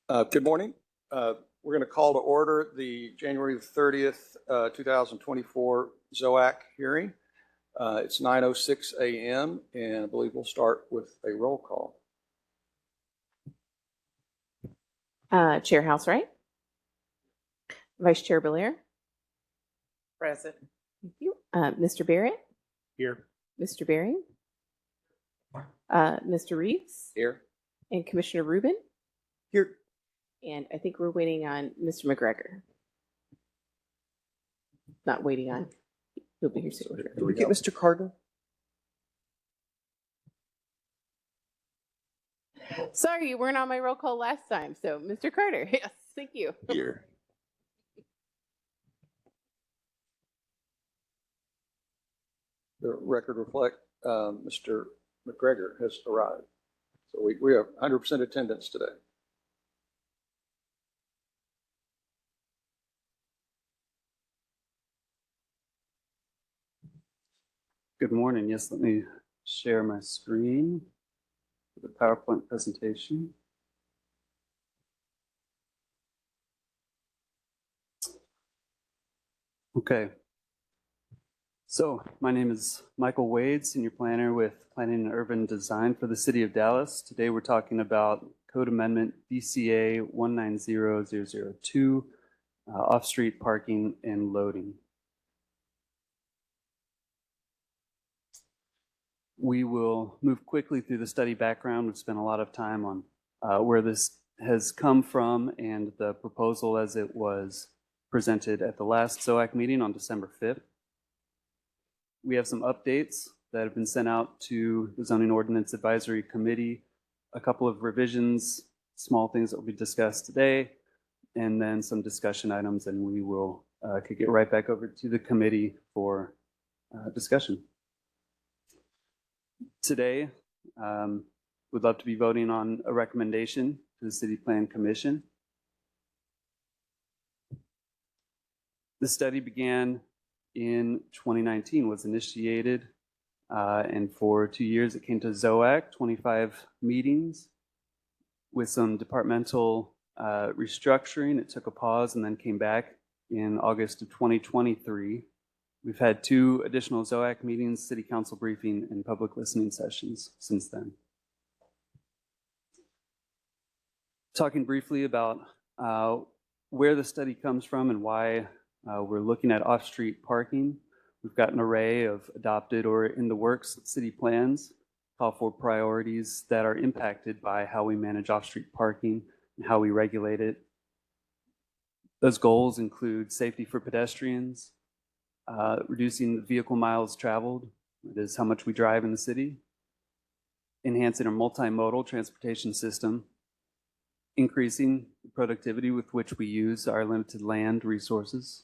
Good morning. We're going to call to order the January 30th, 2024 ZOAC hearing. It's 9:06 a.m. and I believe we'll start with a roll call. Chair Housewright. Vice Chair Belair. Present. Thank you. Mr. Barrett. Here. Mr. Baring. Mr. Reeves. Here. And Commissioner Rubin. Here. And I think we're waiting on Mr. McGregor. Not waiting on. He'll be here soon. Did Did we get Mr. Cardinal? Sorry, you weren't on my roll call last time. So, Mr. Carter, yes, thank you. Here. The record reflect Mr. McGregor has arrived. So we have 100% attendance today. Good morning. Yes, let me share my screen for the PowerPoint presentation. Okay. So my name is Michael Wade, Senior Planner with Planning and Urban Design for the City of Dallas. Today we're talking about Code Amendment DCA 190002, off-street parking and loading. We will move quickly through the study background. We've spent a lot of time on where this has come from and the proposal as it was presented at the last ZOAC meeting on December 5th. We have some updates that have been sent out to the Zoning Ordinance Advisory Committee, a couple of revisions, small things that will be discussed today, and then some discussion items, and we will kick it right back over to the committee for discussion. Today, we'd love to be voting on a recommendation to the City Plan Commission. The study began in 2019, was initiated, and for 2 years it came to ZOAC, 25 meetings with some departmental restructuring. It took a pause and then came back in August of 2023. We've had 2 additional ZOAC meetings, city council briefing, and public listening sessions since then. Talking briefly about where the study comes from and why we're looking at off-street parking. We've got an array of adopted or in the works city plans, call for priorities that are impacted by how we manage off-street parking and how we regulate it. Those goals include safety for pedestrians, reducing the vehicle miles traveled, that is how much we drive in the city, enhancing our multimodal transportation system, increasing the productivity with which we use our limited land resources,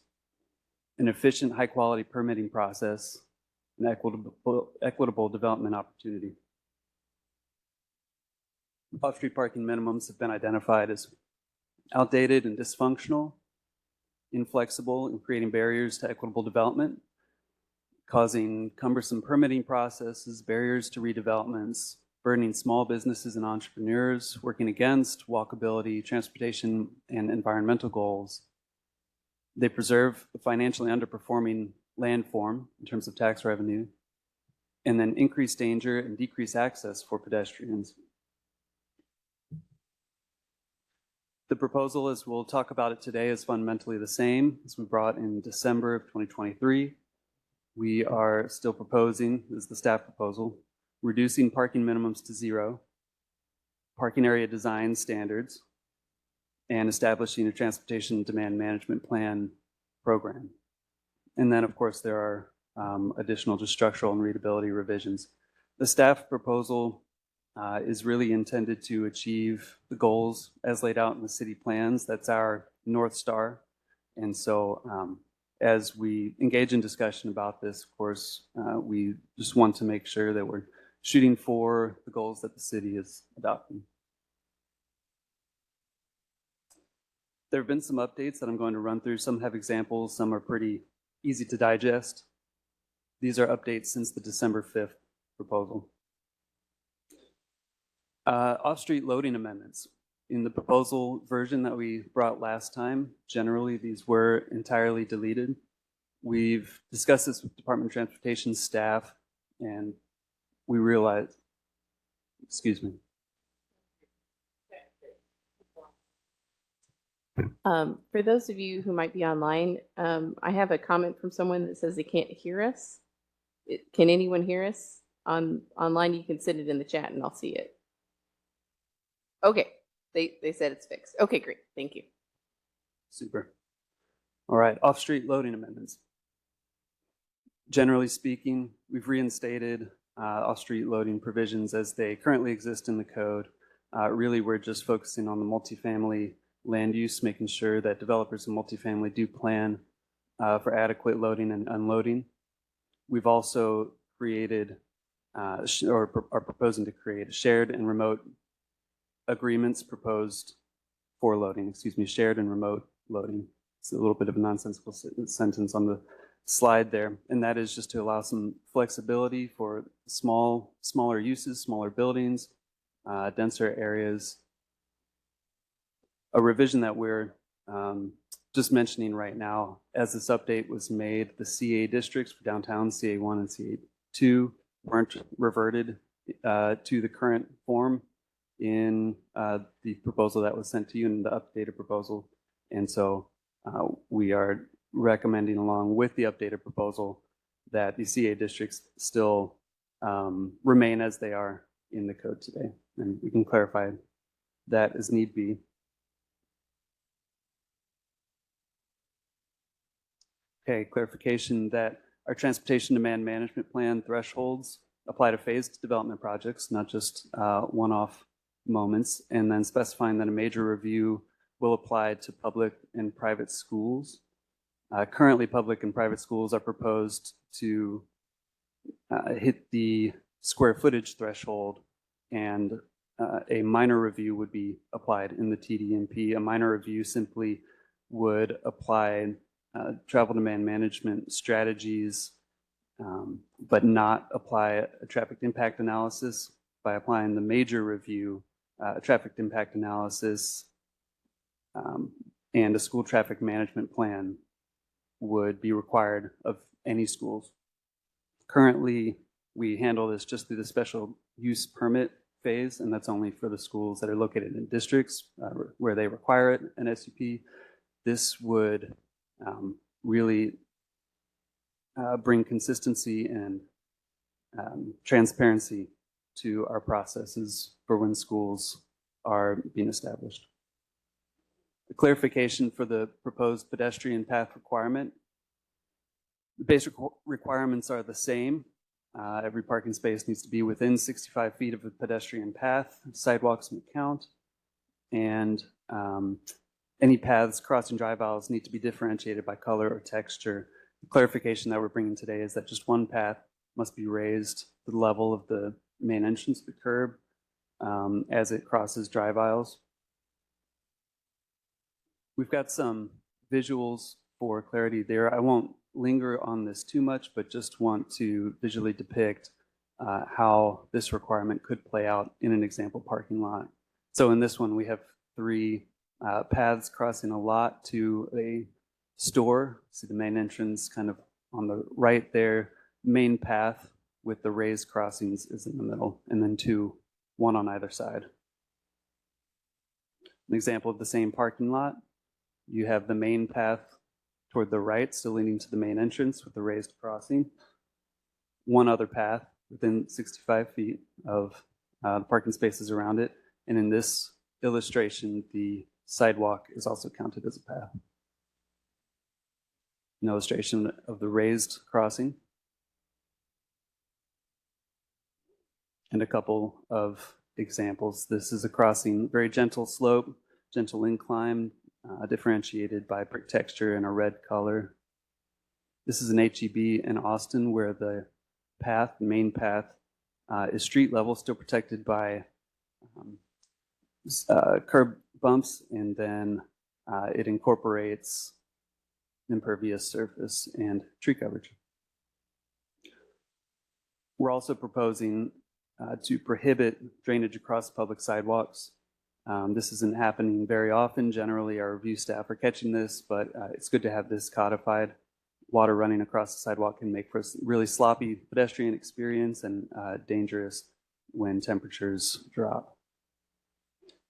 an efficient, high-quality permitting process, and equitable development opportunity. Off-street parking minimums have been identified as outdated and dysfunctional, inflexible, and creating barriers to equitable development, causing cumbersome permitting processes, barriers to redevelopments, burdening small businesses and entrepreneurs, working against walkability, transportation, and environmental goals. They preserve the financially underperforming landform in terms of tax revenue, and then increase danger and decrease access for pedestrians. The proposal, as we'll talk about it today, is fundamentally the same as we brought in December of 2023. We are still proposing, this is the staff proposal, reducing parking minimums to 0, parking area design standards, and establishing a transportation demand management plan program. And then, of course, there are additional just structural and readability revisions. The staff proposal is really intended to achieve the goals as laid out in the city plans. That's our North Star. And so as we engage in discussion about this, of course, we just want to make sure that we're shooting for the goals that the city is adopting. There have been some updates that I'm going to run through. Some have examples, some are pretty easy to digest. These are updates since the December 5th proposal. Off-street loading amendments. In the proposal version that we brought last time, generally these were entirely deleted. We've discussed this with Department of Transportation staff, and we realized, excuse me. For those of you who might be online, I have a comment from someone that says they can't hear us. Can anyone hear us? Online, you can send it in the chat and I'll see it. Okay, they said it's fixed. Okay, great, thank you. Super. All right, off-street loading amendments. Generally speaking, we've reinstated off-street loading provisions as they currently exist in the code. Really, we're just focusing on the multifamily land use, making sure that developers in multifamily do plan for adequate loading and unloading. We've also created or are proposing to create shared and remote agreements proposed for loading, shared and remote loading. It's a little bit of a nonsensical sentence on the slide there, and that is just to allow some flexibility for smaller uses, smaller buildings, denser areas. A revision that we're just mentioning right now, as this update was made, the CA districts for downtown, CA1 and CA2, weren't reverted to the current form in the proposal that was sent to you in the updated proposal. And so we are recommending, along with the updated proposal, that the CA districts still remain as they are in the code today. And we can clarify that as need be. Okay, clarification that our transportation demand management plan thresholds apply to phased development projects, not just one-off moments, and then specifying that a major review will apply to public and private schools. Currently, public and private schools are proposed to hit the square footage threshold, and a minor review would be applied in the TDMP. A minor review simply would apply travel demand management strategies, but not apply a traffic impact analysis. By applying the major review, traffic impact analysis, and a school traffic management plan would be required of any schools. Currently, we handle this just through the special use permit phase, and that's only for the schools that are located in districts where they require it, an SUP. This would really bring consistency and transparency to our processes for when schools are being established. The clarification for the proposed pedestrian path requirement. The basic requirements are the same. Every parking space needs to be within 65 feet of a pedestrian path. Sidewalks may count. And any paths crossing drive aisles need to be differentiated by color or texture. The clarification that we're bringing today is that just one path must be raised to the level of the main entrance of the curb as it crosses drive aisles. We've got some visuals for clarity there. I won't linger on this too much, but just want to visually depict how this requirement could play out in an example parking lot. So in this one, we have three paths crossing a lot to a store. See the main entrance kind of on the right there. Main path with the raised crossings is in the middle, and then one on either side. An example of the same parking lot. You have the main path toward the right, still leading to the main entrance with the raised crossing. One other path within 65 feet of the parking spaces around it. And in this illustration, the sidewalk is also counted as a path. An illustration of the raised crossing. And a couple of examples. This is a crossing, very gentle slope, gentle incline, differentiated by brick texture and a red color. This is an HEB in Austin where the path, the main path, is street level, still protected by curb bumps, and then it incorporates impervious surface and tree coverage. We're also proposing to prohibit drainage across public sidewalks. This isn't happening very often. Generally, our review staff are catching this, but it's good to have this codified. Water running across the sidewalk can make for a really sloppy pedestrian experience and dangerous when temperatures drop.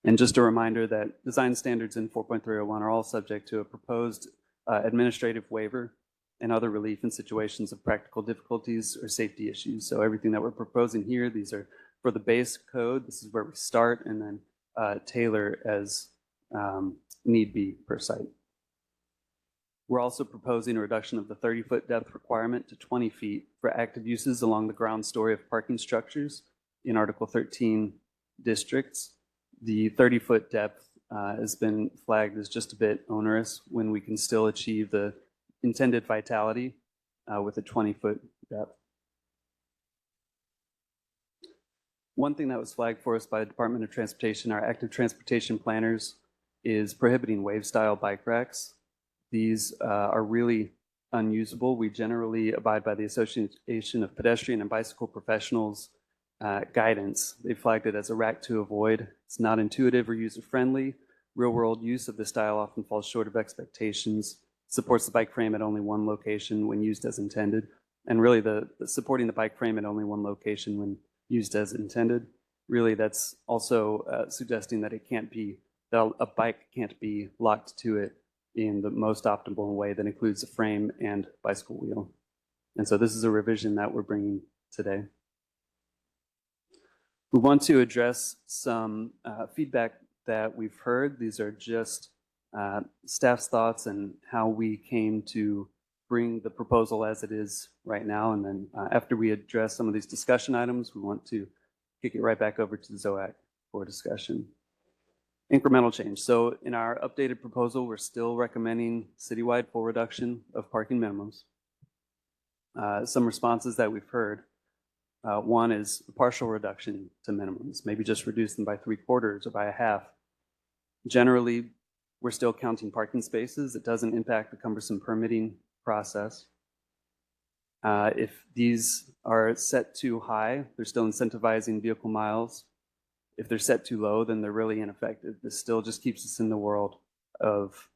And just a reminder that design standards in 4.301 are all subject to a proposed administrative waiver and other relief in situations of practical difficulties or safety issues. So everything that we're proposing here, these are for the base code. This is where we start and then tailor as need be per site. We're also proposing a reduction of the 30-foot depth requirement to 20 feet for active uses along the ground story of parking structures in Article 13 districts. The 30-foot depth has been flagged as just a bit onerous when we can still achieve the intended vitality with a 20-foot depth. One thing that was flagged for us by the Department of Transportation, our active transportation planners, is prohibiting wave-style bike racks. These are really unusable. We generally abide by the Association of Pedestrian and Bicycle Professionals guidance. They flagged it as a rack to avoid. It's not intuitive or user-friendly. Real-world use of this style often falls short of expectations. Supports the bike frame at only one location when used as intended. And really, the supporting the bike frame at only one location when used as intended, really that's also suggesting that that a bike can't be locked to it in the most optimal way that includes a frame and bicycle wheel. And so this is a revision that we're bringing today. We want to address some feedback that we've heard. These are just staff's thoughts and how we came to bring the proposal as it is right now. And then after we address some of these discussion items, we want to kick it right back over to the ZOAC for discussion. Incremental change. So in our updated proposal, we're still recommending citywide full reduction of parking minimums. Some responses that we've heard. One is a partial reduction to minimums, maybe just reduce them by 3/4 or by a half. Generally, we're still counting parking spaces. It doesn't impact the cumbersome permitting process. If these are set too high, they're still incentivizing vehicle miles. If they're set too low, then they're really ineffective. This still just keeps us in the world of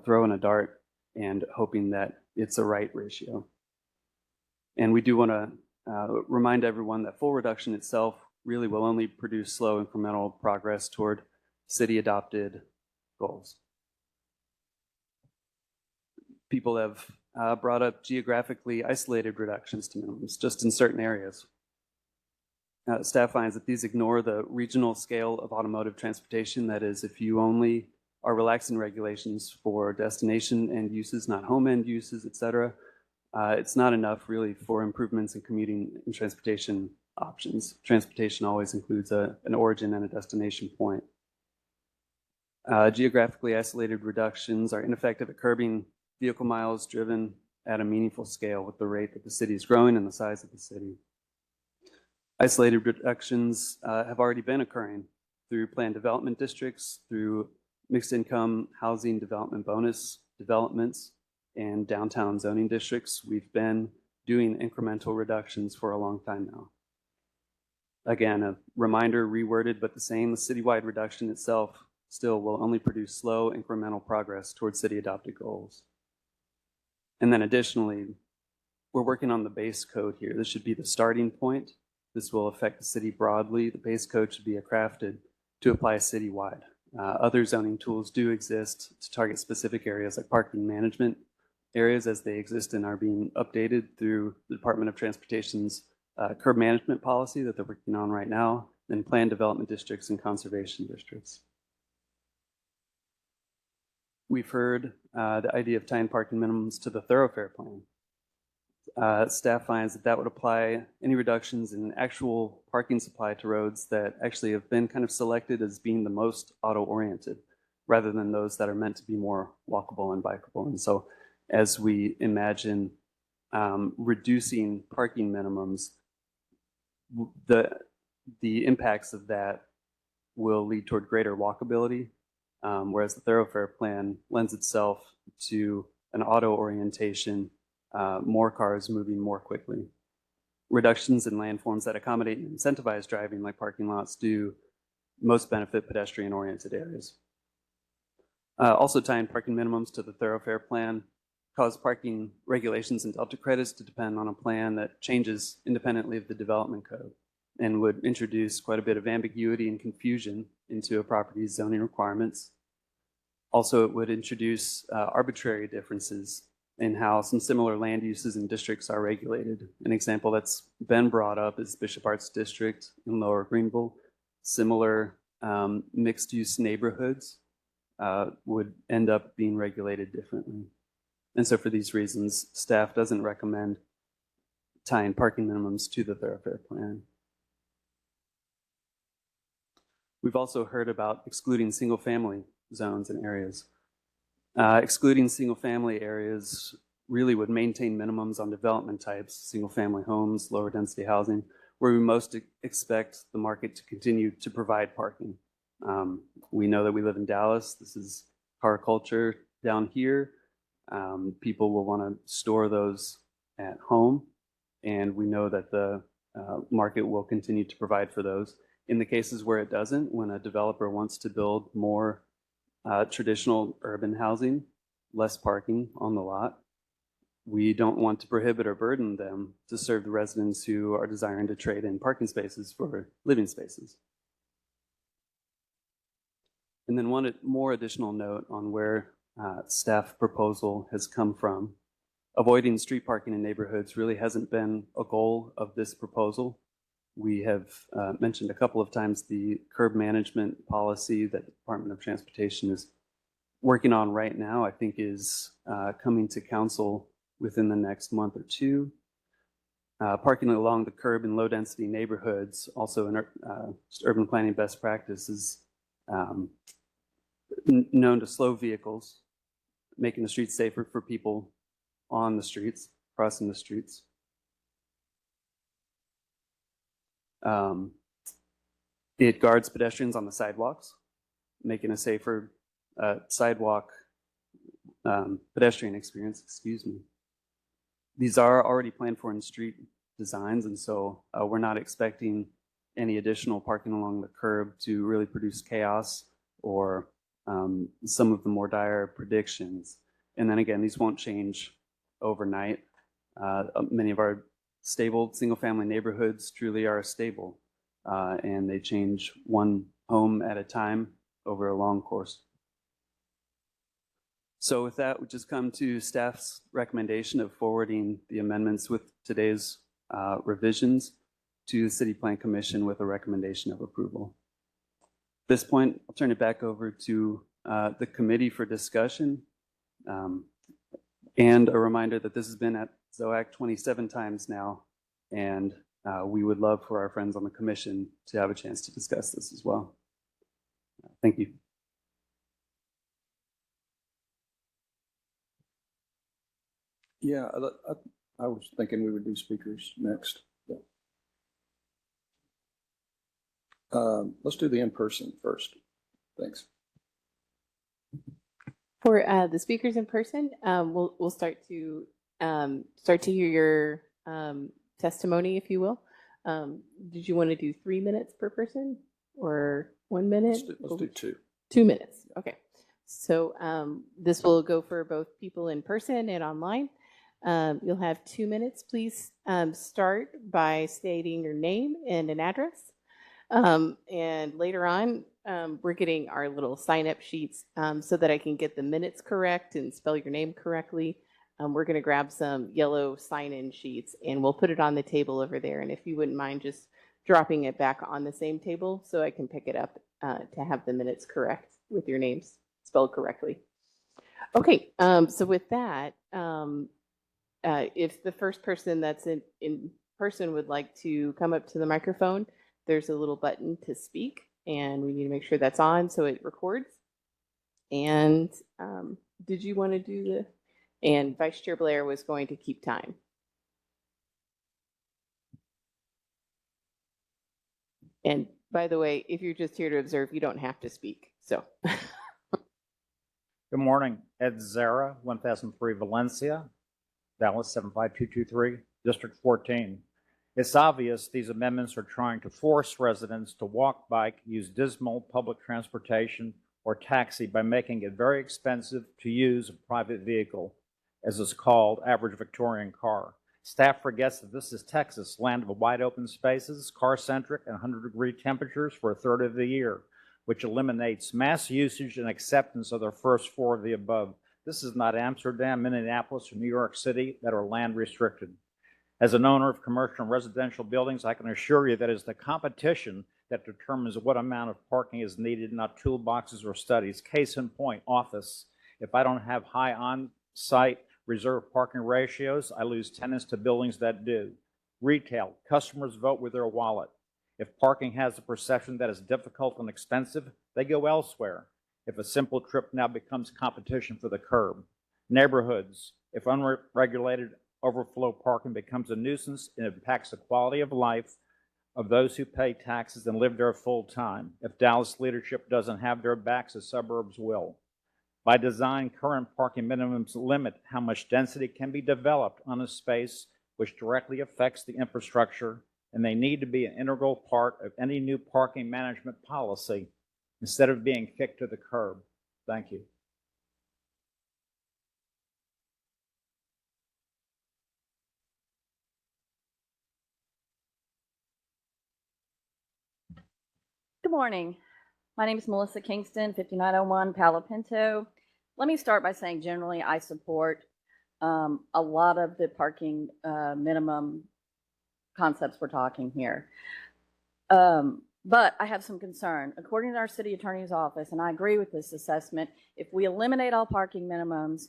throwing a dart and hoping that it's a right ratio. And we do want to remind everyone that full reduction itself really will only produce slow incremental progress toward city-adopted goals. People have brought up geographically isolated reductions to minimums, just in certain areas. Staff finds that these ignore the regional scale of automotive transportation. That is, if you only are relaxing regulations for destination end uses, not home end uses, et cetera, it's not enough really for improvements in commuting and transportation options. Transportation always includes an origin and a destination point. Geographically isolated reductions are ineffective at curbing vehicle miles driven at a meaningful scale with the rate that the city is growing and the size of the city. Isolated reductions have already been occurring through planned development districts, through mixed income housing development bonus developments, and downtown zoning districts. We've been doing incremental reductions for a long time now. Again, a reminder, reworded but the same, the citywide reduction itself still will only produce slow incremental progress towards city adopted goals. And then additionally, we're working on the base code here. This should be the starting point. This will affect the city broadly. The base code should be crafted to apply citywide. Other zoning tools do exist to target specific areas like parking management areas as they exist and are being updated through the Department of Transportation's curb management policy that they're working on right now, and planned development districts and conservation districts. We've heard the idea of tying parking minimums to the thoroughfare plan. Staff finds that would apply any reductions in actual parking supply to roads that actually have been kind of selected as being the most auto-oriented, rather than those that are meant to be more walkable and bikeable. And so as we imagine reducing parking minimums, the impacts of that will lead toward greater walkability, whereas the thoroughfare plan lends itself to an auto orientation, more cars moving more quickly. Reductions in landforms that accommodate and incentivize driving, like parking lots, do most benefit pedestrian-oriented areas. Also tying parking minimums to the thoroughfare plan cause parking regulations and delta credits to depend on a plan that changes independently of the development code and would introduce quite a bit of ambiguity and confusion into a property's zoning requirements. Also, it would introduce arbitrary differences in how some similar land uses and districts are regulated. An example that's been brought up is Bishop Arts District in Lower Greenville. Similar mixed-use neighborhoods would end up being regulated differently. And so for these reasons, staff doesn't recommend tying parking minimums to the thoroughfare plan. We've also heard about excluding single-family zones and areas. Excluding single-family areas really would maintain minimums on development types, single-family homes, lower density housing, where we most expect the market to continue to provide parking. We know that we live in Dallas. This is car culture down here. People will want to store those at home, and we know that the market will continue to provide for those. In the cases where it doesn't, when a developer wants to build more traditional urban housing, less parking on the lot, we don't want to prohibit or burden them to serve the residents who are desiring to trade in parking spaces for living spaces. And then one more additional note on where staff proposal has come from. Avoiding street parking in neighborhoods really hasn't been a goal of this proposal. We have mentioned a couple of times the curb management policy that the Department of Transportation is working on right now, I think is coming to council within the next month or two. Parking along the curb in low density neighborhoods, also in urban planning best practice, is known to slow vehicles, making the streets safer for people on the streets, crossing the streets. It guards pedestrians on the sidewalks, making a safer sidewalk pedestrian experience, excuse me. These are already planned for in street designs, and so we're not expecting any additional parking along the curb to really produce chaos or some of the more dire predictions. And then again, these won't change overnight. Many of our stable single-family neighborhoods truly are stable, and they change one home at a time over a long course. So with that, we just come to staff's recommendation of forwarding the amendments with today's revisions to the City Plan Commission with a recommendation of approval. At this point, I'll turn it back over to the committee for discussion. And a reminder that this has been at ZOAC 27 times now, and we would love for our friends on the commission to have a chance to discuss this as well. Thank you. Yeah, I was thinking we would do speakers next. Let's do the in-person first. Thanks. For the speakers in person, we'll start to hear your testimony, if you will. Did you want to do 3 minutes per person or 1 minute? Let's do 2. 2 minutes. Okay. So this will go for both people in person and online. You'll have 2 minutes. Please start by stating your name and an address. And later on, we're getting our little sign-up sheets so that I can get the minutes correct and spell your name correctly. We're going to grab some yellow sign-in sheets, and we'll put it on the table over there. And if you wouldn't mind just dropping it back on the same table so I can pick it up to have the minutes correct with your names spelled correctly. Okay, so with that, if the first person that's in person would like to come up to the microphone, there's a little button to speak, and we need to make sure that's on so it records. And did you want to do the, and Vice Chair Blair was going to keep time. And by the way, if you're just here to observe, you don't have to speak, so. Good morning, Ed Zara, 1003 Valencia, Dallas 75223, District 14. It's obvious these amendments are trying to force residents to walk, bike, use dismal public transportation, or taxi by making it very expensive to use a private vehicle, as it's called, average Victorian car. Staff forgets that this is Texas, land of wide open spaces, car-centric, and 100-degree temperatures for a third of the year, which eliminates mass usage and acceptance of the first four of the above. This is not Amsterdam, Minneapolis, or New York City that are land restricted. As an owner of commercial and residential buildings, I can assure you that it is the competition that determines what amount of parking is needed, not toolboxes or studies. Case in point, office. If I don't have high on-site reserved parking ratios, I lose tenants to buildings that do. Retail, customers vote with their wallet. If parking has a perception that is difficult and expensive, they go elsewhere. If a simple trip now becomes competition for the curb. Neighborhoods, if unregulated overflow parking becomes a nuisance, it impacts the quality of life of those who pay taxes and live there full time. If Dallas leadership doesn't have their backs, the suburbs will. By design, current parking minimums limit how much density can be developed on a space, which directly affects the infrastructure, and they need to be an integral part of any new parking management policy instead of being kicked to the curb. Thank you. Good morning. My name is Melissa Kingston, 5901 Palo Pinto. Let me start by saying generally I support a lot of the parking minimum concepts we're talking here. But I have some concern. According to our city attorney's office, and I agree with this assessment, if we eliminate all parking minimums,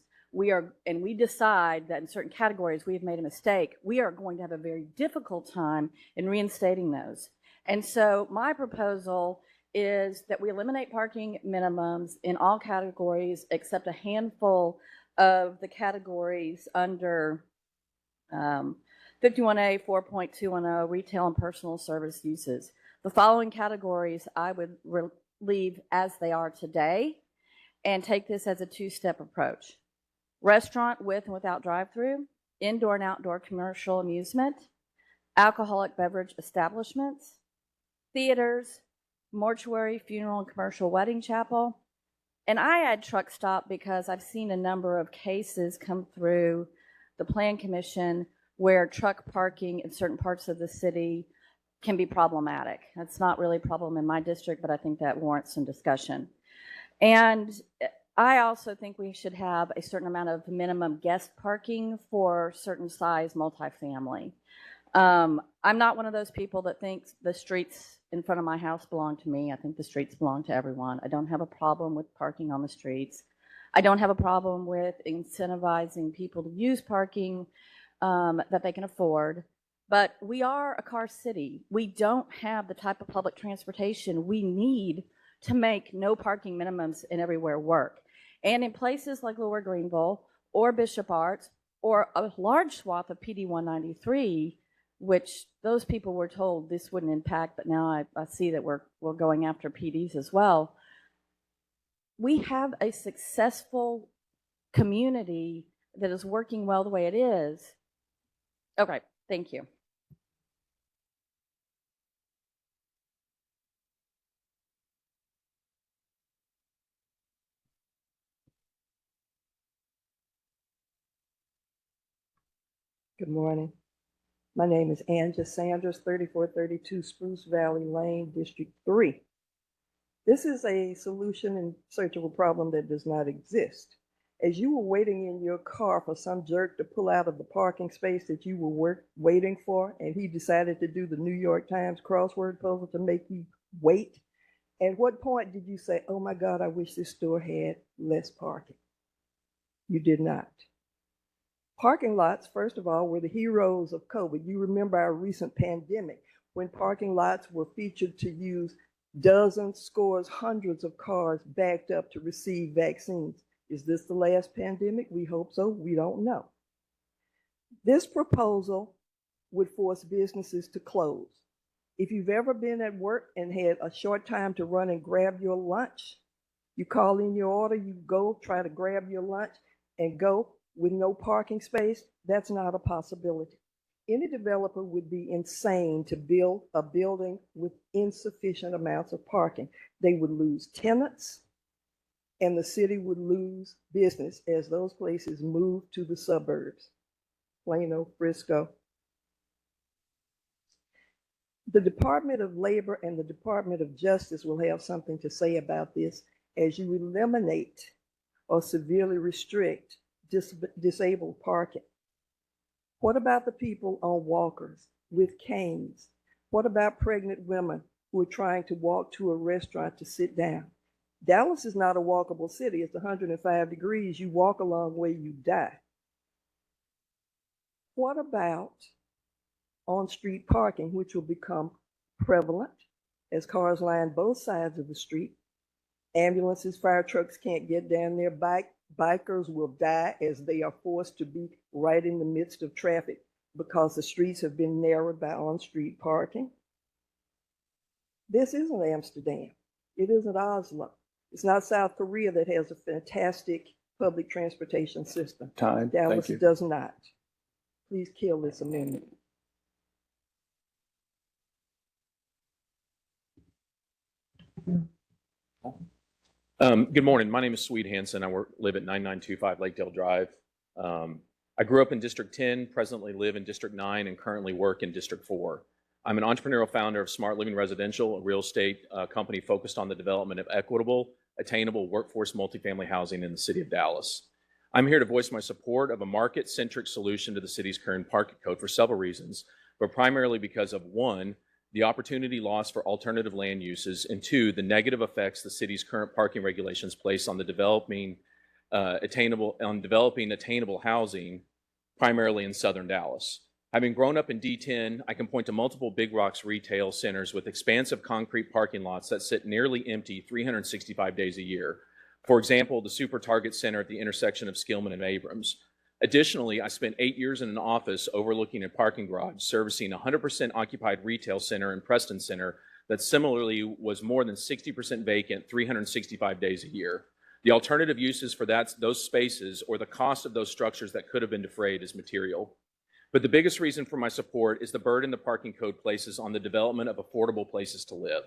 and we decide that in certain categories we have made a mistake, we are going to have a very difficult time in reinstating those. And so my proposal is that we eliminate parking minimums in all categories except a handful of the categories under 51A 4.210 retail and personal service uses. The following categories I would leave as they are today and take this as a two-step approach. Restaurant with and without drive-through, indoor and outdoor commercial amusement, alcoholic beverage establishments, theaters, mortuary, funeral, and commercial wedding chapel. And I add truck stop because I've seen a number of cases come through the Plan Commission where truck parking in certain parts of the city can be problematic. That's not really a problem in my district, but I think that warrants some discussion. And I also think we should have a certain amount of minimum guest parking for certain size multifamily. I'm not one of those people that thinks the streets in front of my house belong to me. I think the streets belong to everyone. I don't have a problem with parking on the streets. I don't have a problem with incentivizing people to use parking that they can afford. But we are a car city. We don't have the type of public transportation we need to make no parking minimums in everywhere work. And in places like Lower Greenville or Bishop Arts or a large swath of PD 193, which those people were told this wouldn't impact, but now I see that we're going after PDs as well. We have a successful community that is working well the way it is. Okay, thank you. Good morning. My name is Angela Sanders, 3432 Spruce Valley Lane, District 3. This is a solution in search of a problem that does not exist. As you were waiting in your car for some jerk to pull out of the parking space that you were waiting for, and he decided to do the New York Times crossword puzzle to make you wait, at what point did you say, oh my God, I wish this store had less parking? You did not. Parking lots, first of all, were the heroes of COVID. You remember our recent pandemic when parking lots were featured to use dozens, scores, hundreds of cars backed up to receive vaccines. Is this the last pandemic? We hope so. We don't know. This proposal would force businesses to close. If you've ever been at work and had a short time to run and grab your lunch, you call in your order, you go try to grab your lunch and go with no parking space, that's not a possibility. Any developer would be insane to build a building with insufficient amounts of parking. They would lose tenants and the city would lose business as those places move to the suburbs. Plano, Frisco. The Department of Labor and the Department of Justice will have something to say about this as you eliminate or severely restrict disabled parking. What about the people on walkers with canes? What about pregnant women who are trying to walk to a restaurant to sit down? Dallas is not a walkable city. It's 105 degrees. You walk a long way, you die. What about on-street parking, which will become prevalent as cars line both sides of the street? Ambulances, fire trucks can't get down there. Bikers will die as they are forced to be right in the midst of traffic because the streets have been narrowed by on-street parking. This isn't Amsterdam. It isn't Oslo. It's not South Korea that has a fantastic public transportation system. Time. Dallas Thank you. does not. Please kill this amendment. Good morning. My name is Swede Hansen. I live at 9925 Lakedale Drive. I grew up in District 10, presently live in District 9, and currently work in District 4. I'm an entrepreneurial founder of Smart Living Residential, a real estate company focused on the development of equitable, attainable workforce multifamily housing in the city of Dallas. I'm here to voice my support of a market-centric solution to the city's current parking code for several reasons, but primarily because of, one, the opportunity lost for alternative land uses, and two, the negative effects the city's current parking regulations place on the developing attainable housing, primarily in southern Dallas. Having grown up in D10, I can point to multiple big box retail centers with expansive concrete parking lots that sit nearly empty 365 days a year. For example, the Super Target Center at the intersection of Skillman and Abrams. Additionally, I spent 8 years in an office overlooking a parking garage servicing a 100% occupied retail center in Preston Center that similarly was more than 60% vacant 365 days a year. The alternative uses for those spaces or the cost of those structures that could have been defrayed is material. But the biggest reason for my support is the burden the parking code places on the development of affordable places to live.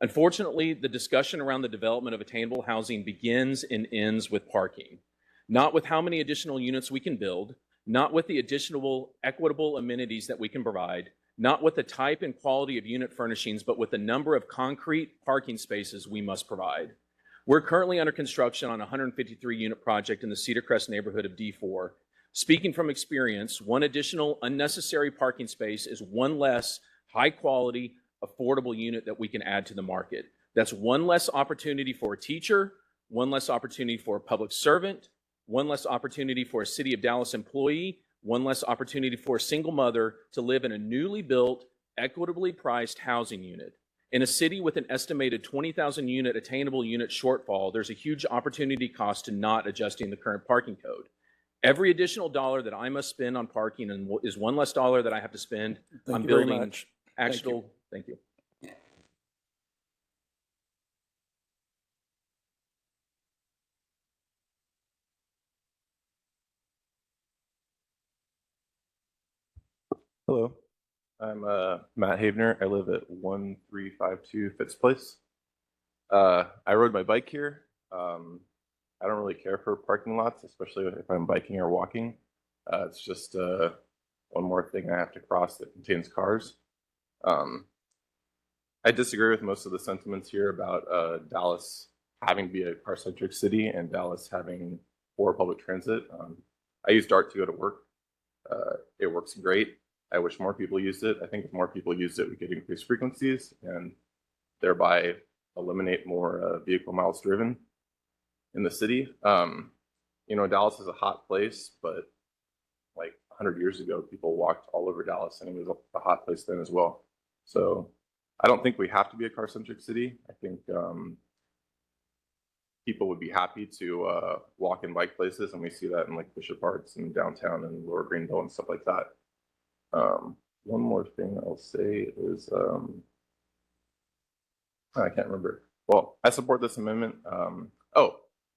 Unfortunately, the discussion around the development of attainable housing begins and ends with parking. Not with how many additional units we can build, not with the additional equitable amenities that we can provide, not with the type and quality of unit furnishings, but with the number of concrete parking spaces we must provide. We're currently under construction on a 153-unit project in the Cedar Crest neighborhood of D4. Speaking from experience, one additional unnecessary parking space is one less high-quality, affordable unit that we can add to the market. That's one less opportunity for a teacher, one less opportunity for a public servant, one less opportunity for a City of Dallas employee, one less opportunity for a single mother to live in a newly built, equitably priced housing unit. In a city with an estimated 20,000 unit attainable unit shortfall, there's a huge opportunity cost to not adjusting the current parking code. Every additional dollar that I must spend on parking is one less dollar that I have to spend on building actual. Thank you. Hello, I'm Matt Havener. I live at 1352 Fitz Place. I rode my bike here. I don't really care for parking lots, especially if I'm biking or walking. It's just one more thing I have to cross that contains cars. I disagree with most of the sentiments here about Dallas having to be a car-centric city and Dallas having poor public transit. I use DART to go to work. It works great. I wish more people used it. I think if more people used it, we could increase frequencies and thereby eliminate more vehicle miles driven in the city. You know, Dallas is a hot place, but like 100 years ago, people walked all over Dallas and it was a hot place then as well. So I don't think we have to be a car-centric city. I think people would be happy to walk and bike places, and we see that in like Bishop Arts and downtown and Lower Greenville and stuff like that. One more thing I'll say is, I can't remember. Well, I support this amendment. Oh,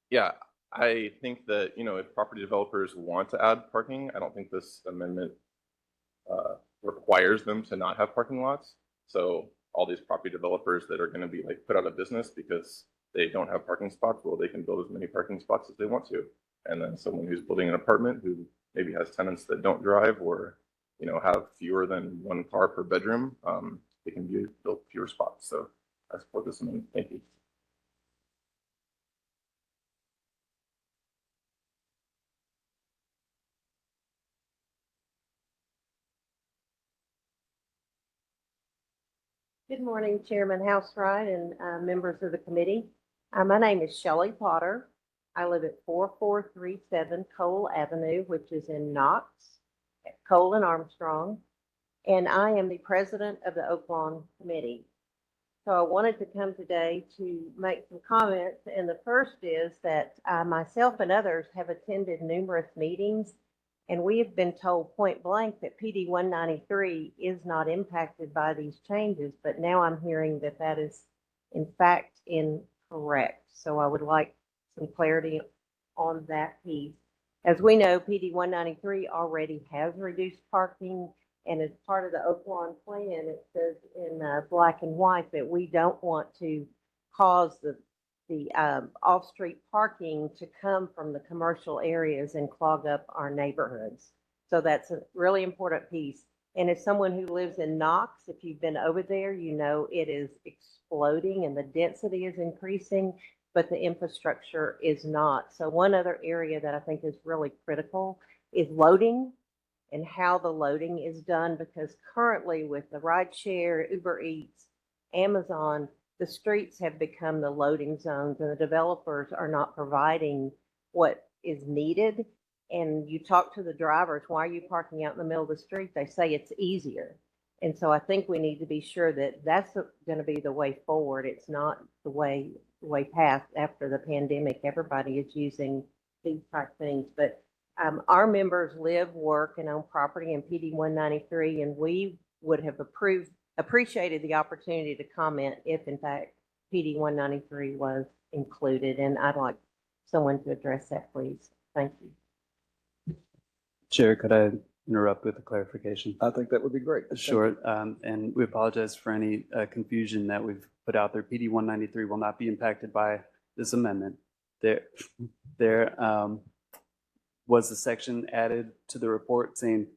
yeah, I think that, you know, if property developers want to add parking, I don't think this amendment requires them to not have parking lots. So all these property developers that are going to be like put out of business because they don't have parking spots, well, they can build as many parking spots as they want to. And then someone who's building an apartment who maybe has tenants that don't drive or, have fewer than one car per bedroom, they can build fewer spots. So I support this amendment. Thank you. Good morning, Chairman Housewright and members of the committee. My name is Shelley Potter. I live at 4437 Cole Avenue, which is in Knox, Cole and Armstrong, and I am the president of the Oak Lawn Committee. So I wanted to come today to make some comments, and the first is that myself and others have attended numerous meetings, and we have been told point blank that PD 193 is not impacted by these changes, but now I'm hearing that that is in fact incorrect. So I would like some clarity on that piece. As we know, PD 193 already has reduced parking, and as part of the Oak Lawn plan, it says in black and white that we don't want to cause the off-street parking to come from the commercial areas and clog up our neighborhoods. So that's a really important piece. And as someone who lives in Knox, if you've been over there, you know it is exploding and the density is increasing, but the infrastructure is not. So one other area that I think is really critical is loading and how the loading is done, because currently with the rideshare, Uber Eats, Amazon, the streets have become the loading zones and the developers are not providing what is needed. And you talk to the drivers, why are you parking out in the middle of the street? They say it's easier. And so I think we need to be sure that that's going to be the way forward. It's not the way past after the pandemic. Everybody is using these type things. But our members live, work, and own property in PD 193, and we would have appreciated the opportunity to comment if, in fact, PD 193 was included. And I'd like someone to address that, please. Thank you. Chair, could I interrupt with a clarification? I think that would be great. Sure, and we apologize for any confusion that we've put out there. PD 193 will not be impacted by this amendment. There was a section added to the report saying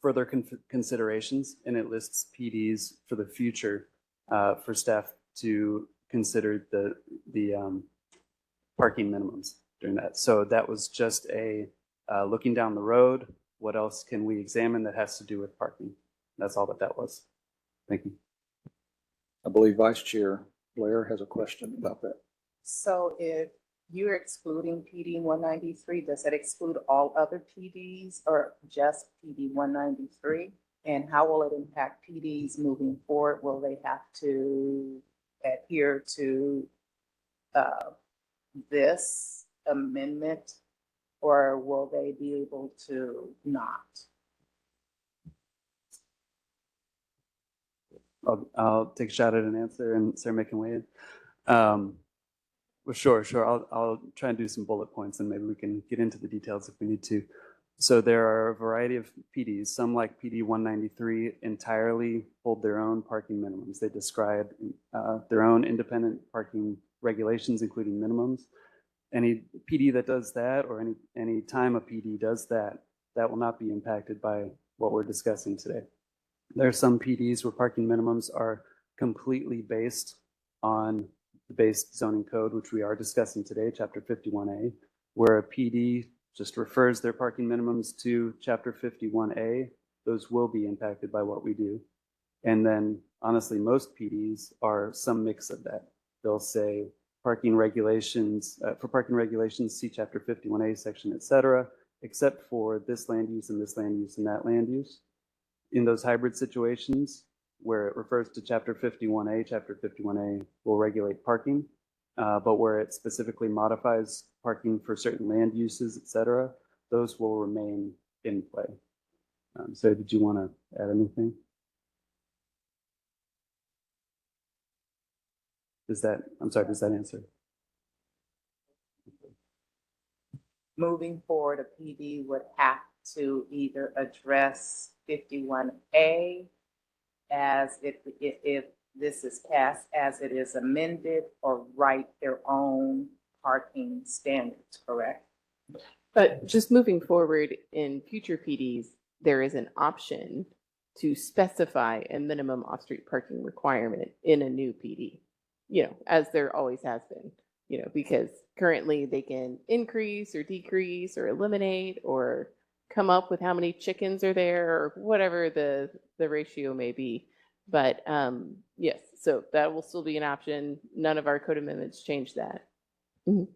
further considerations, and it lists PDs for the future for staff to consider the parking minimums during that. So that was just a looking down the road. What else can we examine that has to do with parking? That's all that was. Thank you. I believe Vice Chair Blair has a question about that. So if you're excluding PD 193, does that exclude all other PDs or just PD 193? And how will it impact PDs moving forward? Will they have to adhere to this amendment, or will they be able to not? I'll take a shot at an answer, and Sarah May can weigh in. Well, sure. I'll try and do some bullet points, and maybe we can get into the details if we need to. So there are a variety of PDs. Some, like PD 193, entirely hold their own parking minimums. They describe their own independent parking regulations, including minimums. Any PD that does that, or any time a PD does that, that will not be impacted by what we're discussing today. There are some PDs where parking minimums are completely based on the base zoning code, which we are discussing today, Chapter 51A, where a PD just refers their parking minimums to Chapter 51A. Those will be impacted by what we do. And then, honestly, most PDs are some mix of that. They'll say parking regulations, for parking regulations, see Chapter 51A section, et cetera, except for this land use and this land use and that land use. In those hybrid situations, where it refers to Chapter 51A, Chapter 51A will regulate parking, but where it specifically modifies parking for certain land uses, et cetera, those will remain in play. So did you want to add anything? Does that answer? Moving forward, a PD would have to either address 51A as if this is passed as it is amended, or write their own parking standards, correct? But just moving forward in future PDs, there is an option to specify a minimum off-street parking requirement in a new PD, as there always has been, because currently they can increase or decrease or eliminate or come up with how many chickens are there or whatever the ratio may be. But yes, so that will still be an option. None of our code amendments change that. Mhm.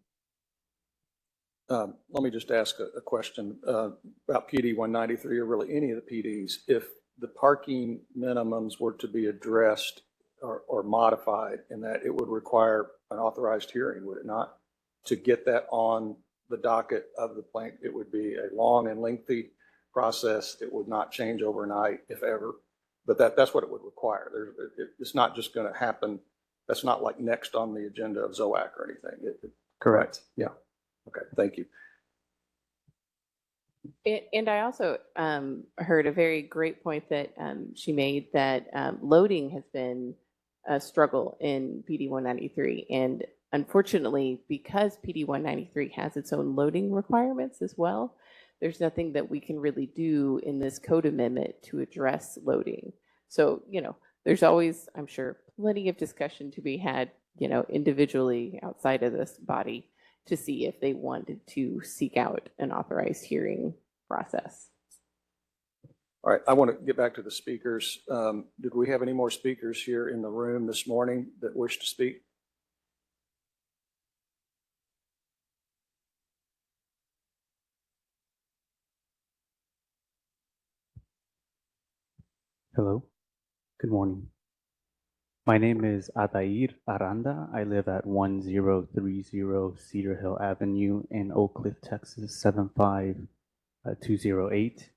Let me just ask a question about PD 193, or really any of the PDs. If the parking minimums were to be addressed or modified, in that it would require an authorized hearing, would it not? To get that on the docket of the plant, it would be a long and lengthy process. It would not change overnight, if ever. But that's what it would require. It's not just going to happen. That's not like next on the agenda of ZOAC or anything. Correct. Yeah. Okay, thank you. And I also heard a very great point that she made, that loading has been a struggle in PD 193. And unfortunately, because PD 193 has its own loading requirements as well, there's nothing that we can really do in this code amendment to address loading. So, there's always, I'm sure, plenty of discussion to be had, individually outside of this body, to see if they wanted to seek out an authorized hearing process. All right, I want to get back to the speakers. Did we have any more speakers here in the room this morning that wish to speak? Hello, good morning. My name is Adair Aranda. I live at 1030 Cedar Hill Avenue in Oak Cliff, Texas, 75208.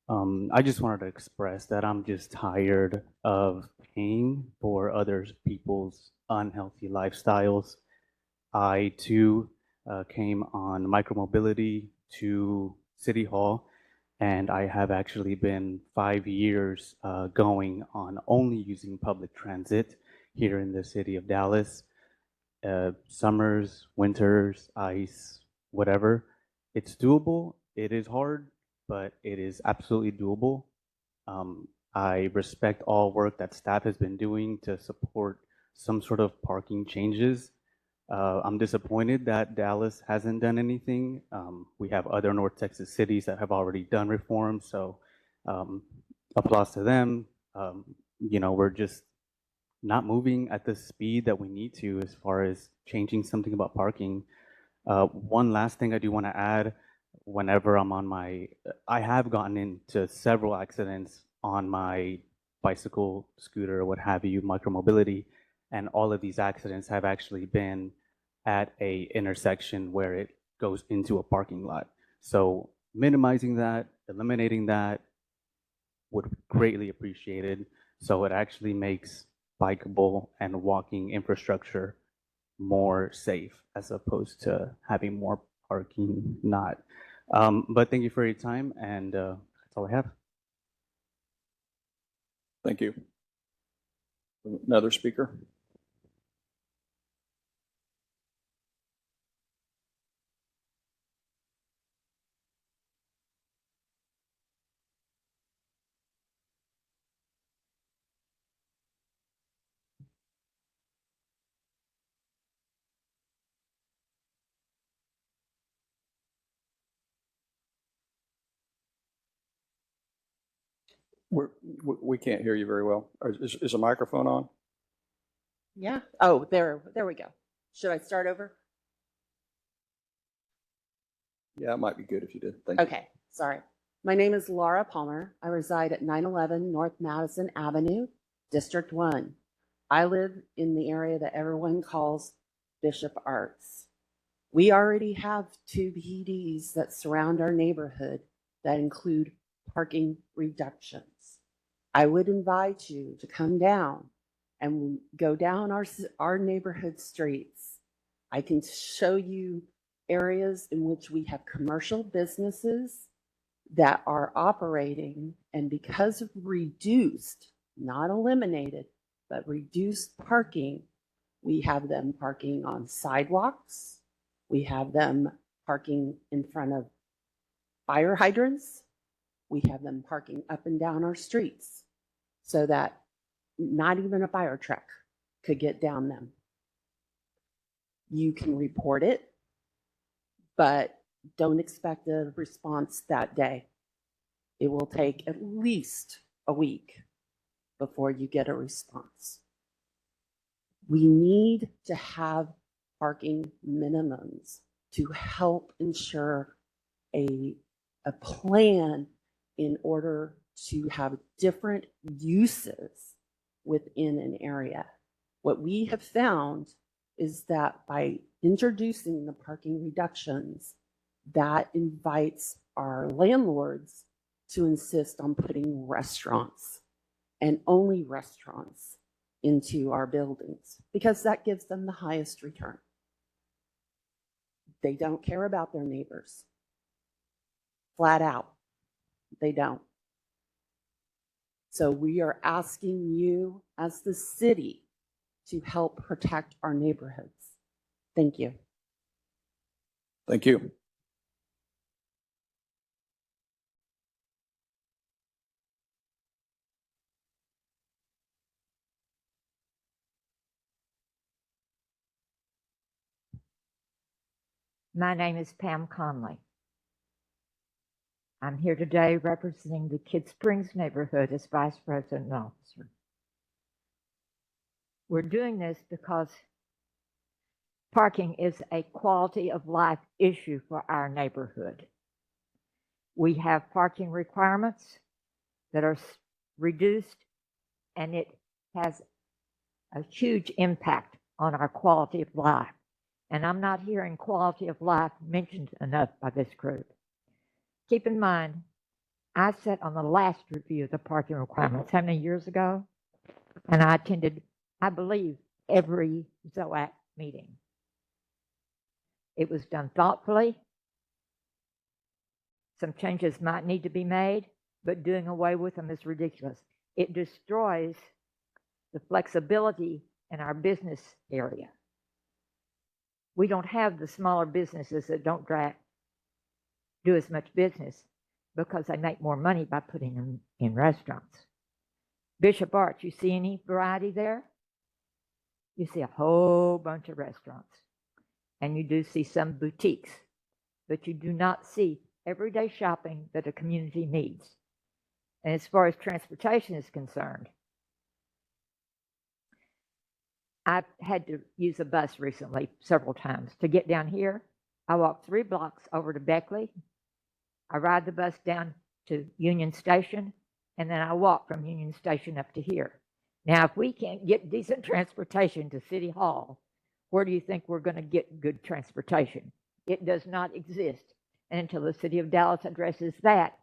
I just wanted to express that I'm just tired of paying for other people's unhealthy lifestyles. I too came on micromobility to City Hall, and I have actually been 5 years going on only using public transit here in the city of Dallas. Summers, winters, ice, whatever. It's doable. It is hard, but it is absolutely doable. I respect all work that staff has been doing to support some sort of parking changes. I'm disappointed that Dallas hasn't done anything. We have other North Texas cities that have already done reforms, so applause to them. We're just not moving at the speed that we need to as far as changing something about parking. One last thing I do want to add, whenever I'm on I have gotten into several accidents on my bicycle, scooter, what have you, micromobility, and all of these accidents have actually been at a intersection where it goes into a parking lot. So minimizing that, eliminating that would be greatly appreciated. So it actually makes bikeable and walking infrastructure more safe as opposed to having more parking not. But thank you for your time, and that's all I have. Thank you. Another speaker? We can't hear you very well. Is a microphone on? Yeah. Oh, there we go. Should I start over? Yeah, it might be good if you did. Thank you. Okay. Sorry. My name is Laura Palmer. I reside at 911 North Madison Avenue, District 1. I live in the area that everyone calls Bishop Arts. We already have 2 PDs that surround our neighborhood that include parking reductions. I would invite you to come down and go down our neighborhood streets. I can show you areas in which we have commercial businesses that are operating, and because of reduced, not eliminated, but reduced parking, we have them parking on sidewalks. We have them parking in front of fire hydrants. We have them parking up and down our streets so that not even a fire truck could get down them. You can report it, but don't expect a response that day. It will take at least a week before you get a response. We need to have parking minimums to help ensure a plan in order to have different uses within an area. What we have found is that by introducing the parking reductions, that invites our landlords to insist on putting restaurants and only restaurants into our buildings because that gives them the highest return. They don't care about their neighbors. Flat out, they don't. So we are asking you as the city to help protect our neighborhoods. Thank you. Thank you. My name is Pam Conley. I'm here today representing the Kidd Springs neighborhood as Vice President and Officer. We're doing this because parking is a quality of life issue for our neighborhood. We have parking requirements that are reduced, and it has a huge impact on our quality of life. And I'm not hearing quality of life mentioned enough by this group. Keep in mind, I sat on the last review of the parking requirements how many years ago? And I attended, I believe, every ZOAC meeting. It was done thoughtfully. Some changes might need to be made, but doing away with them is ridiculous. It destroys the flexibility in our business area. We don't have the smaller businesses that don't do as much business because they make more money by putting them in restaurants. Bishop Arts, you see any variety there? You see a whole bunch of restaurants. And you do see some boutiques, but you do not see everyday shopping that a community needs. And as far as transportation is concerned, I've had to use a bus recently several times. To get down here, I walk 3 blocks over to Beckley. I ride the bus down to Union Station, and then I walk from Union Station up to here. Now, if we can't get decent transportation to City Hall, where do you think we're going to get good transportation? It does not exist. And until the city of Dallas addresses that,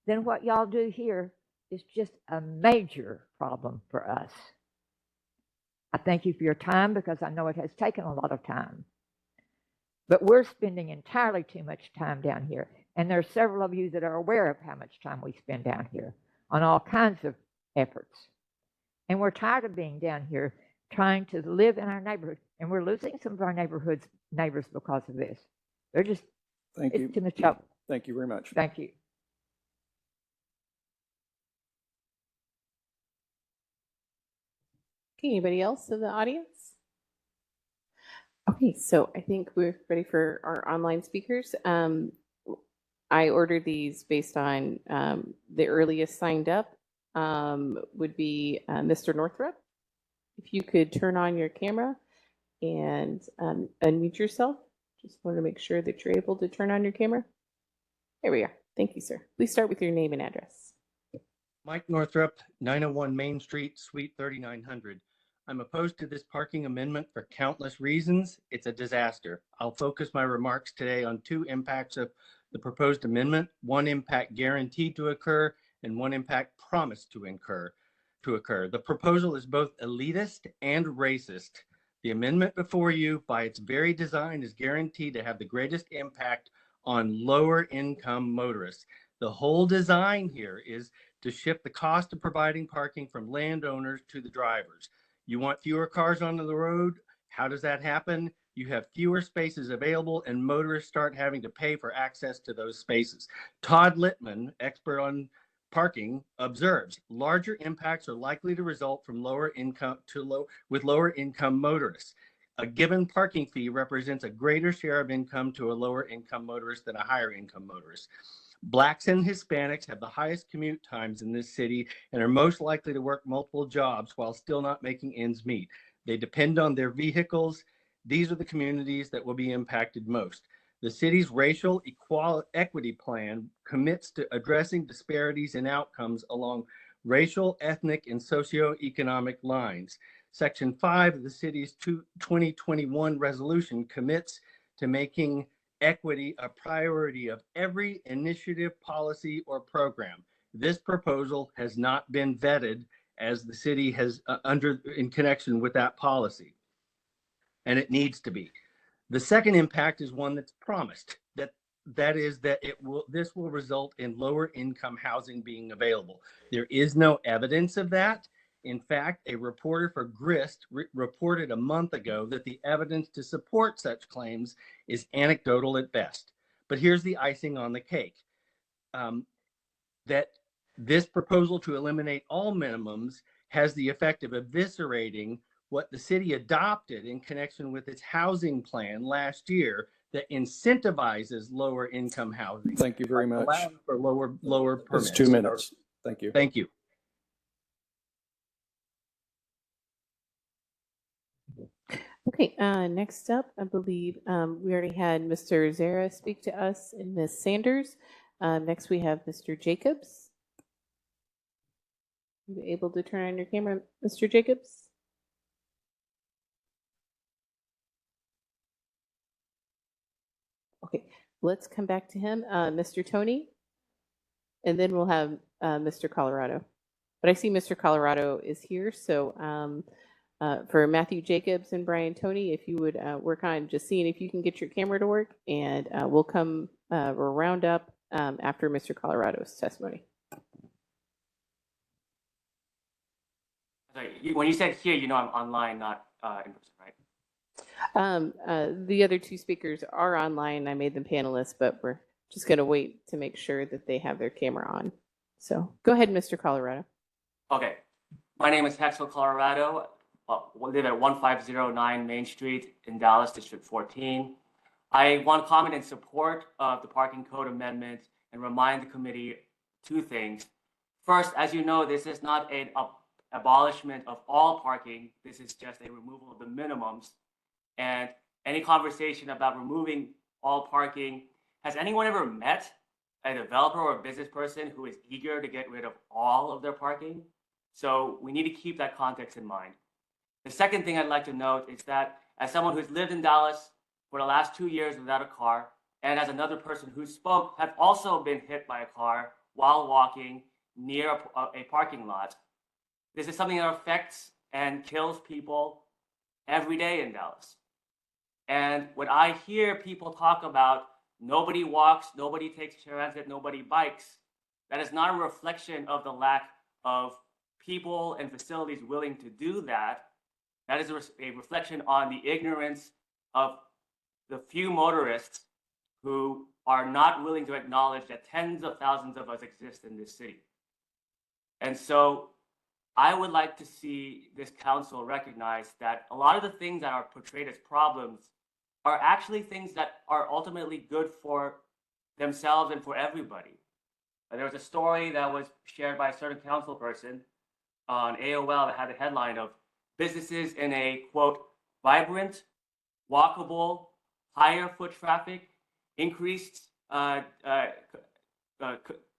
then what y'all do here is just a major problem for us. I thank you for your time because I know it has taken a lot of time. But we're spending entirely too much time down here. And there are several of you that are aware of how much time we spend down here on all kinds of efforts. And we're tired of being down here trying to live in our neighborhood. And we're losing some of our neighbors because of this. They're just, Thank you. it's too much trouble. Thank you very much. Thank you. Okay, anybody else in the audience? Okay, so I think we're ready for our online speakers. I ordered these based on the earliest signed up would be Mr. Northrup. If you could turn on your camera and unmute yourself. Just wanted to make sure that you're able to turn on your camera. There we are. Thank you, sir. Please start with your name and address. Mike Northrup, 901 Main Street, Suite 3900. I'm opposed to this parking amendment for countless reasons. It's a disaster. I'll focus my remarks today on 2 impacts of the proposed amendment, 1 impact guaranteed to occur and 1 impact promised to occur. The proposal is both elitist and racist. The amendment before you, by its very design, is guaranteed to have the greatest impact on lower income motorists. The whole design here is to shift the cost of providing parking from landowners to the drivers. You want fewer cars on the road? How does that happen? You have fewer spaces available and motorists start having to pay for access to those spaces. Todd Littman, expert on parking, observes larger impacts are likely to result from lower income with lower income motorists. A given parking fee represents a greater share of income to a lower income motorist than a higher income motorist. Blacks and Hispanics have the highest commute times in this city and are most likely to work multiple jobs while still not making ends meet. They depend on their vehicles. These are the communities that will be impacted most. The city's racial equity plan commits to addressing disparities in outcomes along racial, ethnic, and socioeconomic lines. Section 5 of the city's 2021 resolution commits to making equity a priority of every initiative, policy, or program. This proposal has not been vetted as the city has in connection with that policy, and it needs to be. The second impact is one that's promised, that is that this will result in lower income housing being available. There is no evidence of that. In fact, a reporter for Grist reported a month ago that the evidence to support such claims is anecdotal at best. But here's the icing on the cake, that this proposal to eliminate all minimums has the effect of eviscerating what the city adopted in connection with its housing plan last year that incentivizes lower income housing. Thank you very much. Allowing for lower permits. It's 2 minutes. Thank you. Thank you. Okay, next up, I believe we already had Mr. Zara speak to us and Ms. Sanders. Next, we have Mr. Jacobs. Are you able to turn on your camera, Mr. Jacobs? Okay, let's come back to him. Mr. Tony, and then we'll have Mr. Colorado. But I see Mr. Colorado is here, so for Matthew Jacobs and Brian Tony, if you would work on just seeing if you can get your camera to work, and we'll come round up after Mr. Colorado's testimony. Sorry, when you said here, you know I'm online, not in person, right? The other two speakers are online. I made them panelists, but we're just going to wait to make sure that they have their camera on. So go ahead, Mr. Colorado. Okay. My name is Hexel Colorado. We live at 1509 Main Street in Dallas, District 14. I want to comment in support of the parking code amendment and remind the committee two things. First, as you know, this is not an abolishment of all parking. This is just a removal of the minimums. And any conversation about removing all parking, has anyone ever met a developer or a business person who is eager to get rid of all of their parking? So we need to keep that context in mind. The second thing I'd like to note is that as someone who's lived in Dallas for the last 2 years without a car, and as another person who spoke, have also been hit by a car while walking near a parking lot. This is something that affects and kills people every day in Dallas. And when I hear people talk about nobody walks, nobody takes transit, nobody bikes, that is not a reflection of the lack of people and facilities willing to do that. That is a reflection on the ignorance of the few motorists who are not willing to acknowledge that tens of thousands of us exist in this city. And so I would like to see this council recognize that a lot of the things that are portrayed as problems are actually things that are ultimately good for themselves and for everybody. There was a story that was shared by a certain council person on AOL that had the headline of businesses in a, quote, vibrant, walkable, higher foot traffic, increased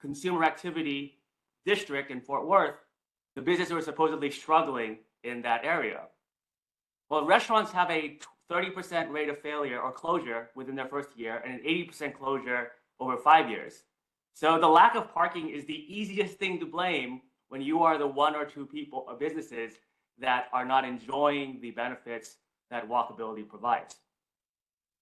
consumer activity district in Fort Worth. The businesses were supposedly struggling in that area. Well, restaurants have a 30% rate of failure or closure within their first year and an 80% closure over 5 years. So the lack of parking is the easiest thing to blame when you are the one or two people or businesses that are not enjoying the benefits that walkability provides.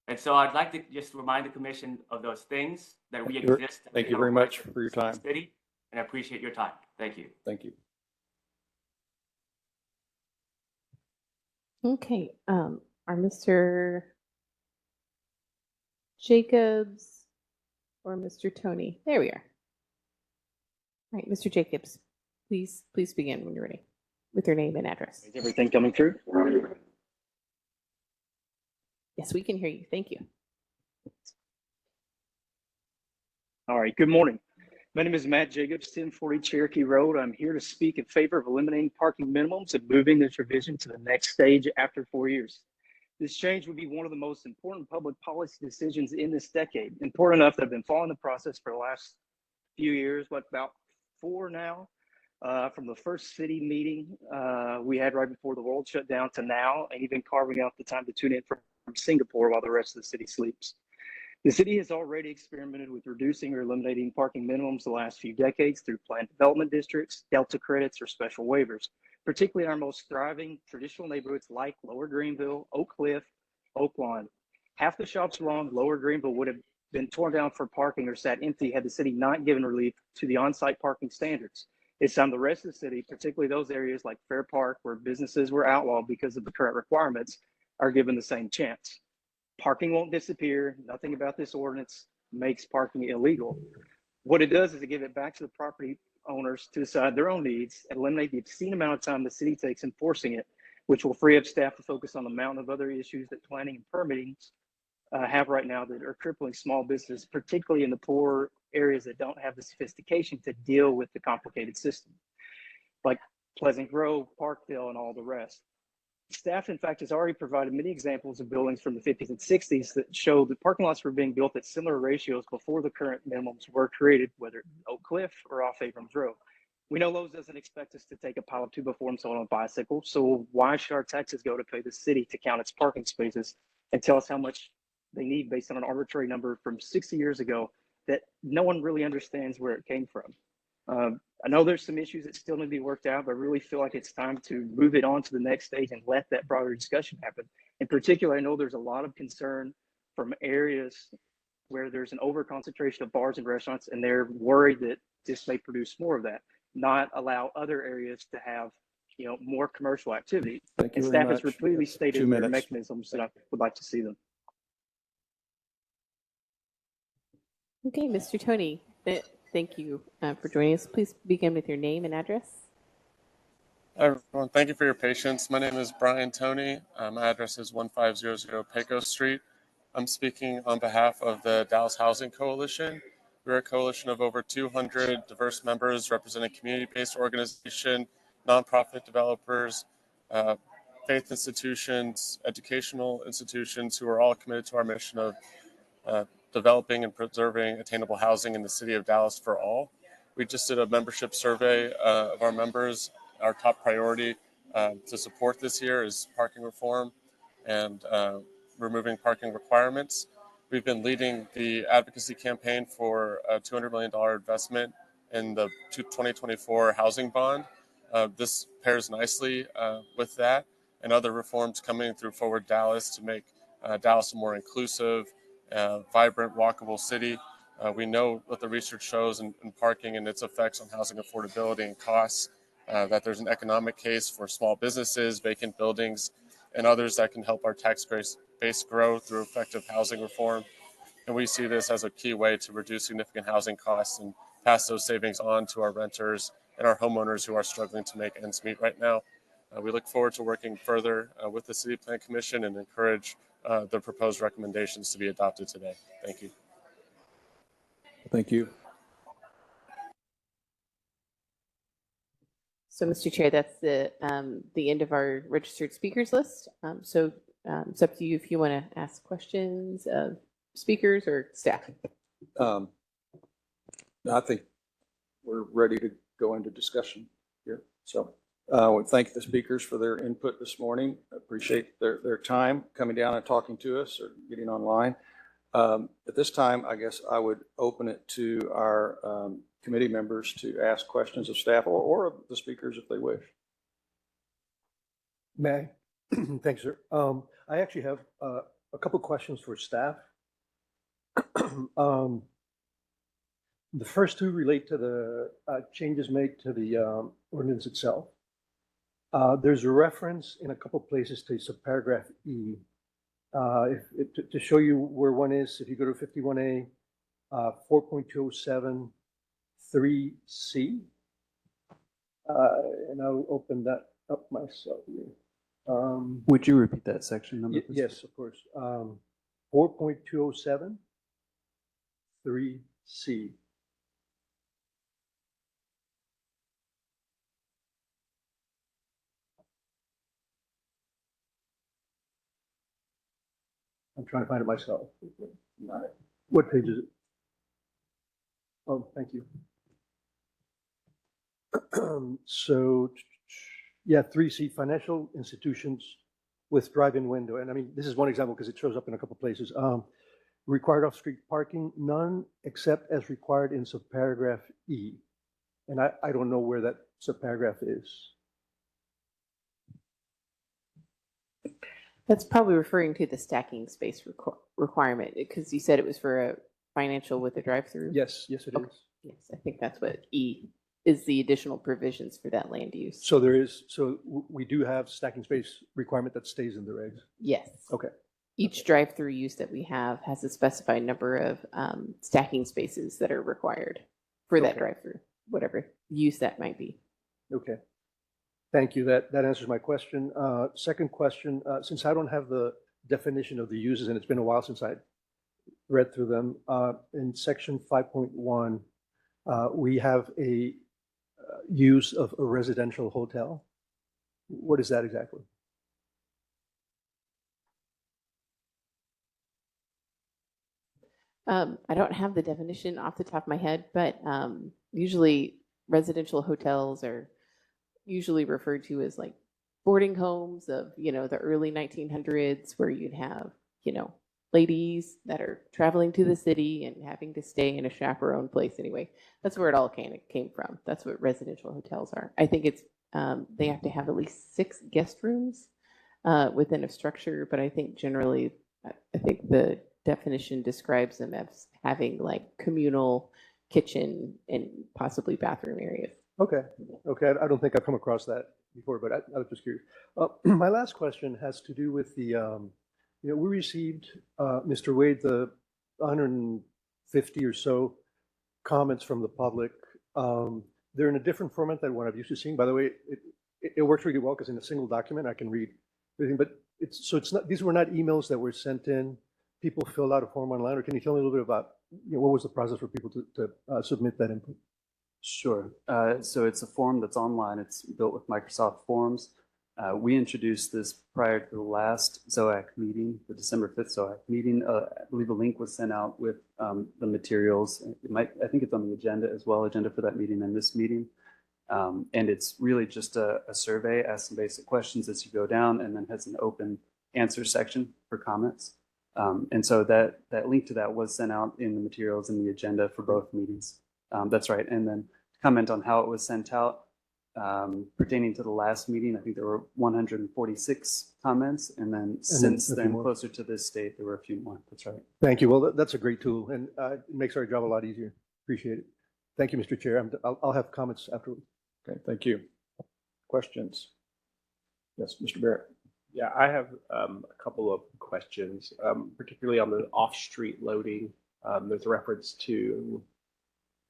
And so I'd like to just remind the commission of those things, that we You're- exist. and Thank we you have a very voice much in for your the time. city, and I appreciate your time. Thank you. Thank you. Okay, are Mr. Jacobs or Mr. Tony? There we are. All right, Mr. Jacobs, please begin when you're ready with your name and address. Is everything coming through? Yes, we can hear you. Thank you. All right, good morning. My name is Matt Jacobs, 1040 Cherokee Road. I'm here to speak in favor of eliminating parking minimums and moving this revision to the next stage after 4 years. This change would be one of the most important public policy decisions in this decade, important enough that I've been following the process for the last few years, about 4 now, from the first city meeting we had right before the world shut down to now, and even carving out the time to tune in from Singapore while the rest of the city sleeps. The city has already experimented with reducing or eliminating parking minimums the last few decades through planned development districts, Delta credits, or special waivers, particularly in our most thriving traditional neighborhoods like Lower Greenville, Oak Cliff, Oak Lawn. Half the shops along Lower Greenville would have been torn down for parking or sat empty had the city not given relief to the on-site parking standards. It's time the rest of the city, particularly those areas like Fair Park where businesses were outlawed because of the current requirements, are given the same chance. Parking won't disappear. Nothing about this ordinance makes parking illegal. What it does is it give it back to the property owners to decide their own needs and eliminate the obscene amount of time the city takes enforcing it, which will free up staff to focus on the mountain of other issues that planning and permitting have right now that are crippling small business, particularly in the poor areas that don't have the sophistication to deal with the complicated system, like Pleasant Grove, Parkdale, and all the rest. Staff, in fact, has already provided many examples of buildings from the 50s and 60s that show that parking lots were being built at similar ratios before the current minimums were created, whether Oak Cliff or off Abrams Road. We know Lowe's doesn't expect us to take a pile of 2 before someone on a bicycle, so why should our taxes go to pay the city to count its parking spaces and tell us how much they need based on an arbitrary number from 60 years ago that no one really understands where it came from? I know there's some issues that still need to be worked out, but I really feel like it's time to move it on to the next stage and let that broader discussion happen. In particular, I know there's a lot of concern from areas where there's an over concentration of bars and restaurants, and they're worried that this may produce more of that, not allow other areas to have, more commercial activity. Thank you and very staff has much. repeatedly That's stated 2 there are minutes. mechanisms that I would like to see them. Okay, Mr. Tony, thank you for joining us. Please begin with your name and address. Hi, everyone. Thank you for your patience. My name is Brian Toney. My address is 1500 Pecos Street. I'm speaking on behalf of the Dallas Housing Coalition. We're a coalition of over 200 diverse members representing community-based organization, nonprofit developers, faith institutions, educational institutions who are all committed to our mission of developing and preserving attainable housing in the city of Dallas for all. We just did a membership survey of our members. Our top priority to support this year is parking reform and removing parking requirements. We've been leading the advocacy campaign for a $200 million investment in the 2024 housing bond. This pairs nicely with that and other reforms coming through Forward Dallas to make Dallas a more inclusive, vibrant, walkable city. We know what the research shows in parking and its effects on housing affordability and costs, that there's an economic case for small businesses, vacant buildings, and others that can help our tax base grow through effective housing reform. And we see this as a key way to reduce significant housing costs and pass those savings on to our renters and our homeowners who are struggling to make ends meet right now. We look forward to working further with the City Plan Commission and encourage the proposed recommendations to be adopted today. Thank you. Thank you. So, Mr. Chair, that's the end of our registered speakers list. It's up to you if you want to ask questions of speakers or staff. I think we're ready to go into discussion here. So I would thank the speakers for their input this morning. I appreciate their time coming down and talking to us or getting online. At this time, I guess I would open it to our committee members to ask questions of staff or of the speakers if they wish. May I? Thanks, sir. I actually have A couple questions for staff. The first two relate to the changes made to the ordinance itself. There's a reference in a couple places to subparagraph E. To show you where one is, if you go to 51A, 4.207, 3C, and I'll open that up myself here. Would you repeat that section number? Please? Yes, of course. 4.207, 3C. I'm trying to find it myself. What page is it? Oh, thank you. So, yeah, 3C, financial institutions with drive-in window. And I mean, this is one example because it shows up in a couple places. Required off-street parking, none except as required in subparagraph E. And I don't know where that subparagraph is. That's probably referring to the stacking space requirement, because you said it was for a financial with a drive-through. Yes, yes, it is. Yes, I think that's what E is, the additional provisions for that land use. So there is, so we do have stacking space requirement that stays in the regs? Yes. Okay. Each drive-through use that we have has a specified number of stacking spaces that are required for that drive-through, whatever use that might be. Okay. Thank you. That answers my question. Second question, since I don't have the definition of the uses, and it's been a while since I read through them, in section 5.1, we have a use of a residential hotel. What is that exactly? I don't have the definition off the top of my head, but usually residential hotels are usually referred to as like boarding homes of, you know, the early 1900s, where you'd have, you know, ladies that are traveling to the city and having to stay in a chaperone place. Anyway, that's where it all came from. That's what residential hotels are. I think it's they have to have at least 6 guest rooms within a structure, but I think generally, I think the definition describes them as having like communal kitchen and possibly bathroom areas. Okay. Okay. I don't think I've come across that before, but I was just curious. My last question has to do with the, you know, we received, Mr. Wade, the 150 or so comments from the public. They're in a different format than what I'm used to seeing. By the way, it works really well because in a single document I can read everything. But it's not, these were not emails that were sent in. People filled out a form online. Or can you tell me a little bit about, you know, what was the process for people to submit that input? Sure. So it's a form that's online. It's built with Microsoft Forms. We introduced this prior to the last ZOAC meeting, the December 5th ZOAC meeting. I believe a link was sent out with the materials. I think it's on the agenda as well, agenda for that meeting and this meeting. And it's really just a survey, asks some basic questions as you go down, and then has an open answer section for comments. And so that link to that was sent out in the materials and the agenda for both meetings. That's right. And then to comment on how it was sent out, pertaining to the last meeting, I think there were 146 comments. And then since then, closer to this date, there were a few more. That's right. Thank you. Well, that's a great tool, and it makes our job a lot easier. Appreciate it. Thank you, Mr. Chair. I'll have comments afterwards. Okay, thank you. Questions? Yes, Mr. Barrett. Yeah, I have a couple of questions, particularly on the off-street loading. There's a reference to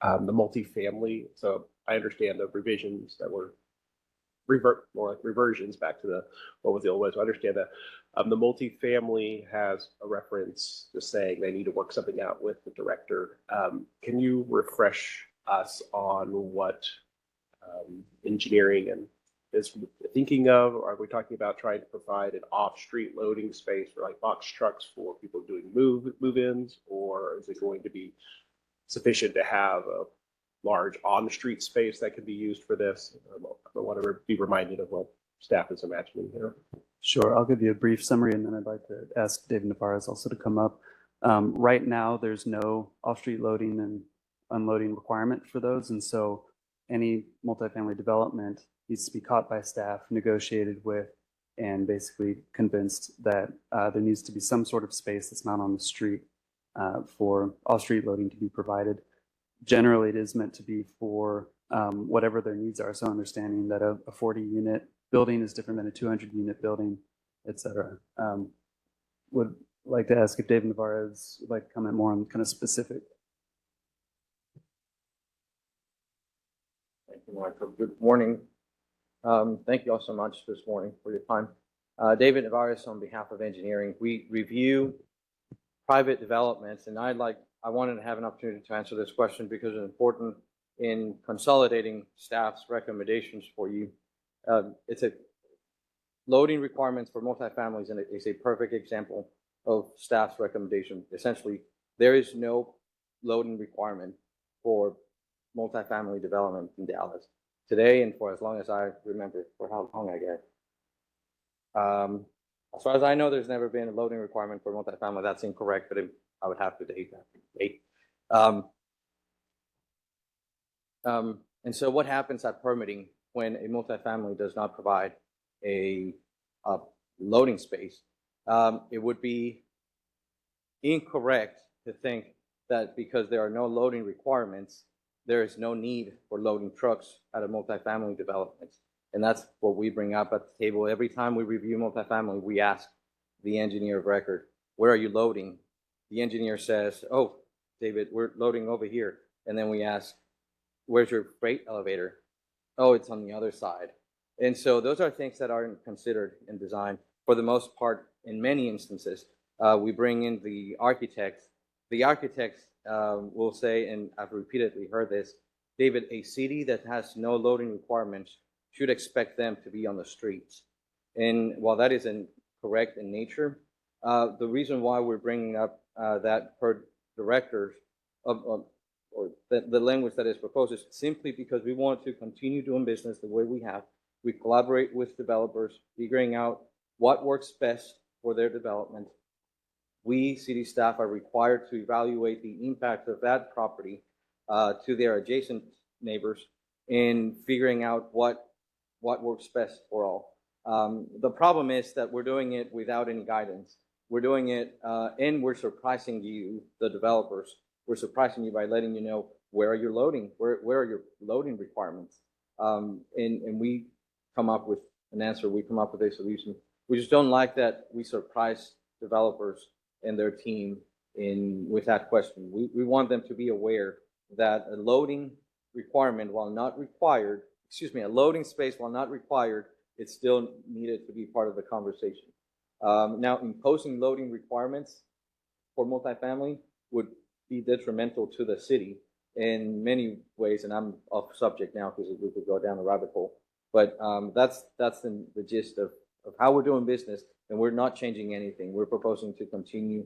the multifamily. So I understand the revisions that were more like reversions back to what was the old way. So I understand that. The multifamily has a reference to saying they need to work something out with the director. Can you refresh us on what engineering and is thinking of? Are we talking about trying to provide an off-street loading space for like box trucks for people doing move-ins, or is it going to be sufficient to have a large on-street space that can be used for this? I want to be reminded of what staff is imagining here. Sure. I'll give you a brief summary, and then I'd like to ask David Navarez also to come up. Right now, there's no off-street loading and unloading requirement for those, and so any multifamily development needs to be caught by staff, negotiated with, and basically convinced that there needs to be some sort of space that's not on the street for off-street loading to be provided. Generally, it is meant to be for whatever their needs are. So understanding that a 40-unit building is different than a 200-unit building, et cetera. Would like to ask if David Navarez would like to comment more on kind of specific. Thank you, Michael. Good morning. Thank you all so much this morning for your time. David Navarez on behalf of engineering. We review private developments, and I wanted to have an opportunity to answer this question because it's important in consolidating staff's recommendations for you. It's a loading requirements for multifamilies, and it's a perfect example of staff's recommendation. Essentially, there is no loading requirement for multifamily development in Dallas today, and for as long as I remember, for how long I guess. As far as I know, there's never been a loading requirement for multifamily. That's incorrect, but I would have to date that. And so what happens at permitting when a multifamily does not provide a loading space? It would be incorrect to think that because there are no loading requirements, there is no need for loading trucks at a multifamily development. And that's what we bring up at the table. Every time we review multifamily, we ask the engineer of record, where are you loading? The engineer says, oh, David, we're loading over here. And then we ask, where's your freight elevator? Oh, it's on the other side. And so those are things that aren't considered in design. For the most part, in many instances, we bring in the architects. The architects will say, and I've repeatedly heard this, David, a city that has no loading requirements should expect them to be on the streets. And while that is incorrect in nature, the reason why we're bringing up that per directors or the language that is proposed is simply because we want to continue doing business the way we have. We collaborate with developers, figuring out what works best for their development. We, city staff, are required to evaluate the impact of that property to their adjacent neighbors in figuring out what works best for all. The problem is that we're doing it without any guidance. We're doing it and we're surprising you, the developers. We're surprising you by letting you know where are you loading, where are your loading requirements. And we come up with an answer, we come up with a solution. We just don't like that we surprise developers and their team with that question. We want them to be aware that a loading requirement, while not required, a loading space, while not required, it's still needed to be part of the conversation. Now, imposing loading requirements for multifamily would be detrimental to the city in many ways, and I'm off subject now because we could go down a rabbit hole. But that's the gist of how we're doing business, and we're not changing anything. We're proposing to continue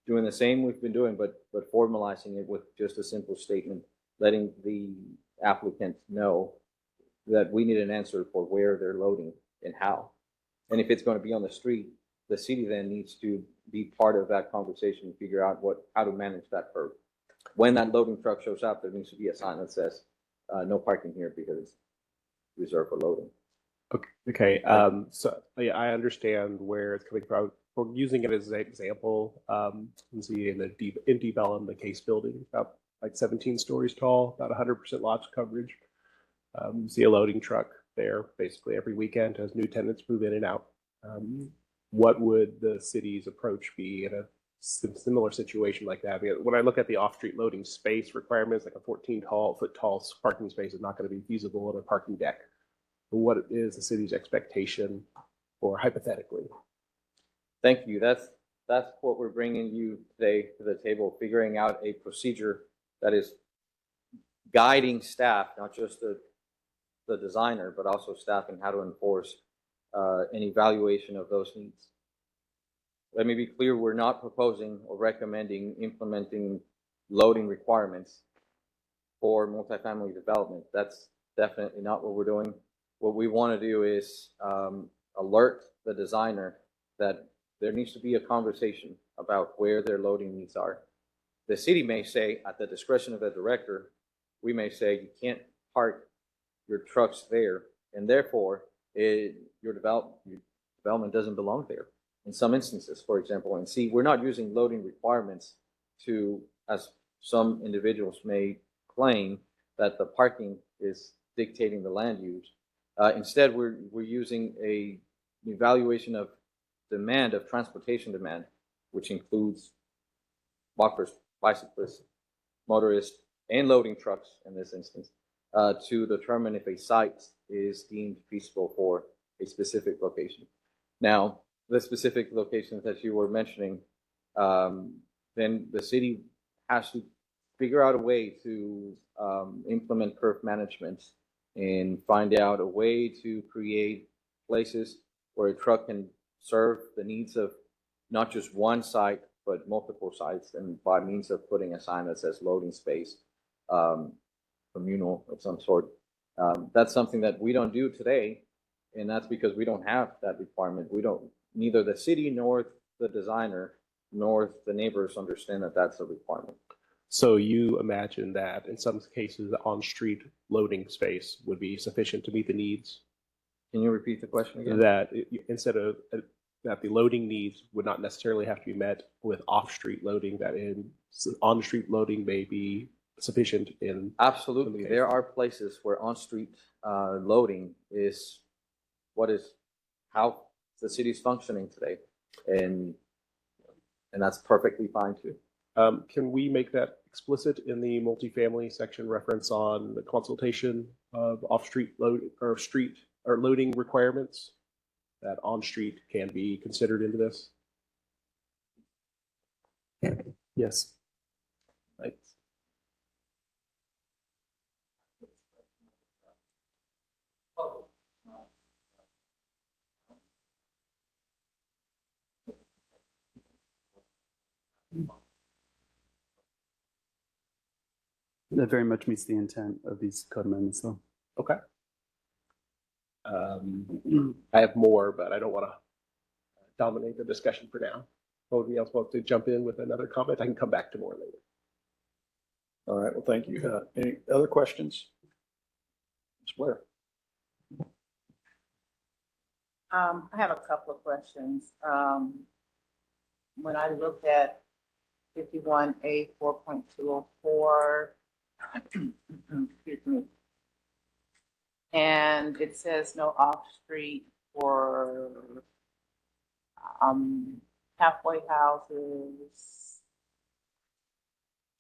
doing the same we've been doing, but formalizing it with just a simple statement, letting the applicant know that we need an answer for where they're loading and how. And if it's going to be on the street, the city then needs to be part of that conversation and figure out how to manage that curve. When that loading truck shows up, there needs to be a sign that says, no parking here because it's reserved for loading. Okay. So yeah, I understand where it's coming from. We're using it as an example. You can see in Deep Ellum, the case building, about like 17 stories tall, about 100% lots coverage. You see a loading truck there basically every weekend as new tenants move in and out. What would the city's approach be in a similar situation like that? I mean, when I look at the off-street loading space requirements, like a 14-foot tall parking space is not going to be feasible on a parking deck. But what is the city's expectation, or hypothetically? Thank you. That's what we're bringing you today to the table, figuring out a procedure that is guiding staff, not just the designer, but also staff in how to enforce an evaluation of those needs. Let me be clear, we're not proposing or recommending implementing loading requirements for multifamily development. That's definitely not what we're doing. What we want to do is alert the designer that there needs to be a conversation about where their loading needs are. The city may say, at the discretion of the director, we may say you can't park your trucks there, and therefore your development doesn't belong there. In some instances, for example, and see, we're not using loading requirements to, as some individuals may claim, that the parking is dictating the land use. Instead, we're using a evaluation of demand, of transportation demand, which includes walkers, bicyclists, motorists, and loading trucks in this instance, to determine if a site is deemed feasible for a specific location. Now, the specific locations that you were mentioning, then the city has to figure out a way to implement curb management and find out a way to create places where a truck can serve the needs of not just one site, but multiple sites, and by means of putting a sign that says loading space, communal of some sort. That's something that we don't do today, and that's because we don't have that requirement. We don't, neither the city nor the designer nor the neighbors understand that that's a requirement. So you imagine that in some cases, the on-street loading space would be sufficient to meet the needs? Can you repeat the question again? That instead of that the loading needs would not necessarily have to be met with off-street loading, that on-street loading may be sufficient in. Absolutely. There are places where on-street loading is how the city is functioning today. And that's perfectly fine too. Can we make that explicit in the multifamily section reference on the consultation of off-street load or street or loading requirements, that on-street can be considered into this? Yes. Right. That very much meets the intent of these code amendments, though. Okay. I have more, but I don't want to dominate the discussion for now. Anybody else wants to jump in with another comment? I can come back to more later. All right, well, thank you. Any other questions? Ms. Blair? I have a couple of questions. When I looked at 51A 4.204, excuse me, and it says no off-street for halfway houses,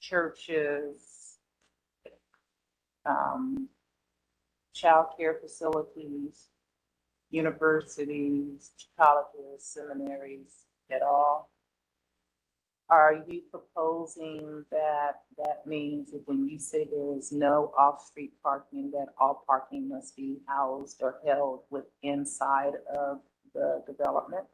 churches, child care facilities, universities, colleges, seminaries at all. Are you proposing that means that when you say there is no off-street parking, that all parking must be housed or held inside of the development?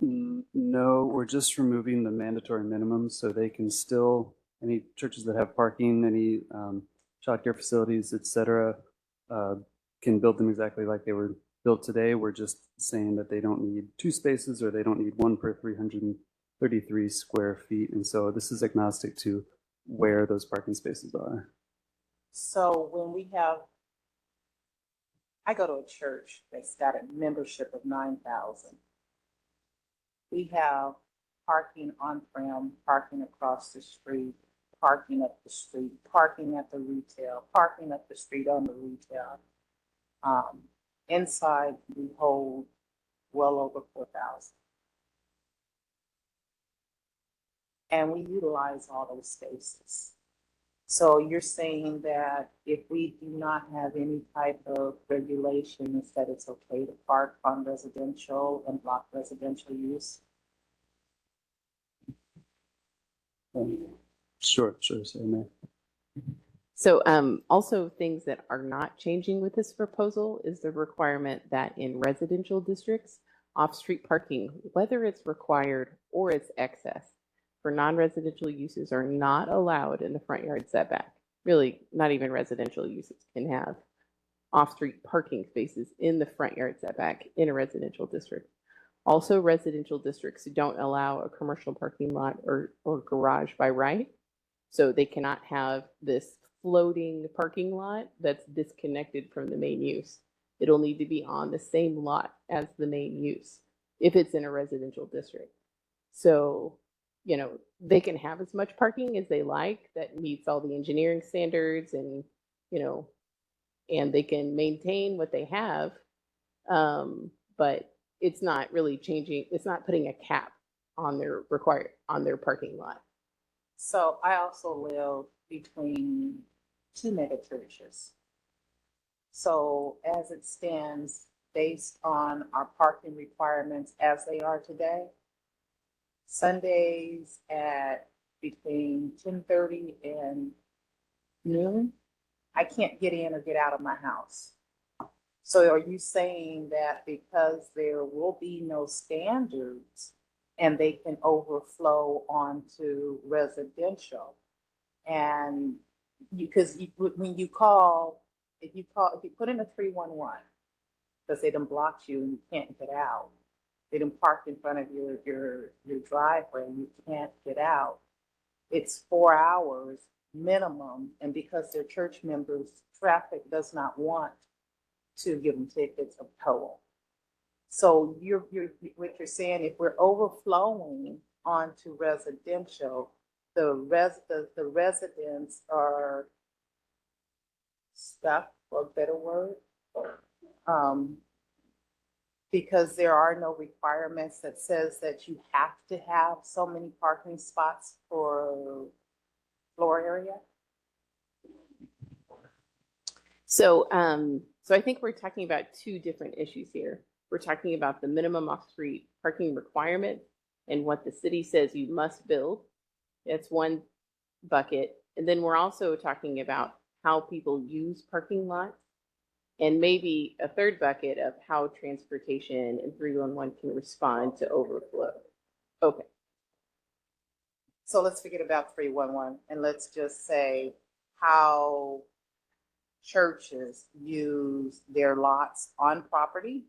No, we're just removing the mandatory minimums, so they can still, any churches that have parking, any childcare facilities, et cetera, can build them exactly like they were built today. We're just saying that they don't need 2 spaces or they don't need 1 per 333 square feet. And so this is agnostic to where those parking spaces are. So when I go to a church that's got a membership of 9,000. We have parking on-prem, parking across the street, parking up the street, parking at the retail, parking up the street on the retail. Inside, we hold well over 4,000. And we utilize all those spaces. So you're saying that if we do not have any type of regulations, that it's okay to park on residential and block residential use? Sure, Mayor. So also things that are not changing with this proposal is the requirement that in residential districts, off-street parking, whether it's required or it's excess, for non-residential uses are not allowed in the front yard setback. Really, not even residential uses can have off-street parking spaces in the front yard setback in a residential district. Also, residential districts don't allow a commercial parking lot or garage by right. So they cannot have this floating parking lot that's disconnected from the main use. It'll need to be on the same lot as the main use if it's in a residential district. So, you know, they can have as much parking as they like that meets all the engineering standards and, you know, and they can maintain what they have. But it's not really changing, it's not putting a cap on their parking lot. So I also live between two mega churches. So as it stands, based on our parking requirements as they are today, Sundays at between 10:30 and noon, I can't get in or get out of my house. So are you saying that because there will be no standards and they can overflow onto residential, and because when you call, if you put in a 311 because they done blocked you and you can't get out, they done parked in front of your driveway and you can't get out, it's 4 hours minimum, and because they're church members, traffic does not want to give them tickets of toll. So what you're saying, if we're overflowing onto residential, the residents are stuck, for a better word, because there are no requirements that says that you have to have so many parking spots for floor area. So, so I think we're talking about two different issues here. We're talking about the minimum off-street parking requirement and what the city says you must build. That's one bucket. And then we're also talking about how people use parking lots, and maybe a third bucket of how transportation and 311 can respond to overflow. Okay. So let's forget about 311 and let's just say how churches use their lots on property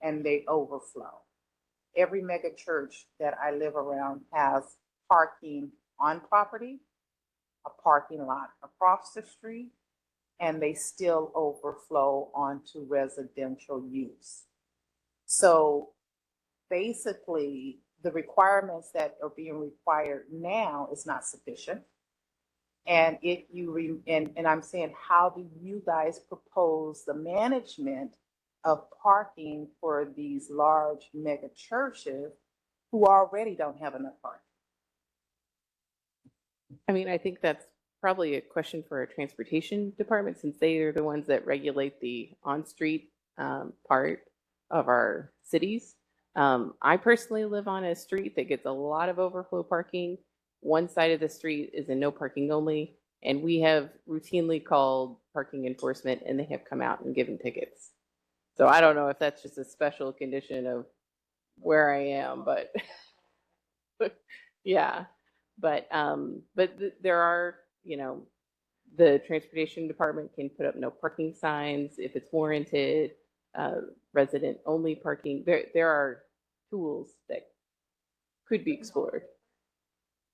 and they overflow. Every mega church that I live around has parking on property, a parking lot across the street, and they still overflow onto residential use. So basically, the requirements that are being required now is not sufficient. And if you and I'm saying, how do you guys propose the management of parking for these large mega churches who already don't have enough parking? I mean, I think that's probably a question for our transportation department, since they are the ones that regulate the on-street part of our cities. I personally live on a street that gets a lot of overflow parking. One side of the street is a no parking only, and we have routinely called parking enforcement and they have come out and given tickets. So I don't know if that's just a special condition of where I am, but yeah. But there are, you know, the transportation department can put up no parking signs if it's warranted, resident only parking. There are tools that could be explored.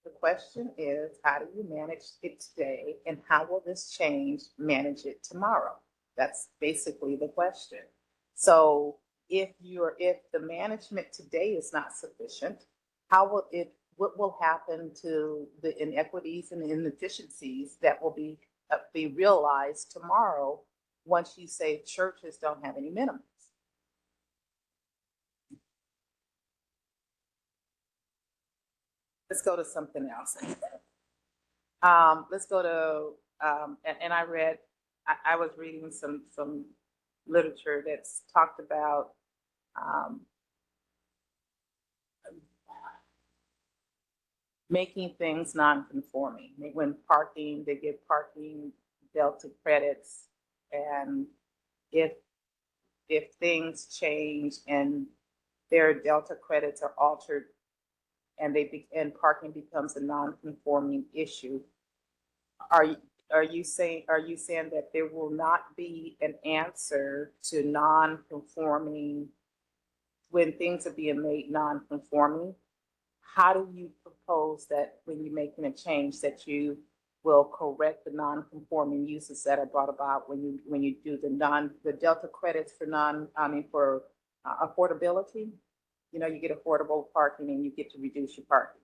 The question is, how do you manage it today, and how will this change manage it tomorrow? That's basically the question. So if the management today is not sufficient, what will happen to the inequities and inefficiencies that will be realized tomorrow once you say churches don't have any minimums? Let's go to something else. Let's go to, and I was reading some literature that's talked about making things non-conforming. When parking, they give parking delta credits, and if things change and their delta credits are altered and parking becomes a non-conforming issue, are you saying that there will not be an answer to non-conforming when things are being made non-conforming? How do you propose that when you're making a change that you will correct the non-conforming uses that are brought about when you do the Delta credits for for affordability. You know, you get affordable parking and you get to reduce your parking.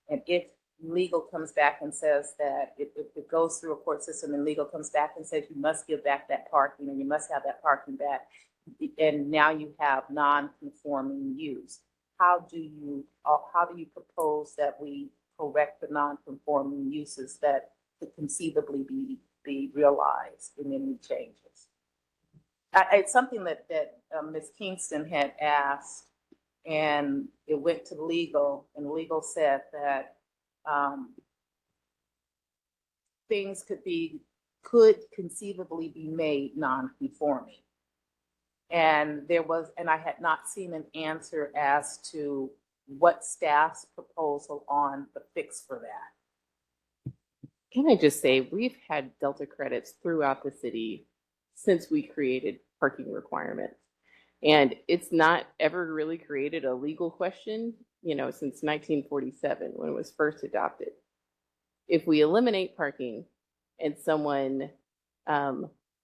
And if legal comes back and says that if it goes through a court system and legal comes back and says you must give back that parking and you must have that parking back, and now you have non-conforming use, how do you propose that we correct the non-conforming uses that could conceivably be realized in any changes? It's something that Ms. Kingston had asked, and it went to legal, and legal said that things could conceivably be made non-conforming. And I had not seen an answer as to what staff's proposal on the fix for that. Can I just say, we've had Delta credits throughout the city since we created parking requirements. And it's not ever really created a legal question, you know, since 1947 when it was first adopted. If we eliminate parking and someone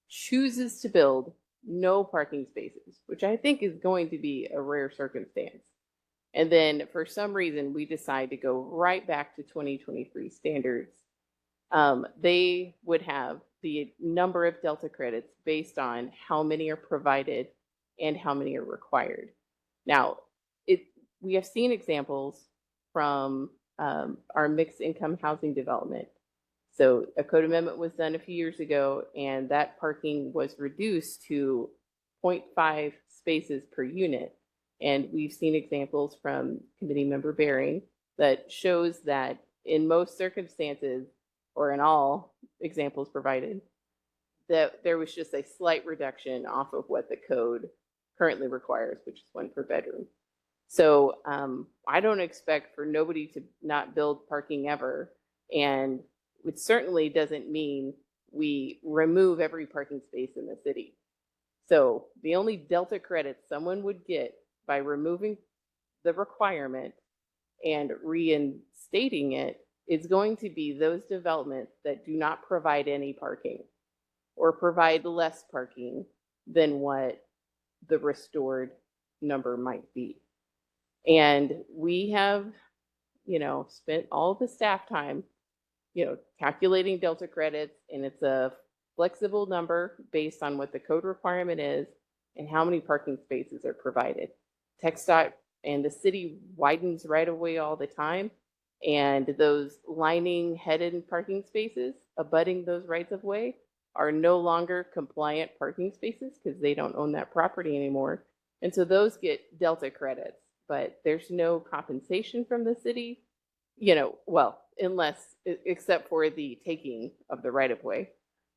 chooses to build no parking spaces, which I think is going to be a rare circumstance, and then for some reason we decide to go right back to 2023 standards, they would have the number of Delta credits based on how many are provided and how many are required. Now, we have seen examples from our mixed income housing development. So a code amendment was done a few years ago, and that parking was reduced to 0.5 spaces per unit. And we've seen examples from committee member Bering that shows that in most circumstances, or in all examples provided, that there was just a slight reduction off of what the code currently requires, which is 1 per bedroom. So I don't expect for nobody to not build parking ever. And it certainly doesn't mean we remove every parking space in the city. So the only Delta credit someone would get by removing the requirement and reinstating it is going to be those developments that do not provide any parking or provide less parking than what the restored number might be. And we have, you know, spent all the staff time, you know, calculating Delta credits, and it's a flexible number based on what the code requirement is and how many parking spaces are provided. TxDOT and the city widens right of way all the time, and those lining headed parking spaces abutting those rights of way are no longer compliant parking spaces because they don't own that property anymore. And so those get Delta credits, but there's no compensation from the city, you know, well, except for the taking of the right of way.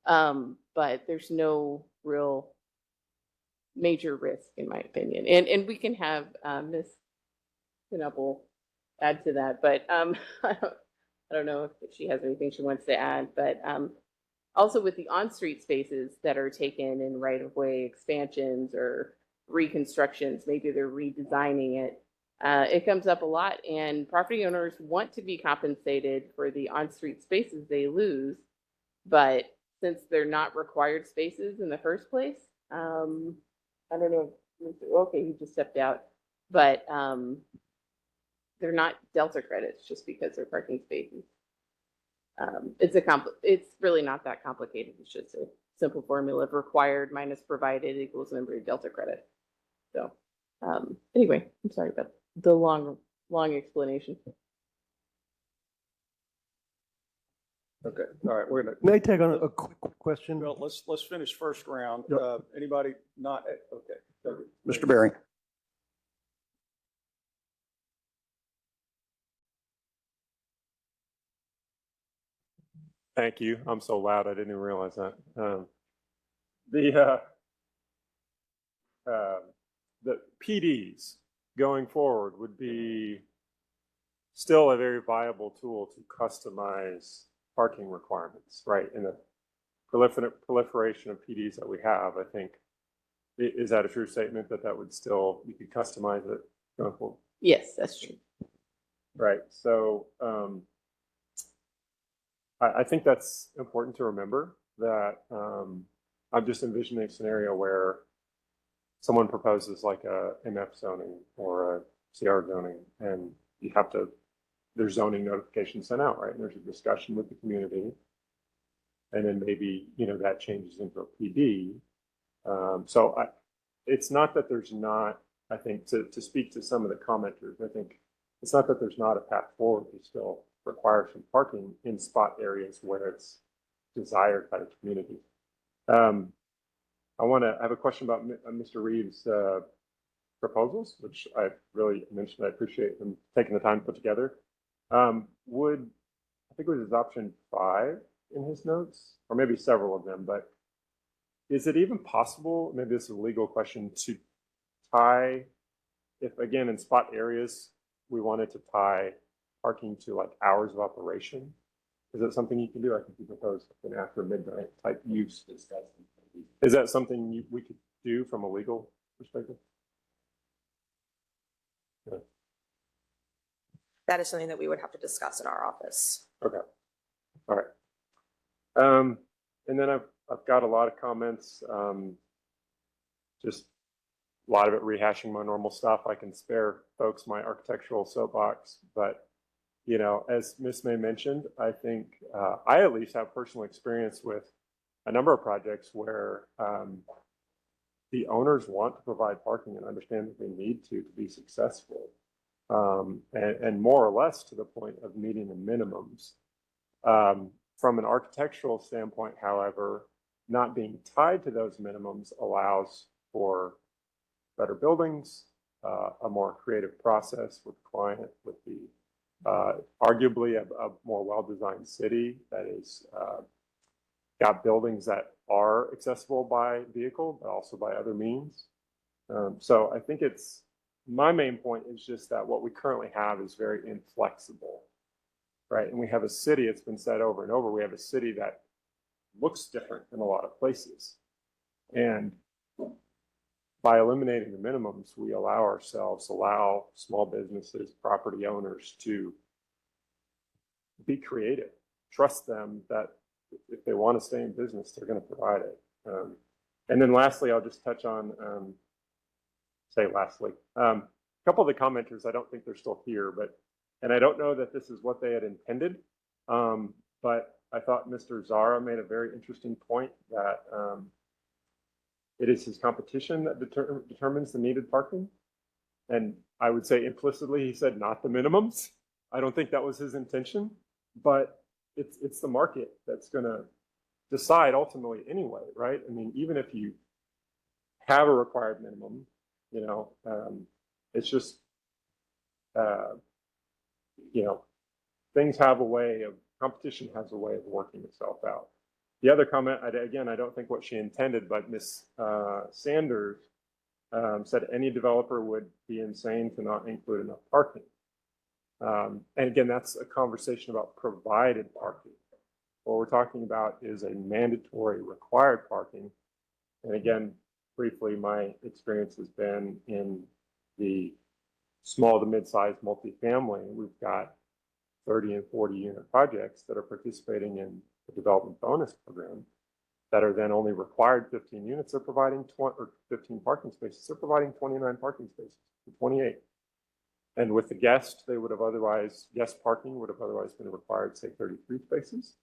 But there's no real major risk, in my opinion. And we can have Ms. Knuppel add to that, but I don't know if she has anything she wants to add, but also with the on-street spaces that are taken in right-of-way expansions or reconstructions, maybe they're redesigning it, it comes up a lot, and property owners want to be compensated for the on-street spaces they lose, but since they're not required spaces in the first place, I don't know, okay, he just stepped out, but they're not Delta credits just because they're parking spaces. It's really not that complicated. It's just a simple formula of required minus provided equals number of Delta credit. So anyway, I'm sorry about the long explanation. Okay, all right, we're gonna. May I take on a quick question? Well, let's finish first round. Yep. Anybody not, okay. Mr. Bering. Thank you. I'm so loud, I didn't even realize that. The PDs going forward would be still a very viable tool to customize parking requirements, right? In the proliferation of PDs that we have, I think, is that a true statement that would still, you could customize it going forward? I think that's important to remember that I'm just envisioning a scenario where someone proposes like a MF zoning or a CR zoning, and you have to, there's zoning notification sent out, right? And there's a discussion with the community. And then maybe, you know, that changes into a PD. It's not that there's not, I think, to speak to some of the commenters, I think it's not that there's not a path forward to still require some parking in spot areas where it's desired by the community. I have a question about Mr. Reeves' proposals, which I really mentioned. I appreciate him taking the time to put together. I think it was his option 5 in his notes, or maybe several of them, but is it even possible, maybe this is a legal question, to tie, if again in spot areas, we wanted to tie parking to like hours of operation? Is that something you can do? I think you proposed an after midnight type use. Is that something we could do from a legal perspective? Yeah. That is something that we would have to discuss in our office. Okay. All right. And then I've got a lot of comments, just a lot of it rehashing my normal stuff. I can spare folks my architectural soapbox, but you know, as Ms. May mentioned, I think I at least have personal experience with a number of projects where the owners want to provide parking and understand that they need to be successful, and more or less to the point of meeting the minimums. From an architectural standpoint, however, not being tied to those minimums allows for better buildings, a more creative process with the client, with the arguably a more well-designed city that is got buildings that are accessible by vehicle, but also by other means. So I think my main point is just that what we currently have is very inflexible, right? And we have a city, it's been said over and over, we have a city that looks different in a lot of places. And by eliminating the minimums, we allow small businesses, property owners to be creative, trust them that if they want to stay in business, they're going to provide it. And then lastly, I'll just touch on, a couple of the commenters, I don't think they're still here, and I don't know that this is what they had intended, but I thought Mr. Zara made a very interesting point that it is his competition that determines the needed parking. And I would say implicitly, he said not the minimums. I don't think that was his intention, but it's the market that's going to decide ultimately anyway, right? I mean, even if you have a required minimum, you know, it's just, you know, competition has a way of working itself out. The other comment, again, I don't think what she intended, but Ms. Sanders said any developer would be insane to not include enough parking. And again, that's a conversation about provided parking. What we're talking about is a mandatory required parking. And again, briefly, my experience has been in the small to mid-sized multifamily. We've got 30 and 40 unit projects that are participating in the development bonus program that are then only required 15 units. They're providing 15 parking spaces. They're providing 29 parking spaces, 28. And with the guest parking would have otherwise been required, say, 33 spaces.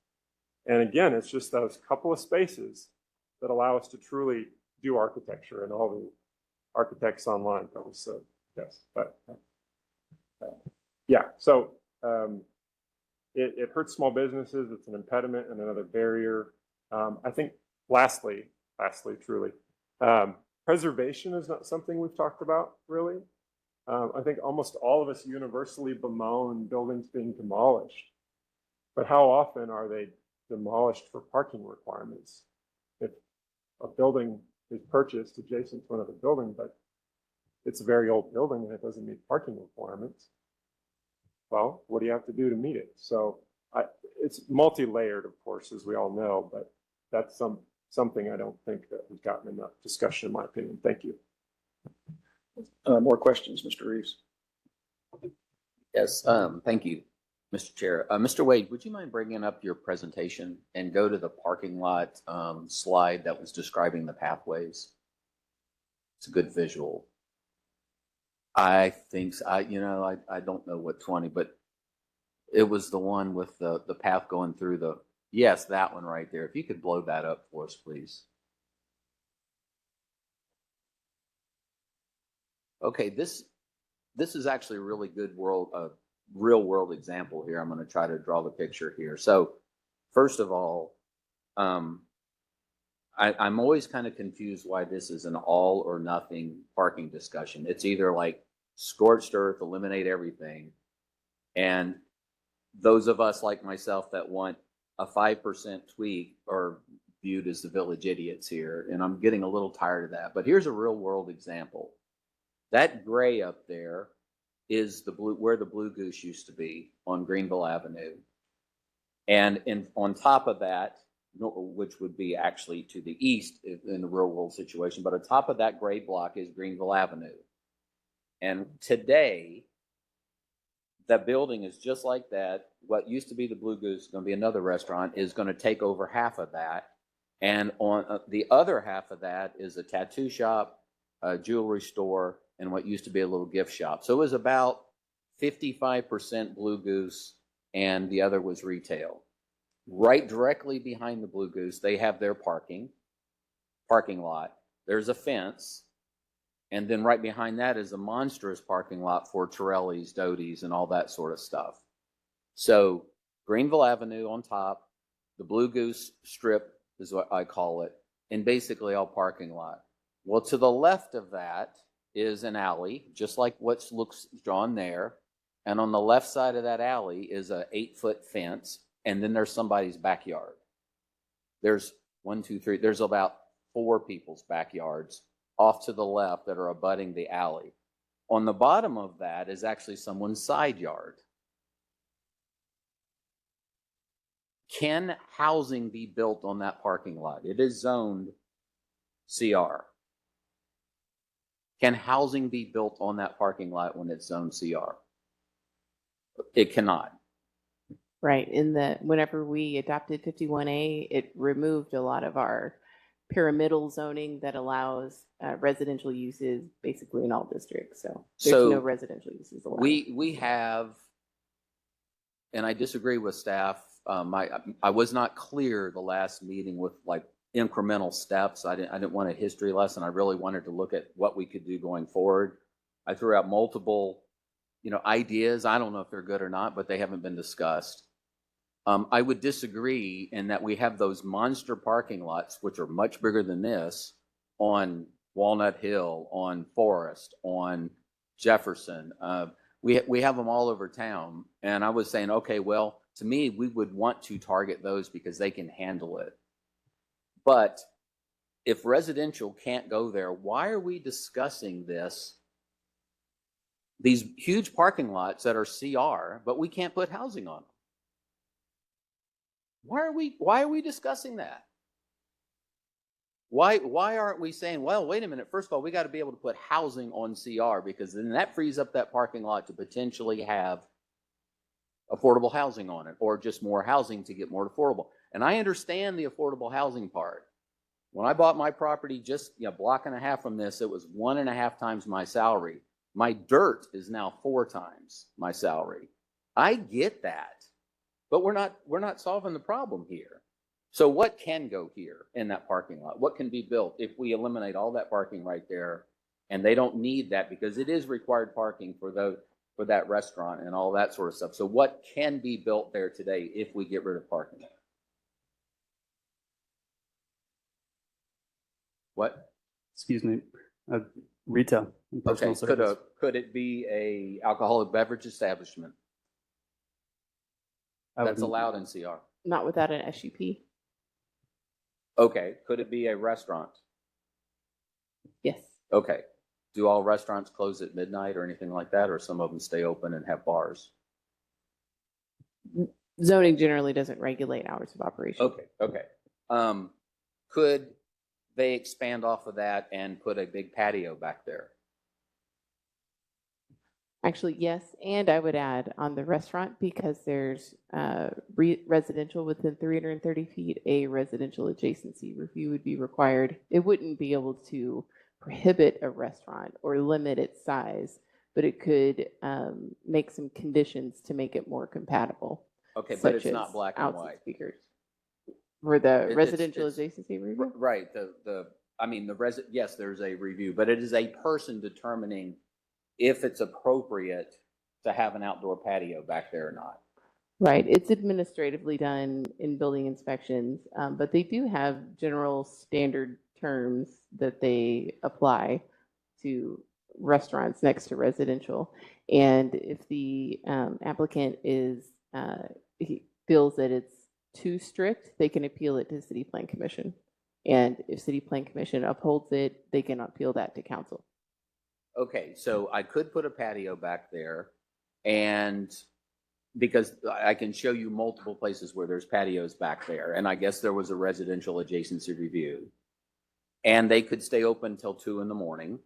And again, it's just those couple of spaces that allow us to truly do architecture, and all the architects online probably so yes, but yeah, so it hurts small businesses. It's an impediment and another barrier. I think lastly, truly, preservation is not something we've talked about really. I think almost all of us universally bemoan buildings being demolished, but how often are they demolished for parking requirements? If a building is purchased adjacent to another building, but it's a very old building and it doesn't meet parking requirements, well, what do you have to do to meet it? So it's multi-layered, of course, as we all know, but that's something I don't think that we've gotten enough discussion, in my opinion. Thank you. More questions, Mr. Reeves? Yes, thank you. Mr. Chair, Mr. Wade, would you mind bringing up your presentation and go to the parking lot slide that was describing the pathways? It's a good visual. I think so. I don't know what 20, but it was the one with the path going through the, yes, that one right there. If you could blow that up for us, please. Okay, this is actually a really good real world example here. I'm going to try to draw the picture here. So first of all, I'm always kind of confused why this is an all or nothing parking discussion. It's either like scorched earth, eliminate everything. And those of us like myself that want a 5% tweak are viewed as the village idiots here. And I'm getting a little tired of that. But here's a real world example. That gray up there is where the Blue Goose used to be on Greenville Avenue. And on top of that, which would be actually to the east in the real world situation, but on top of that gray block is Greenville Avenue. And today, that building is just like that. What used to be the Blue Goose, going to be another restaurant, is going to take over half of that. And on the other half of that is a tattoo shop, a jewelry store, and what used to be a little gift shop. So it was about 55% Blue Goose, and the other was retail. Right directly behind the Blue Goose, they have their parking lot. There's a fence. And then right behind that is a monstrous parking lot for Torelli's, Doty's, and all that sort of stuff. So Greenville Avenue on top, the Blue Goose strip is what I call it, and basically all parking lot. Well, to the left of that is an alley, just like what looks drawn there. And on the left side of that alley is an 8-foot fence, and then there's somebody's backyard. There's 1, 2, 3, there's about 4 people's backyards off to the left that are abutting the alley. On the bottom of that is actually someone's side yard. Can housing be built on that parking lot? It is zoned CR. Can housing be built on that parking lot when it's zoned CR? It cannot. Right. Whenever we adopted 51A, it removed a lot of our pyramidal zoning that allows residential uses basically in all districts. So there's no residential uses allowed. We have, and I disagree with staff. I was not clear the last meeting with like incremental steps. I didn't want a history lesson. I really wanted to look at what we could do going forward. I threw out multiple, ideas. I don't know if they're good or not, but they haven't been discussed. I would disagree in that we have those monster parking lots, which are much bigger than this, on Walnut Hill, on Forest, on Jefferson. We have them all over town. And I was saying, okay, well, to me, we would want to target those because they can handle it. But if residential can't go there, why are we discussing these huge parking lots that are CR, but we can't put housing on them? Why are we discussing that? Why aren't we saying, well, wait a minute, first of all, we got to be able to put housing on CR, because then that frees up that parking lot to potentially have affordable housing on it, or just more housing to get more affordable. And I understand the affordable housing part. When I bought my property just a block and a half from this, it was 1.5 times my salary. My dirt is now 4 times my salary. I get that, but we're not solving the problem here. So what can go here in that parking lot? What can be built if we eliminate all that parking right there? And they don't need that because it is required parking for that restaurant and all that sort of stuff. So what can be built there today if we get rid of parking? What? Excuse me. Retail. And personal Okay. service. Could it be a alcoholic beverage establishment that's allowed in CR? Not without an SUP. Okay. Could it be a restaurant? Yes. Okay. Do all restaurants close at midnight or anything like that, or some of them stay open and have bars? Zoning generally doesn't regulate hours of operation. Okay. Could they expand off of that and put a big patio back there? Actually, yes, and I would add on the restaurant, because there's residential within 330 feet, a residential adjacency review would be required. It wouldn't be able to prohibit a restaurant or limit its size, but it could make some conditions to make it more compatible. Okay, but such it's not as black and outside white. Speakers. For the It's- residential it's- adjacency review? Right, I mean, yes, there's a review, but it is a person determining if it's appropriate to have an outdoor patio back there or not. Right, it's administratively done in building inspections, but they do have general standard terms that they apply to restaurants next to residential. And if the applicant he feels that it's too strict, they can appeal it to the City Plan Commission. And if City Plan Commission upholds it, they can appeal that to council. Okay, so I could put a patio back there, and because I can show you multiple places where there's patios back there, and I guess there was a residential adjacency review, and they could stay open till 2 in the morning.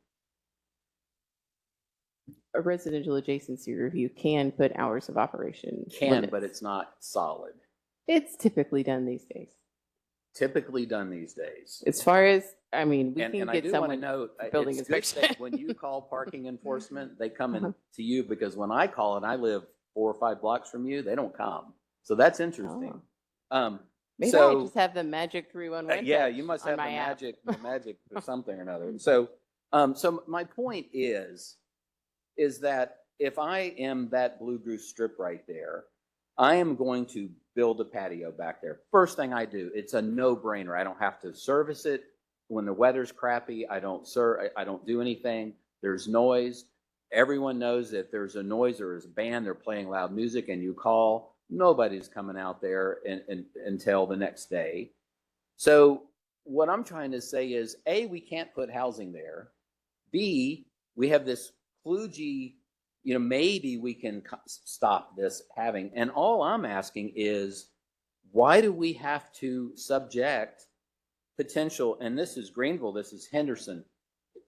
A residential adjacency review can put hours of operation But limits. it's not solid. It's typically done these days. Typically done these days. As far as, I mean, we And can I get do want to someone note, for building it's good inspection. that when you call parking enforcement, they come Uh-huh. in to you, because when I call and I live 4 or 5 blocks from you, they don't come. So that's interesting. Maybe I So just have the magic 311. yeah, touch you must on have the my app. magic or something or another. So, so my point is that if I am that Blue Goose Strip right there, I am going to build a patio back there. First thing I do, it's a no-brainer. I don't have to service it. When the weather's crappy, I don't do anything. There's noise. Everyone knows that there's a noise or there's a band, they're playing loud music, and you call, nobody's coming out there until the next day. So what I'm trying to say is, A, we can't put housing there. B, we have this kludgy, maybe we can stop this having. And all I'm asking is, why do we have to subject potential, and this is Greenville, this is Henderson.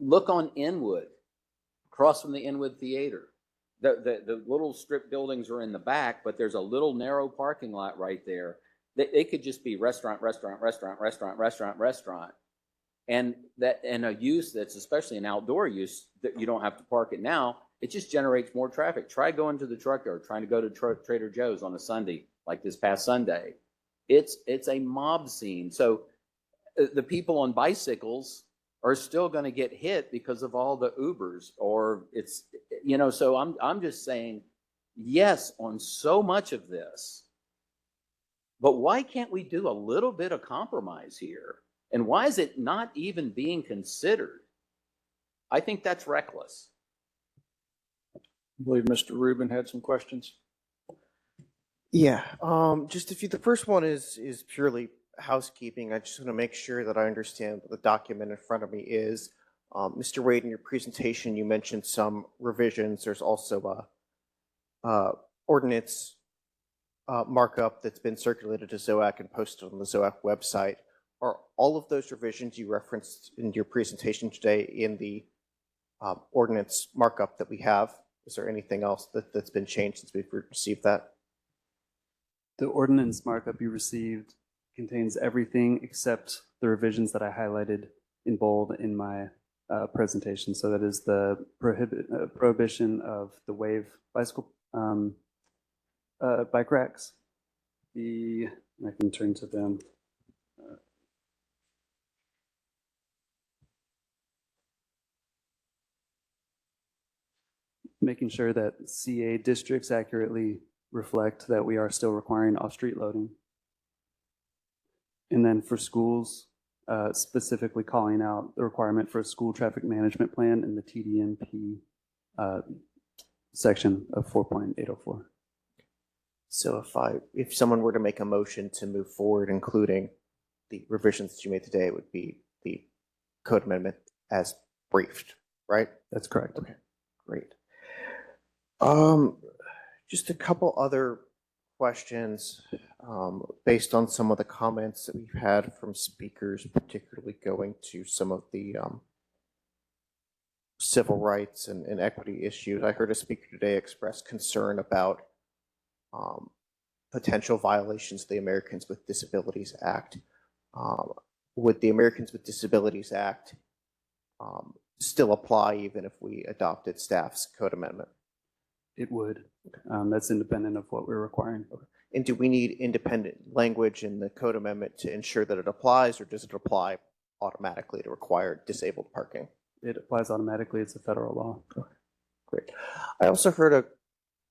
Look on Inwood, across from the Inwood Theater. The little strip buildings are in the back, but there's a little narrow parking lot right there. They could just be restaurant, and a use that's especially an outdoor use that you don't have to park it now. It just generates more traffic. Try going to the truck yard, trying to go to Trader Joe's on a Sunday, like this past Sunday. It's a mob scene. So the people on bicycles are still going to get hit because of all the Ubers, or it's, so I'm just saying yes on so much of this, but why can't we do a little bit of compromise here? And why is it not even being considered? I think that's reckless. I believe Mr. Rubin had some questions. Yeah, just a few. The first one is purely housekeeping. I just want to make sure that I understand what the document in front of me is. Mr. Wade, in your presentation, you mentioned some revisions. There's also a ordinance markup that's been circulated to ZOAC and posted on the ZOAC website. Are all of those revisions you referenced in your presentation today in the ordinance markup that we have? Is there anything else that's been changed since we've received that? The ordinance markup you received contains everything except the revisions that I highlighted in bold in my presentation. So that is the prohibition of the wave bicycle bike racks. I can turn to them. Making sure that CA districts accurately reflect that we are still requiring off-street loading. And then for schools, specifically calling out the requirement for a school traffic management plan in the TDMP section of 4.804. So if someone were to make a motion to move forward, including the revisions that you made today, it would be the code amendment as briefed, right? That's correct. Okay, great. Just a couple other questions based on some of the comments that we've had from speakers, particularly going to some of the civil rights and equity issues. I heard a speaker today express concern about potential violations of the Americans with Disabilities Act. Would the Americans with Disabilities Act still apply even if we adopted staff's code amendment? It would. That's independent of what we're requiring. And do we need independent language in the code amendment to ensure that it applies, or does it apply automatically to require disabled parking? It applies automatically. It's a federal law. Great. I also heard a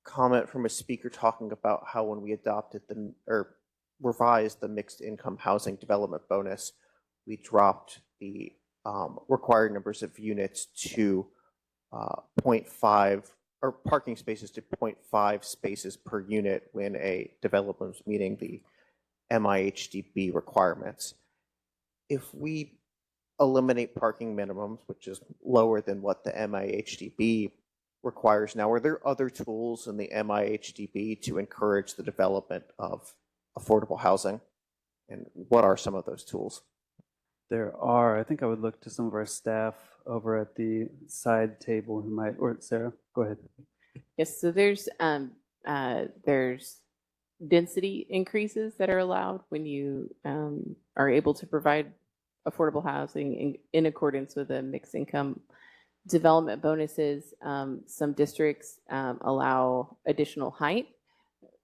comment from a speaker talking about how when we adopted or revised the mixed income housing development bonus, we dropped the required numbers of units to 0.5 or parking spaces to 0.5 spaces per unit when a development was meeting the MIHDB requirements. If we eliminate parking minimums, which is lower than what the MIHDB requires now, are there other tools in the MIHDB to encourage the development of affordable housing? And what are some of those tools? There are. I think I would look to some of our staff over at the side table who might, or Sarah, go ahead. Yes, so there's density increases that are allowed when you are able to provide affordable housing in accordance with the mixed income development bonuses. Some districts allow additional height,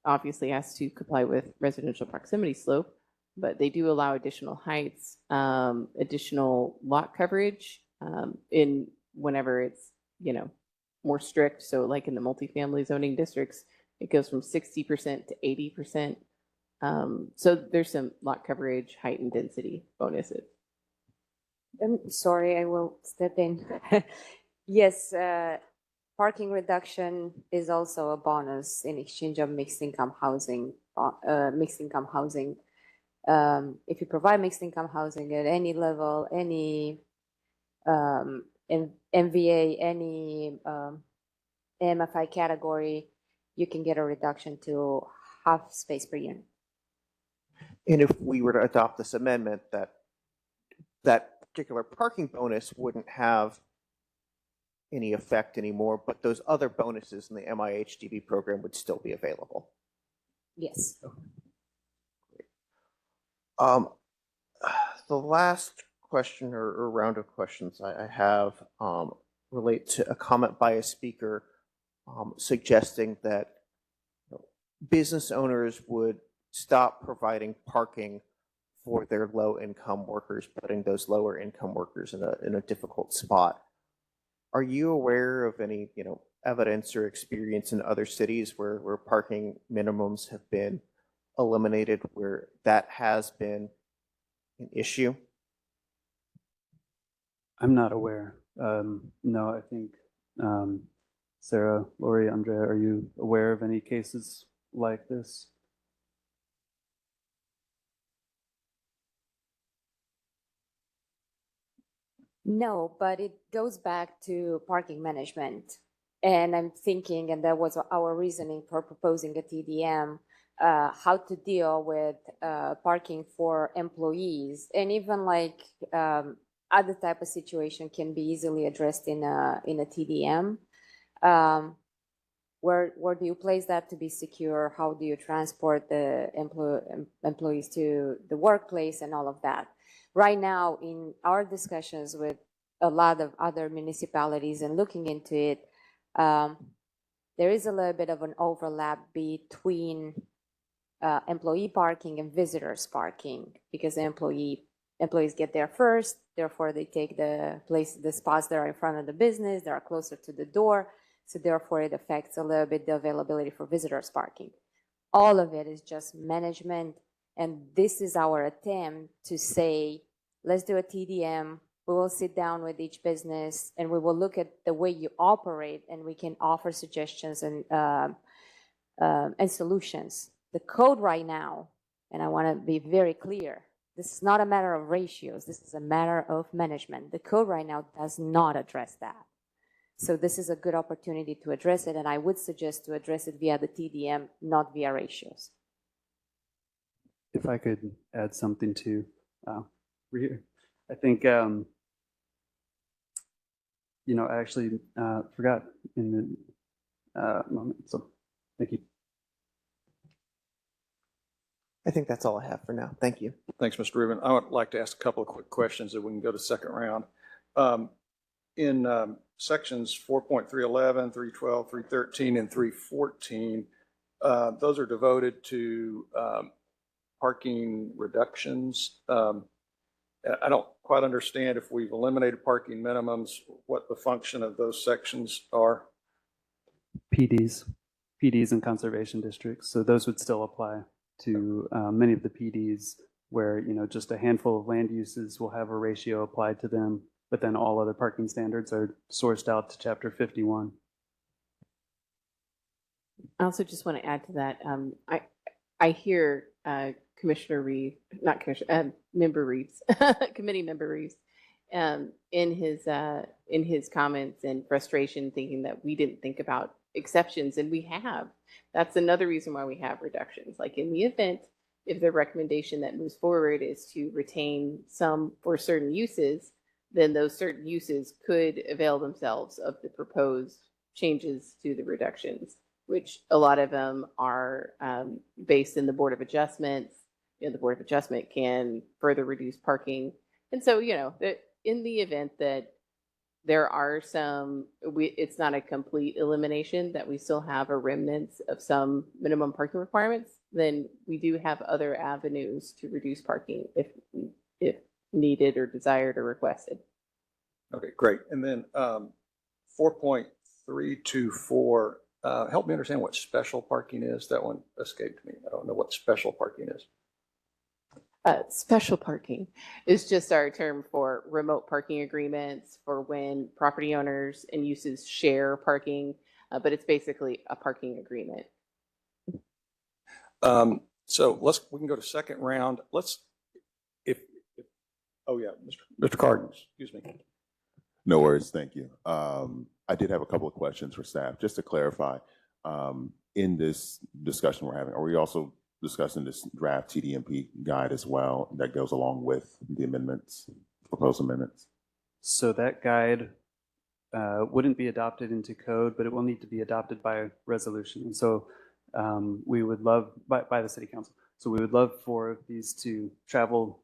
obviously has to comply with residential proximity slope, but they do allow additional heights, additional lot coverage in whenever it's, more strict. So like in the multifamily zoning districts, it goes from 60% to 80%. So there's some lot coverage, height, and density bonuses. I'm sorry, I will step in. Yes, parking reduction is also a bonus in exchange of mixed income housing. If you provide mixed income housing at any level, any MVA, any MFI category, you can get a reduction to half space per unit. And if we were to adopt this amendment, that particular parking bonus wouldn't have any effect anymore, but those other bonuses in the MIHDB program would still be available. Yes. The last question or round of questions I have relate to a comment by a speaker suggesting that business owners would stop providing parking for their low-income workers, putting those lower-income workers in a difficult spot. Are you aware of any, evidence or experience in other cities where parking minimums have been eliminated, where that has been an issue? I'm not aware. No, I think Sarah, Lori, Andrea, are you aware of any cases like this? No, but it goes back to parking management. And I'm thinking, and that was our reasoning for proposing a TDM, how to deal with parking for employees. And even like other type of situation can be easily addressed in a TDM. Where do you place that to be secure? How do you transport the employees to the workplace and all of that? Right now, in our discussions with a lot of other municipalities and looking into it, there is a little bit of an overlap between employee parking and visitors parking, because the employees get there first, therefore they take the spots that are in front of the business, they are closer to the door, so therefore it affects a little bit the availability for visitors parking. All of it is just management, and this is our attempt to say, let's do a TDM, we will sit down with each business and we will look at the way you operate, and we can offer suggestions and solutions. The code right now, and I want to be very clear, this is not a matter of ratios, this is a matter of management. The code right now does not address that. So this is a good opportunity to address it, and I would suggest to address it via the TDM, not via ratios. If I could add something to, I think I actually forgot in the moment. So thank you. I think that's all I have for now. Thank you. Thanks, Mr. Rubin. I would like to ask a couple of quick questions that we can go to second round. In sections 4.311, 312, 313, and 314, those are devoted to parking reductions. I don't quite understand if we've eliminated parking minimums, what the function of those sections are. PDs and conservation districts. So those would still apply to many of the PDs where, just a handful of land uses will have a ratio applied to them, but then all other parking standards are sourced out to Chapter 51. I also just want to add to that. I hear Commissioner Reeves, not Commissioner, Member Reeves, Committee Member Reeves, in his comments and frustration, thinking that we didn't think about exceptions, and we have. That's another reason why we have reductions. Like in the event, if the recommendation that moves forward is to retain some for certain uses, then those certain uses could avail themselves of the proposed changes to the reductions, which a lot of them are based in the Board of Adjustments. The Board of Adjustment can further reduce parking. And so, in the event that there are some, it's not a complete elimination, that we still have a remnants of some minimum parking requirements, then we do have other avenues to reduce parking if needed or desired or requested. Okay, great. And then 4.324, help me understand what special parking is. That one escaped me. I don't know what special parking is. Special parking is just our term for remote parking agreements for when property owners and uses share parking, but it's basically a parking agreement. So we can go to second round. Oh yeah, Mr. Carden, excuse me. No worries, thank you. I did have a couple of questions for staff. Just to clarify, in this discussion we're having, are we also discussing this draft TDMP guide as well that goes along with the amendments, proposed amendments? So that guide wouldn't be adopted into code, but it will need to be adopted by resolution. And so we would love, by the City Council, so we would love for these to travel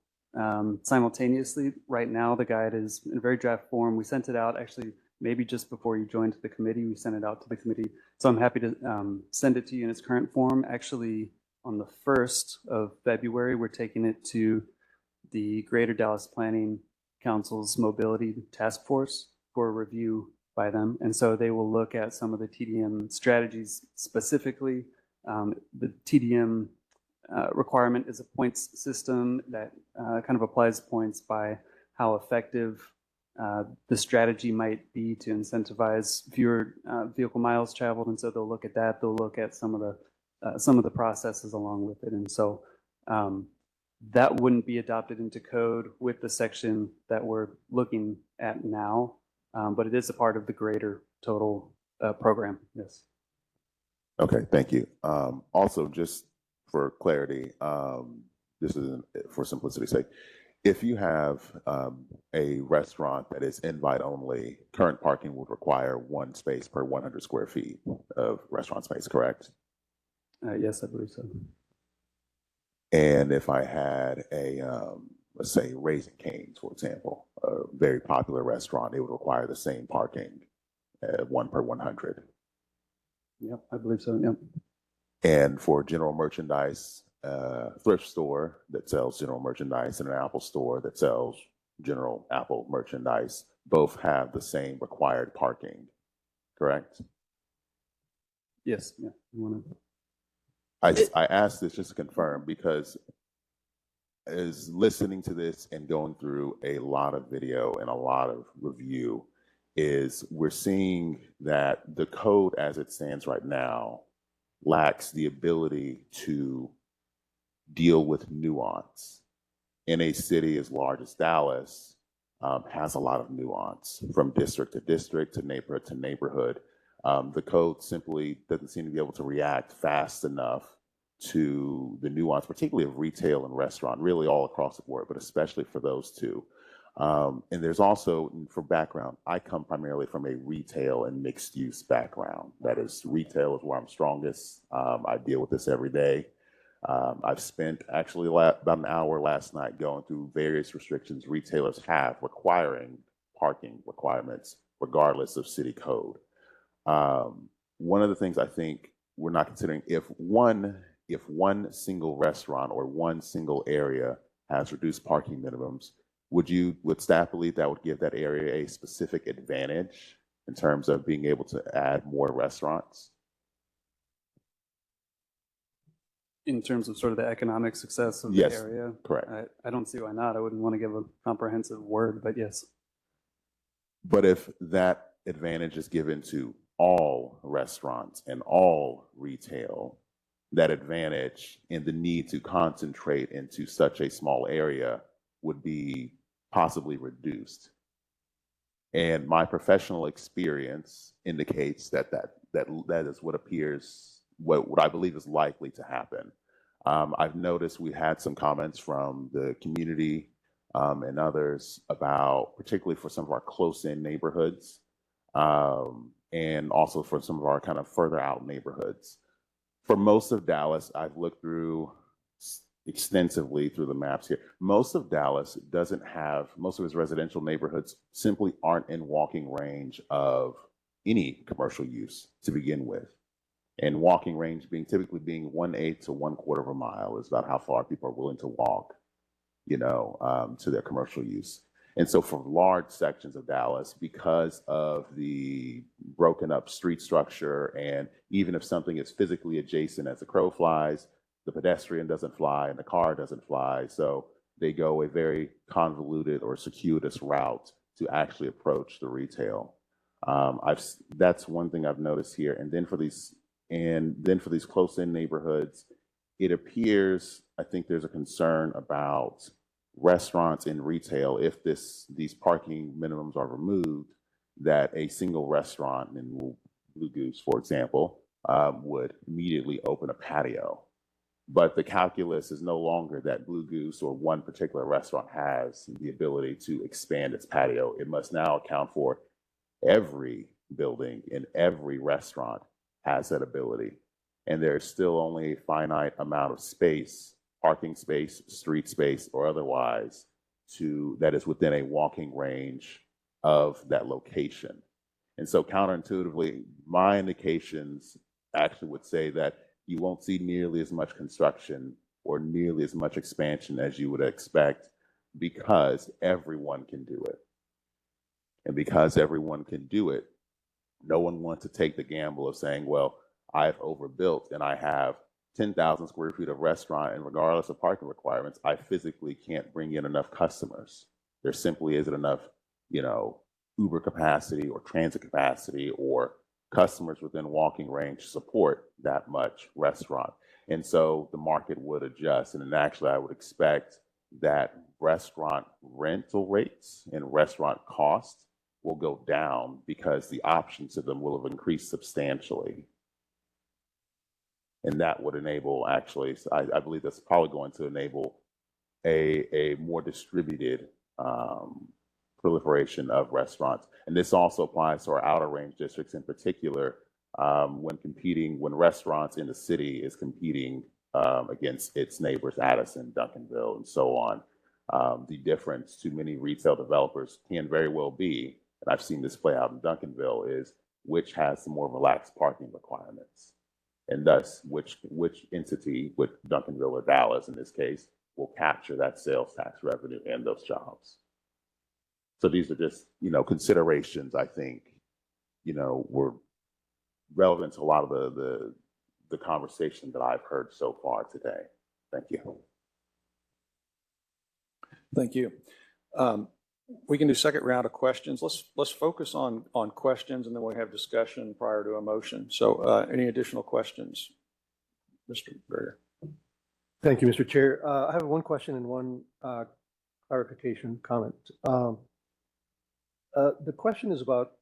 simultaneously. Right now, the guide is in very draft form. We sent it out actually maybe just before you joined the committee. We sent it out to the committee. So I'm happy to send it to you in its current form. Actually, on the 1st of February, we're taking it to the Greater Dallas Planning Council's Mobility Task Force for review by them. And so they will look at some of the TDM strategies specifically. The TDM requirement is a points system that kind of applies points by how effective the strategy might be to incentivize fewer vehicle miles traveled. And so they'll look at that. They'll look at some of the processes along with it. And so that wouldn't be adopted into code with the section that we're looking at now, but it is a part of the greater total program. Yes. Okay, thank you. Also, just for clarity, this is for simplicity's sake. If you have a restaurant that is invite only, current parking would require 1 space per 100 square feet of restaurant space, correct? Yes, I believe so. And if I had a, let's say, Raising Cane's, for example, a very popular restaurant, it would require the same parking, 1 per 100. Yep, I believe so. Yep. And for general merchandise, thrift store that sells general merchandise and an Apple store that sells general Apple merchandise, both have the same required parking, correct? Yes. Yeah. I asked this just to confirm because as listening to this and going through a lot of video and a lot of review is we're seeing that the code as it stands right now lacks the ability to deal with nuance. In a city as large as Dallas, has a lot of nuance from district to district to neighborhood. The code simply doesn't seem to be able to react fast enough to the nuance, particularly of retail and restaurant, really all across the board, but especially for those two. And there's also, for background, I come primarily from a retail and mixed use background. That is, retail is where I'm strongest. I deal with this every day. I've spent actually about an hour last night going through various restrictions retailers have requiring parking requirements, regardless of city code. One of the things I think we're not considering, if one single restaurant or one single area has reduced parking minimums, would staff believe that would give that area a specific advantage in terms of being able to add more restaurants? In terms of sort of the economic success of Yes, the area? correct. I don't see why not. I wouldn't want to give a comprehensive word, but yes. But if that advantage is given to all restaurants and all retail, that advantage and the need to concentrate into such a small area would be possibly reduced. And my professional experience indicates that is what appears, what I believe is likely to happen. I've noticed we had some comments from the community and others about, particularly for some of our close-in neighborhoods, and also for some of our kind of further out neighborhoods. For most of Dallas, I've looked through extensively through the maps here. Most of Dallas doesn't have, most of its residential neighborhoods simply aren't in walking range of any commercial use to begin with. And walking range typically being 1/8 to 1/4 of a mile is about how far people are willing to walk, to their commercial use. And so for large sections of Dallas, because of the broken up street structure, and even if something is physically adjacent as the crow flies, the pedestrian doesn't fly and the car doesn't fly. So they go a very convoluted or circuitous route to actually approach the retail. That's one thing I've noticed here. And then for these close-in neighborhoods, it appears, I think there's a concern about restaurants and retail, if these parking minimums are removed, that a single restaurant in Blue Goose, for example, would immediately open a patio. But the calculus is no longer that Blue Goose or one particular restaurant has the ability to expand its patio. It must now account for every building and every restaurant has that ability. And there's still only a finite amount of space, parking space, street space, or otherwise, that is within a walking range of that location. And so counterintuitively, my indications actually would say that you won't see nearly as much construction or nearly as much expansion as you would expect, because everyone can do it. And because everyone can do it, no one wants to take the gamble of saying, well, I've overbuilt and I have 10,000 square feet of restaurant, and regardless of parking requirements, I physically can't bring in enough customers. There simply isn't enough, Uber capacity or transit capacity or customers within walking range to support that much restaurant. And so the market would adjust. And then actually, I would expect that restaurant rental rates and restaurant costs will go down because the options to them will have increased substantially. And that would enable, actually, I believe that's probably going to enable a more distributed proliferation of restaurants. And this also applies to our outer range districts in particular, when restaurants in the city is competing against its neighbors, Addison, Duncanville, and so on. The difference to many retail developers can very well be, and I've seen this play out in Duncanville, is which has some more relaxed parking requirements. And thus, which entity, with Duncanville or Dallas in this case, will capture that sales tax revenue and those jobs. So these are just, considerations I think, were relevant to a lot of the conversation that I've heard so far today. Thank you. Thank you. We can do second round of questions. Let's focus on questions, and then we'll have discussion prior to a motion. So any additional questions? Mr. Berger. Thank you, Mr. Chair. I have one question and one clarification comment. The question is about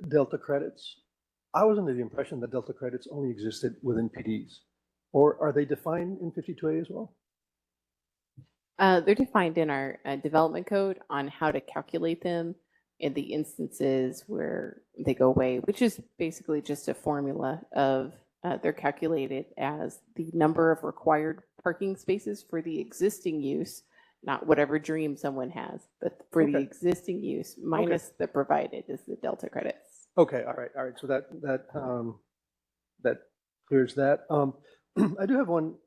Delta credits. I was under the impression that Delta credits only existed within PDs, or are they defined in 52A as well? They're defined in our development code on how to calculate them in the instances where they go away, which is basically just a formula of they're calculated as the number of required parking spaces for the existing use, not whatever dream someone has, but for the Okay. existing use minus the provided is the Delta credits. Okay, all right. So that clears that. I do have one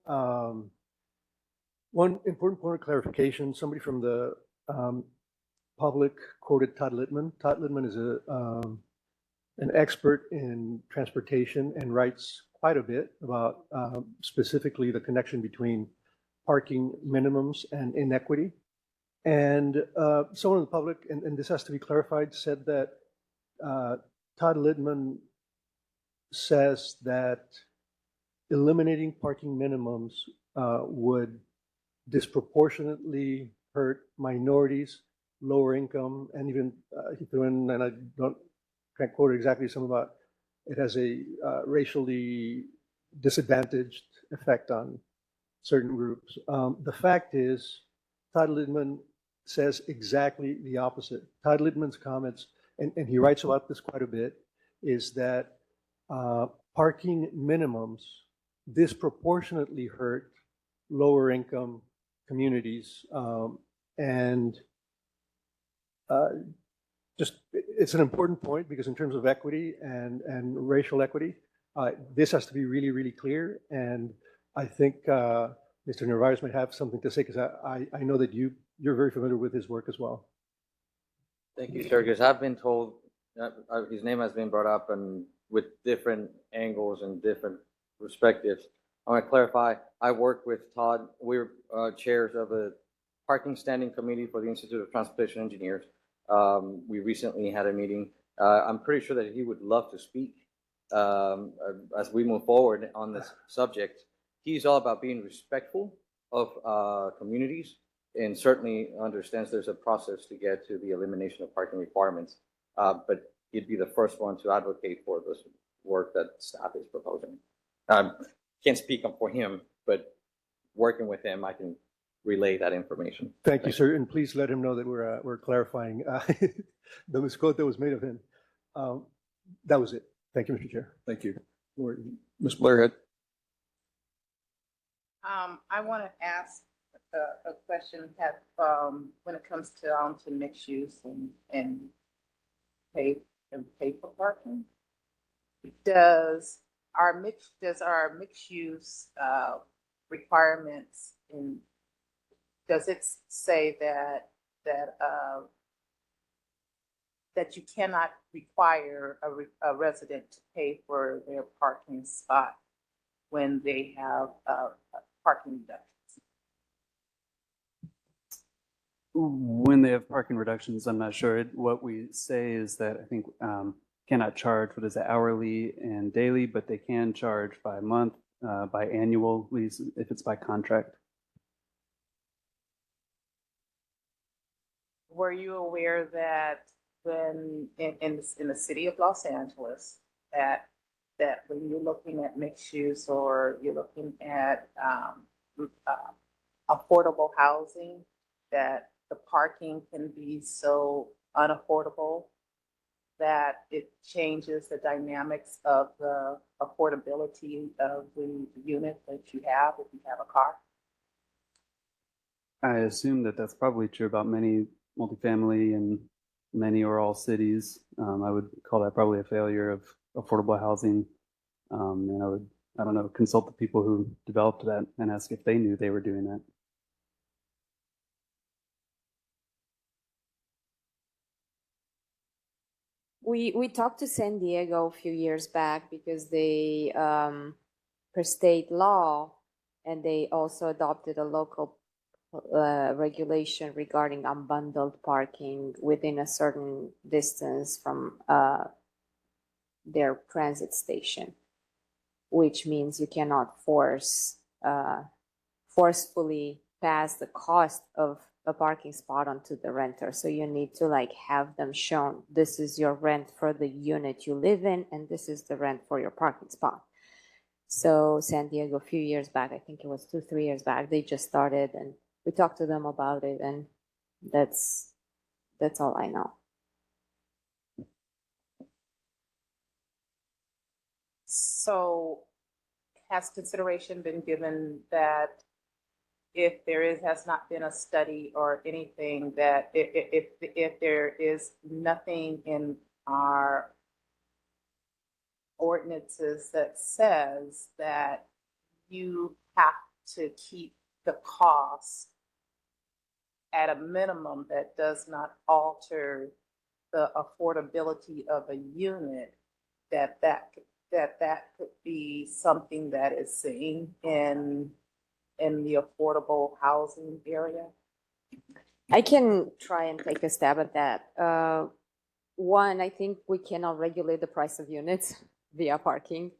important point of clarification. Somebody from the public quoted Todd Littman. Todd Littman is an expert in transportation and writes quite a bit about specifically the connection between parking minimums and inequity. And someone in the public, and this has to be clarified, said that Todd Littman says that eliminating parking minimums would disproportionately hurt minorities, lower income, and even he threw in, and I can't quote it exactly, something about it has a racially disadvantaged effect on certain groups. The fact is, Todd Littman says exactly the opposite. Todd Littman's comments, and he writes about this quite a bit, is that parking minimums disproportionately hurt lower income communities, and just it's an important point because in terms of equity and racial equity, this has to be really, really clear. And I think Mr. Narvaez might have something to say because I know that you're very familiar with his work as well. Thank you, sir, because I've been told his name has been brought up and with different angles and different perspectives. I want to clarify, I work with Todd. We're chairs of a parking standing committee for the Institute of Transportation Engineers. We recently had a meeting. I'm pretty sure that he would love to speak as we move forward on this subject. He's all about being respectful of communities and certainly understands there's a process to get to the elimination of parking requirements. But he'd be the first one to advocate for this work that staff is proposing. Can't speak for him, but working with him, I can relay that information. Thank you, sir, and please let him know that we're clarifying the misquote that was made of him. That was it. Thank you, Mr. Chair. Thank you. Ms. Blairhead. I want to ask a question that when it comes to mixed use and pay for parking, does our mixed use requirements does it say that you cannot require a resident to pay for their parking spot when they have parking reductions? When they have parking reductions, I'm not sure. What we say is that I think cannot charge what is it, hourly and daily, but they can charge by month, by annual lease if it's by contract. Were you aware that when in the city of Los Angeles, that when you're looking at mixed use or you're looking at affordable housing, that the parking can be so unaffordable that it changes the dynamics of the affordability of the unit that you have if you have a car? I assume that that's probably true about many multifamily and many or all cities. I would call that probably a failure of affordable housing. And I would, I don't know, consult the people who developed that and ask if they knew they were doing that. We talked to San Diego a few years back because they, per state law, and they also adopted a local regulation regarding unbundled parking within a certain distance from their transit station, which means you cannot forcefully pass the cost of a parking spot onto the renter. So you need to have them shown, this is your rent for the unit you live in, and this is the rent for your parking spot. So San Diego, a few years back, I think it was 2-3 years back, they just started, and we talked to them about it, and that's all I know. So has consideration been given that if has not been a study or anything, that if there is nothing in our ordinances that says that you have to keep the cost at a minimum that does not alter the affordability of a unit, that could be something that is seen in the affordable housing area? I can try and take a stab at that. One, I think we cannot regulate the price of units via parking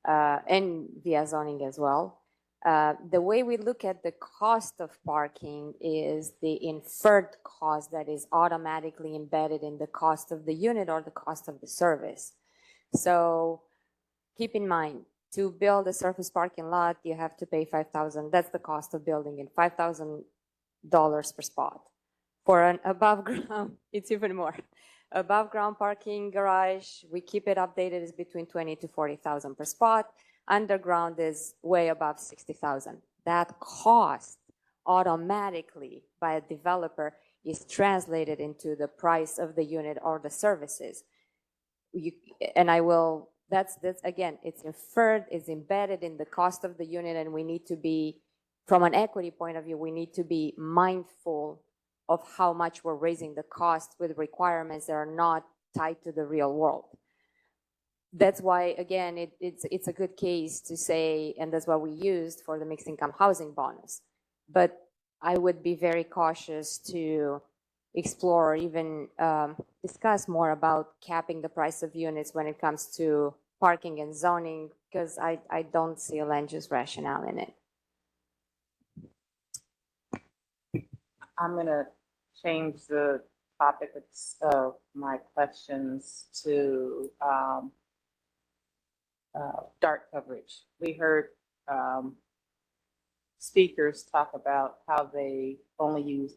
and via zoning as well. The way we look at the cost of parking is the inferred cost that is automatically embedded in the cost of the unit or the cost of the service. So keep in mind, to build a surface parking lot, you have to pay $5,000. That's the cost of building it, $5,000 per spot. For an above ground, it's even more. Above ground parking garage, we keep it updated, is between 20 to 40,000 per spot. Underground is way above 60,000. That cost automatically by a developer is translated into the price of the unit or the services. That's again, it's inferred, it's embedded in the cost of the unit, and we need to be, from an equity point of view, we need to be mindful of how much we're raising the cost with requirements that are not tied to the real world. That's why, again, it's a good case to say, and that's what we used for the mixed income housing bonus. But I would be very cautious to explore or even discuss more about capping the price of units when it comes to parking and zoning, because I don't see a land use rationale in it. I'm going to change the topic of my questions to DART coverage. We heard speakers talk about how they only use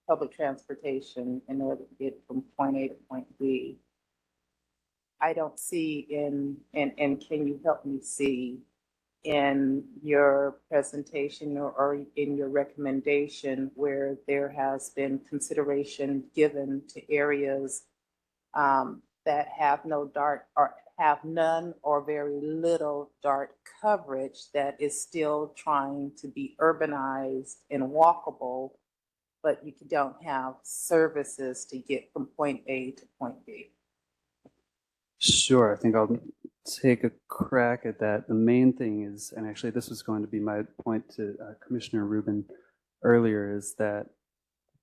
public transportation in order to get from point A to point B. I don't see and can you help me see in your presentation or in your recommendation where there has been consideration given to areas that have no DART or have none or very little DART coverage that is still trying to be urbanized and walkable, but you don't have services to get from point A to point B? Sure, I think I'll take a crack at that. The main thing is, and actually this was going to be my point to Commissioner Rubin earlier, is that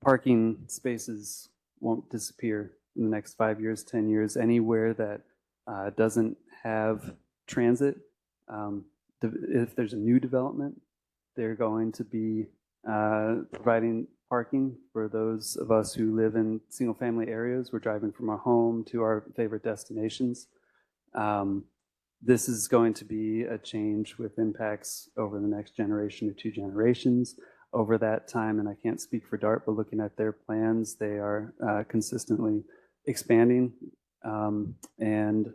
parking spaces won't disappear in the next 5 years, 10 years, anywhere that doesn't have transit. If there's a new development, they're going to be providing parking for those of us who live in single family areas. We're driving from our home to our favorite destinations. This is going to be a change with impacts over the next generation or 2 generations. Over that time, and I can't speak for DART, but looking at their plans, they are consistently expanding and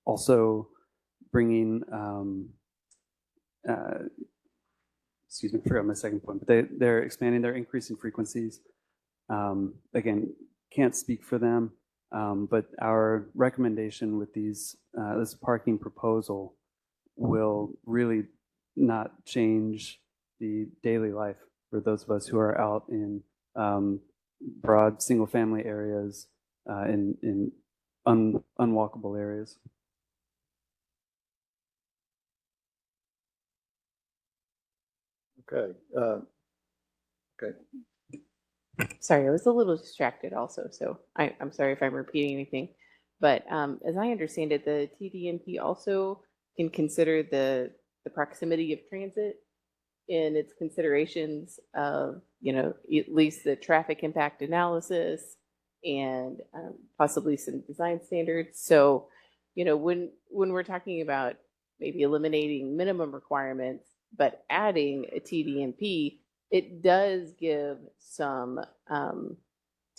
also bringing, excuse me, I forgot my second point, but they're expanding, they're increasing frequencies. Again, can't speak for them, but our recommendation with this parking proposal will really not change the daily life for those of us who are out in broad single-family areas, in unwalkable areas. Okay. Okay. Sorry, I was a little distracted also, so I'm sorry if I'm repeating anything. But as I understand it, the TDNP also can consider the proximity of transit in its considerations of, at least the traffic impact analysis and possibly some design standards. So, when we're talking about maybe eliminating minimum requirements, but adding a TDNP, it does give some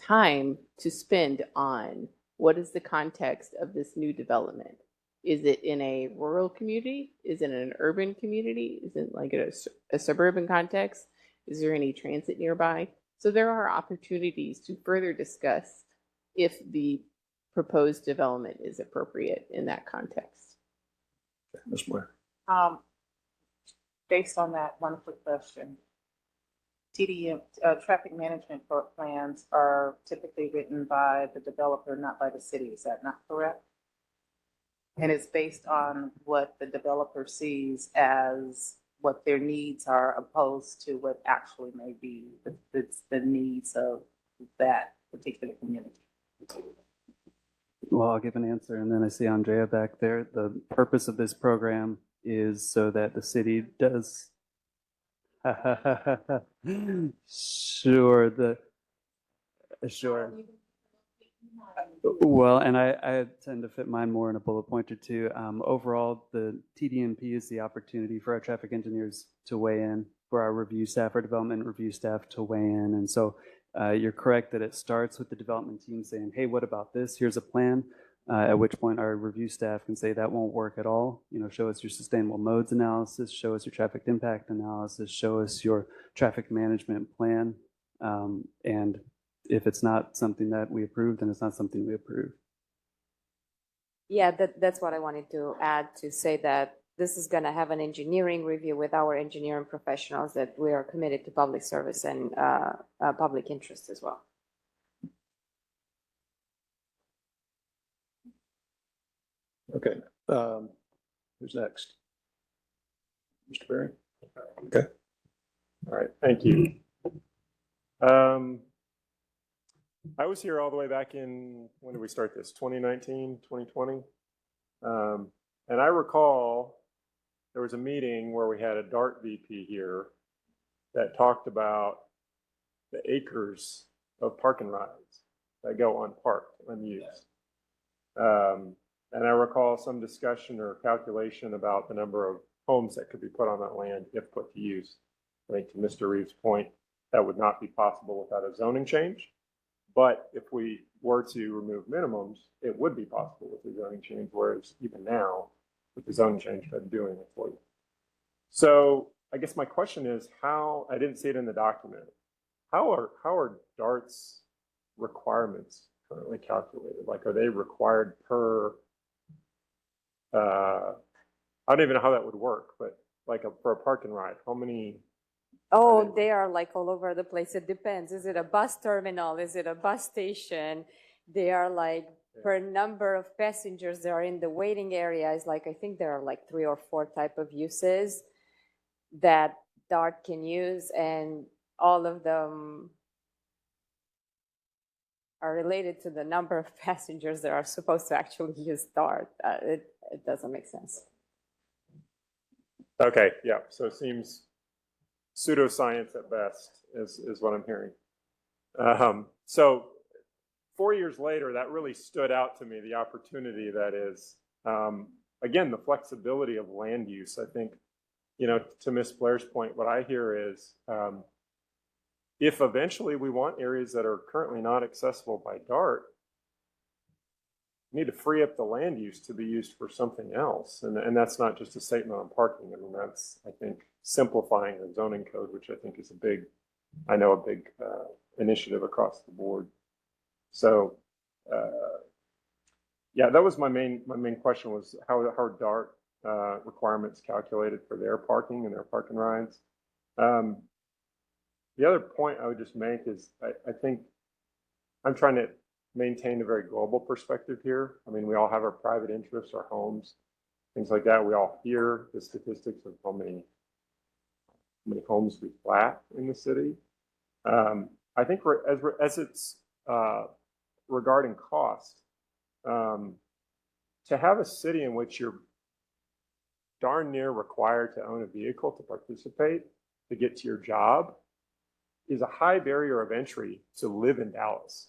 time to spend on what is the context of this new development. Is it in a rural community? Is it in an urban community? Is it like a suburban context? Is there any transit nearby? So there are opportunities to further discuss if the proposed development is appropriate in that context. Ms. Blair. Based on that, one quick question. TDM, traffic management plans are typically written by the developer, not by the city. Is that not correct? And it's based on what the developer sees as what their needs are, opposed to what actually may be the needs of that particular community. Well, I'll give an answer, and then I see Andrea back there. The purpose of this program is so that the city does. Sure. Sure. Well, and I tend to fit mine more in a bullet point or two. Overall, the TDMP is the opportunity for our traffic engineers to weigh in, for our review staff, our development review staff to weigh in. And so you're correct that it starts with the development team saying, hey, what about this? Here's a plan. At which point our review staff can say that won't work at all. You know, show us your sustainable modes analysis, show us your traffic impact analysis, show us your traffic management plan. And if it's not something that we approve, then it's not something we approve. Yeah, that's what I wanted to add, to say that this is going to have an engineering review with our engineering professionals, that we are committed to public service and public interest as well. Okay. Who's next? Mr. Berry? Okay. All right, thank you. I was here all the way back in, when did we start this? 2019, 2020? And I recall there was a meeting where we had a DART VP here that talked about the acres of park and rides that go unparked, unused. And I recall some discussion or calculation about the number of homes that could be put on that land if put to use. I think to Mr. Reeves' point, that would not be possible without a zoning change. But if we were to remove minimums, it would be possible with the zoning change, whereas even now, with the zoning change, I'm doing it for you. So I guess my question is how, I didn't see it in the document, how are DART's requirements currently calculated? Like, are they required per, I don't even know how that would work, but like for a park and ride, how many? Oh, they are like all over the place. It depends. Is it a bus terminal? Is it a bus station? They are like per number of passengers that are in the waiting area. Is like, I think there are like 3 or 4 type of uses that DART can use, and all of them are related to the number of passengers that are supposed to actually use DART. It doesn't make sense. Okay, yeah, so it seems pseudoscience at best is what I'm hearing. So 4 years later, that really stood out to me, the opportunity that is, again, the flexibility of land use. I think, you know, to Ms. Blair's point, what I hear is, if eventually we want areas that are currently not accessible by DART, we need to free up the land use to be used for something else. And that's not just a statement on parking. I mean, that's, I think, simplifying the zoning code, which I think is a big initiative across the board. So, yeah, that was my main question, was how are DART requirements calculated for their parking and their park and rides. The other point I would just make is I think I'm trying to maintain a very global perspective here. I mean, we all have our private interests, our homes, things like that. We all hear the statistics of how many homes we flat in the city. I think as it's regarding cost, to have a city in which you're darn near required to own a vehicle to participate, to get to your job, is a high barrier of entry to live in Dallas.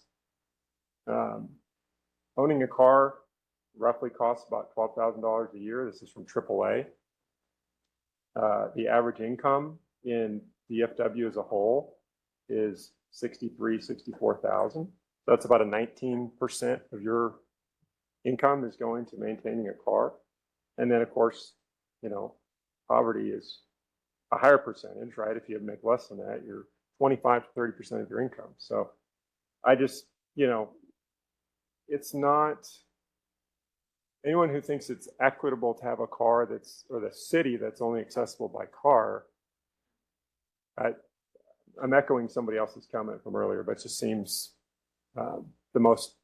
Owning a car roughly costs about $12,000 a year. This is from AAA. The average income in DFW as a whole is 64,000. So that's about a 19% of your income is going to maintaining a car. And then, of course, you know, poverty is a higher percentage, right? If you make less than that, you're 25 to 30% of your income. So I just, you know, it's not, anyone who thinks it's equitable to have a car that's, or the city that's only accessible by car, I'm echoing somebody else's comment from earlier, but it just seems the most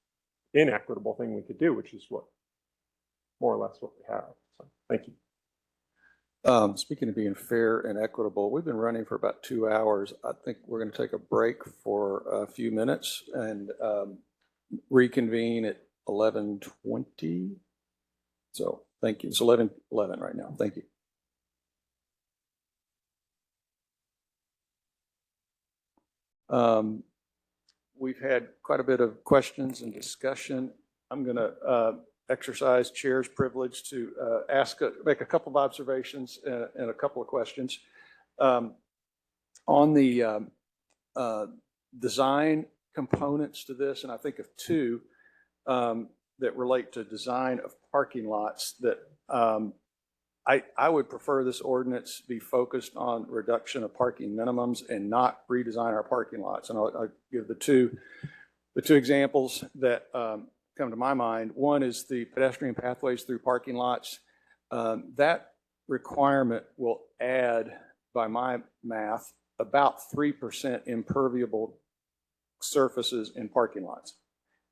inequitable thing we could do, which is what, more or less what we have. So thank you. Speaking of being fair and equitable, we've been running for about 2 hours. I think we're going to take a break for a few minutes and reconvene at 11:20. So thank you. It's 11:11 right now. Thank you. We've had quite a bit of questions and discussion. I'm going to exercise chair's privilege to make a couple of observations and a couple of questions. On the design components to this, and I think of two that relate to design of parking lots that I would prefer this ordinance be focused on reduction of parking minimums and not redesign our parking lots. And I'll give the two examples that come to my mind. One is the pedestrian pathways through parking lots. That requirement will add, by my math, about 3% impermeable surfaces in parking lots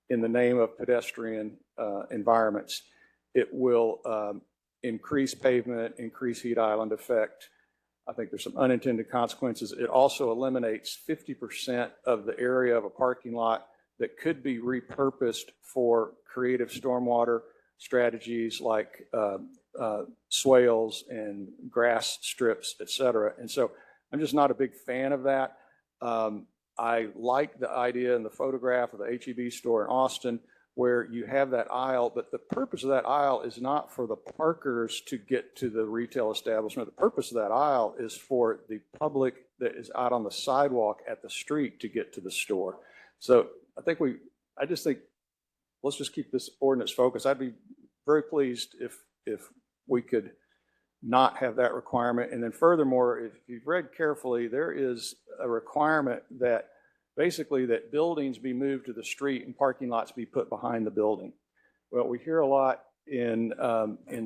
in the name of pedestrian environments. It will increase pavement, increase heat island effect. I think there's some unintended consequences. It also eliminates 50% of the area of a parking lot that could be repurposed for creative stormwater strategies like swales and grass strips, et cetera. And so I'm just not a big fan of that. I like the idea in the photograph of the H-E-B store in Austin where you have that aisle, but the purpose of that aisle is not for the parkers to get to the retail establishment. The purpose of that aisle is for the public that is out on the sidewalk at the street to get to the store. So I just think, let's just keep this ordinance focused. I'd be very pleased if we could not have that requirement. And then furthermore, if you've read carefully, there is a requirement that basically that buildings be moved to the street and parking lots be put behind the building. Well, we hear a lot in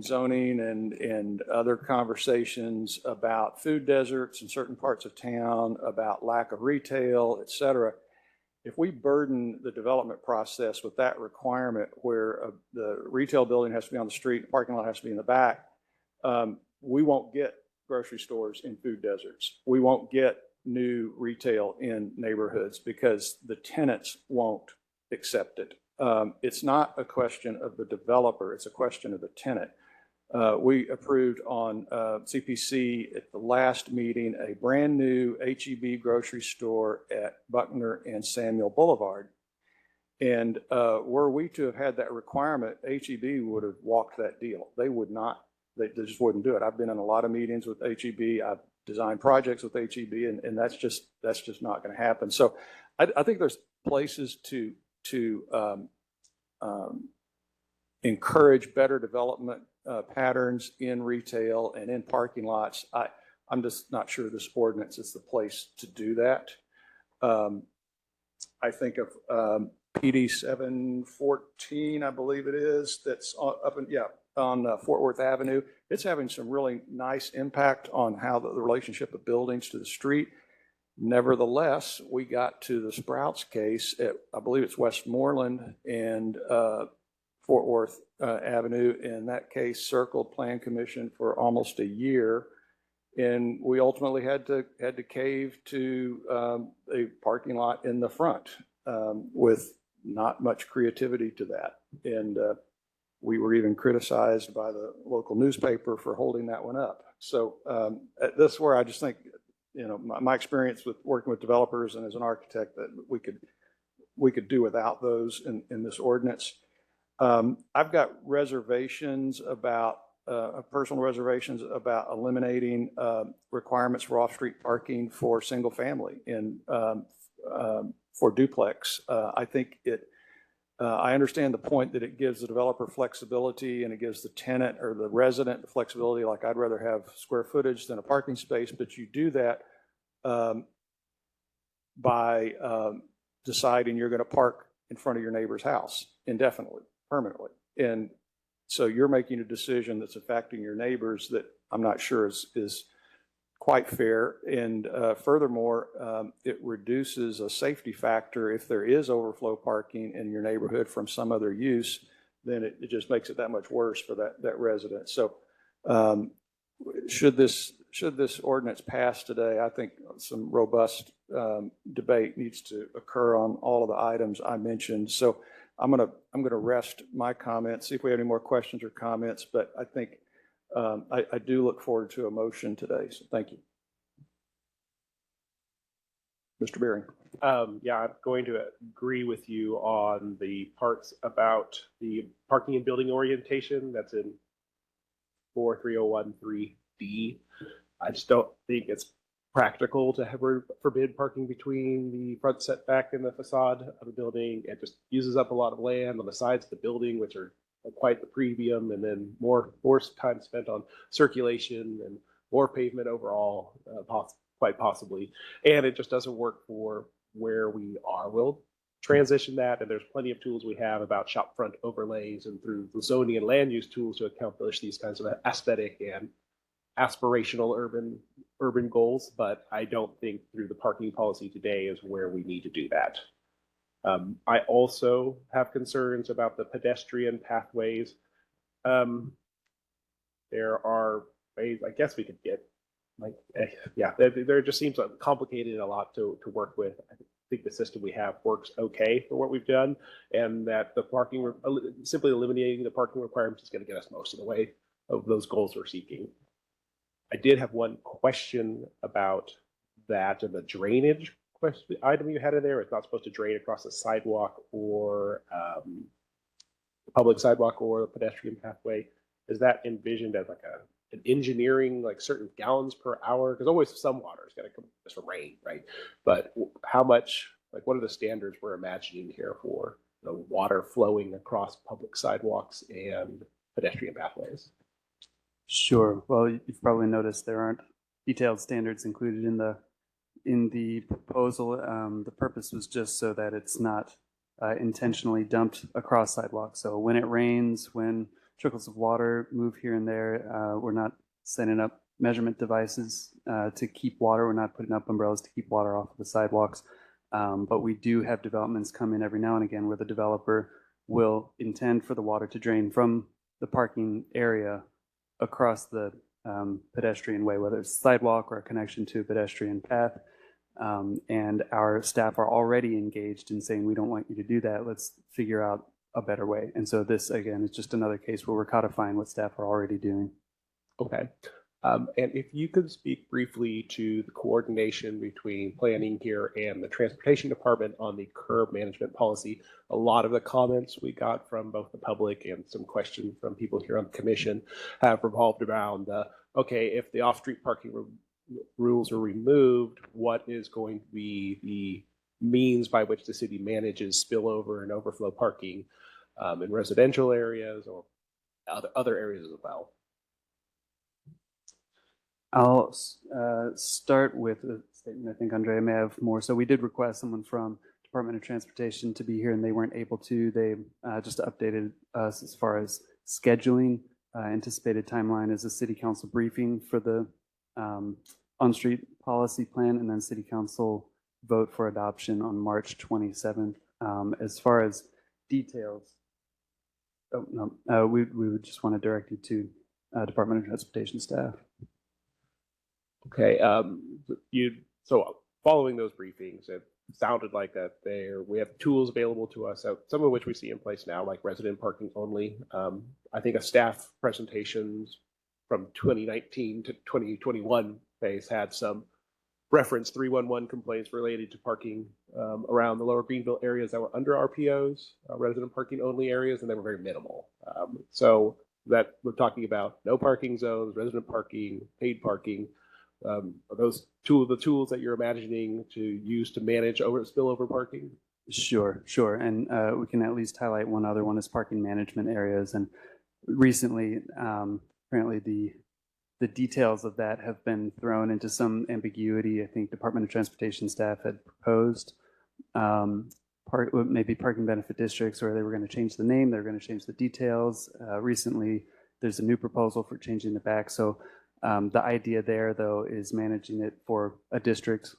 zoning and other conversations about food deserts in certain parts of town, about lack of retail, et cetera. If we burden the development process with that requirement where the retail building has to be on the street, the parking lot has to be in the back, we won't get grocery stores in food deserts. We won't get new retail in neighborhoods because the tenants won't accept it. It's not a question of the developer, it's a question of the tenant. We approved on CPC at the last meeting a brand new H-E-B grocery store at Buckner and Samuel Boulevard. And were we to have had that requirement, H-E-B would have walked that deal. They would not, they just wouldn't do it. I've been in a lot of meetings with H-E-B. I've designed projects with H-E-B, and that's just not going to happen. So I think there's places to encourage better development patterns in retail and in parking lots. I'm just not sure this ordinance is the place to do that. I think of PD 714, I believe it is, that's on Fort Worth Avenue. It's having some really nice impact on how the relationship of buildings to the street. Nevertheless, we got to the Sprouts case at, I believe it's Westmoreland and Fort Worth Avenue, and that case circled Plan Commission for almost a year, and we ultimately had to cave to a parking lot in the front with not much creativity to that, and we were even criticized by the local newspaper for holding that one up. So this is where I just think, you know, my experience with working with developers and as an architect, that we could do without those in this ordinance. I've got reservations about personal reservations about eliminating requirements for off-street parking for single family and for duplex. I think I understand the point that it gives the developer flexibility and it gives the tenant or the resident the flexibility, like I'd rather have square footage than a parking space, but you do that by deciding you're going to park in front of your neighbor's house indefinitely, permanently. And so you're making a decision that's affecting your neighbors that I'm not sure is quite fair. And furthermore, it reduces a safety factor. If there is overflow parking in your neighborhood from some other use, then it just makes it that much worse for that resident. So should this ordinance pass today, I think some robust debate needs to occur on all of the items I mentioned. So I'm gonna rest my comments, see if we have any more questions or comments, but I think I do look forward to a motion today. So thank you. Mr. Beering. Yeah, I'm going to agree with you on the parts about the parking and building orientation that's in 43013D. I just don't think it's practical to have forbid parking between the front setback and the facade of a building. It just uses up a lot of land on the sides of the building, which are quite the premium, and then more time spent on circulation and more pavement overall, quite possibly. And it just doesn't work for where we are. We'll transition that, and there's plenty of tools we have about shop front overlays and through the zoning and land use tools to accomplish these kinds of aesthetic and aspirational urban goals, but I don't think through the parking policy today is where we need to do that. I also have concerns about the pedestrian pathways. There are ways, I guess we could get, there just seems complicated a lot to work with. I think the system we have works okay for what we've done, and that the parking, simply eliminating the parking requirements is going to get us most of the way of those goals we're seeking. I did have one question about that and the drainage question item you had in there. It's not supposed to drain across the sidewalk or public sidewalk or the pedestrian pathway. Is that envisioned as like an engineering, like certain gallons per hour? Because always some water is going to come just from rain, right? But how much, like what are the standards we're imagining here for the water flowing across public sidewalks and pedestrian pathways? Sure. Well, you've probably noticed there aren't detailed standards included in the proposal. The purpose was just so that it's not intentionally dumped across sidewalks. So when it rains, when trickles of water move here and there, we're not setting up measurement devices to keep water. We're not putting up umbrellas to keep water off of the sidewalks. But we do have developments come in every now and again where the developer will intend for the water to drain from the parking area across the pedestrian way, whether it's sidewalk or a connection to a pedestrian path. And our staff are already engaged in saying, we don't want you to do that. Let's figure out a better way. And so this, again, is just another case where we're codifying what staff are already doing. Okay. And if you could speak briefly to the coordination between planning here and the transportation department on the curb management policy. A lot of the comments we got from both the public and some questions from people here on the commission have revolved around, okay, if the off-street parking rules are removed, what is going to be the means by which the city manages spillover and overflow parking in residential areas or other areas as well? I'll start with a statement. I think Andrea may have more. So we did request someone from Department of Transportation to be here, and they weren't able to. They just updated us as far as scheduling. Anticipated timeline is a city council briefing for the on-street policy plan, and then city council vote for adoption on March 27th. As far as details, we would just want to direct you to Department of Transportation staff. Okay, so following those briefings, it sounded like that we have tools available to us, some of which we see in place now, like resident parking only. I think a staff presentations from 2019 to 2021 phase had some reference 311 complaints related to parking around the lower Greenville areas that were under RPOs, resident parking only areas, and they were very minimal. So that we're talking about no parking zones, resident parking, paid parking. Are those two of the tools that you're imagining to use to manage spillover parking? Sure, sure. And we can at least highlight one other one is parking management areas. And recently, apparently the details of that have been thrown into some ambiguity. I think Department of Transportation staff had proposed maybe parking benefit districts, or they were going to change the name, they were going to change the details. Recently, there's a new proposal for changing the back. So the idea there, though, is managing it for a district,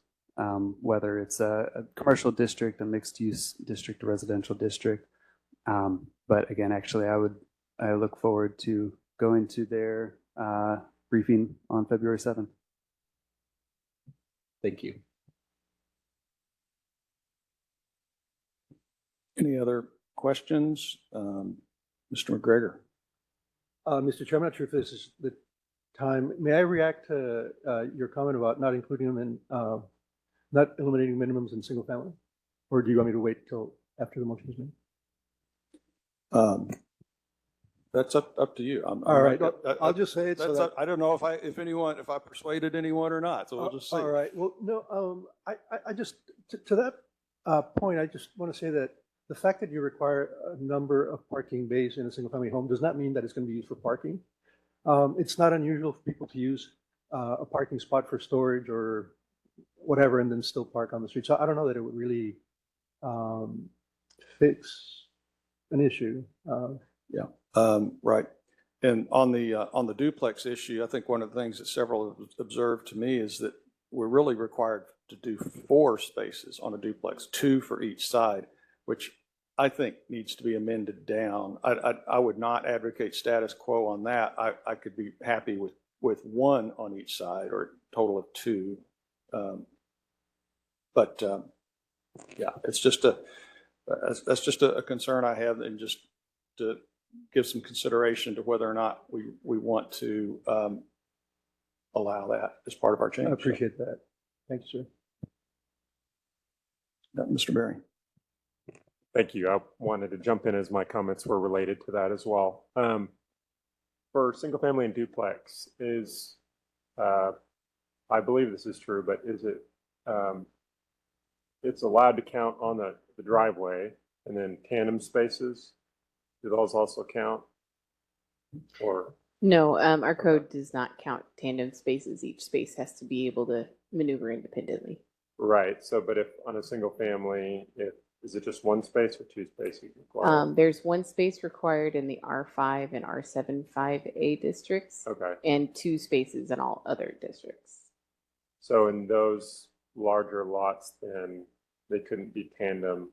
whether it's a commercial district, a mixed-use district, a residential district. But again, actually, I look forward to going to their briefing on February 7th. Thank you. Any other questions? Mr. McGregor. Mr. Chair, I'm not sure if this is the time. May I react to your comment about not including them in, not eliminating minimums in single family? Or do you want me to wait till after the motion is made? That's up to you. All right, I'll just say it. So that, I don't know if I persuaded anyone or not, so we'll just see. All right, well, no, I just, to that point, I just want to say that the fact that you require a number of parking bays in a single family home does not mean that it's going to be used for parking. It's not unusual for people to use a parking spot for storage or whatever and then still park on the street. So I don't know that it would really fix an issue. Right. And on the duplex issue, I think one of the things that several have observed to me is that we're really required to do 4 spaces on a duplex, 2 for each side, which I think needs to be amended down. I would not advocate status quo on that. I could be happy with 1 on each side, or a total of 2. Yeah, it's just that's just a concern I have, and just to give some consideration to whether or not we want to allow that as part of our change. I appreciate that. Thank you, sir. Mr. Berry. Thank you. I wanted to jump in as my comments were related to that as well. For single family and duplex, is I believe this is true, but is it it's allowed to count on the driveway, and then tandem spaces, do those also count? Or No, our code does not count tandem spaces. Each space has to be able to maneuver independently. right, so but if on a single family, is it just 1 space or 2 spaces required? There's 1 space required in the R5 and R75A districts. Okay. And 2 spaces in all other districts. So in those larger lots, then they couldn't be tandem,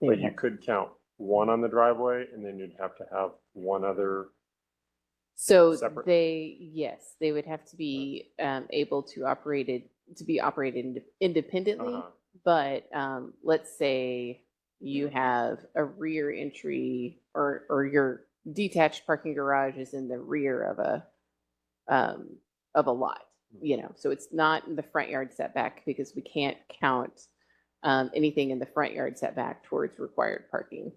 but you could count 1 on the driveway, and then you'd have to have 1 other. So separate. yes, they would have to be able to be operated independently. But let's say you have a rear entry, or your detached parking garage is in the rear of a lot, so it's not in the front yard setback, because we can't count anything in the front yard setback towards required parking.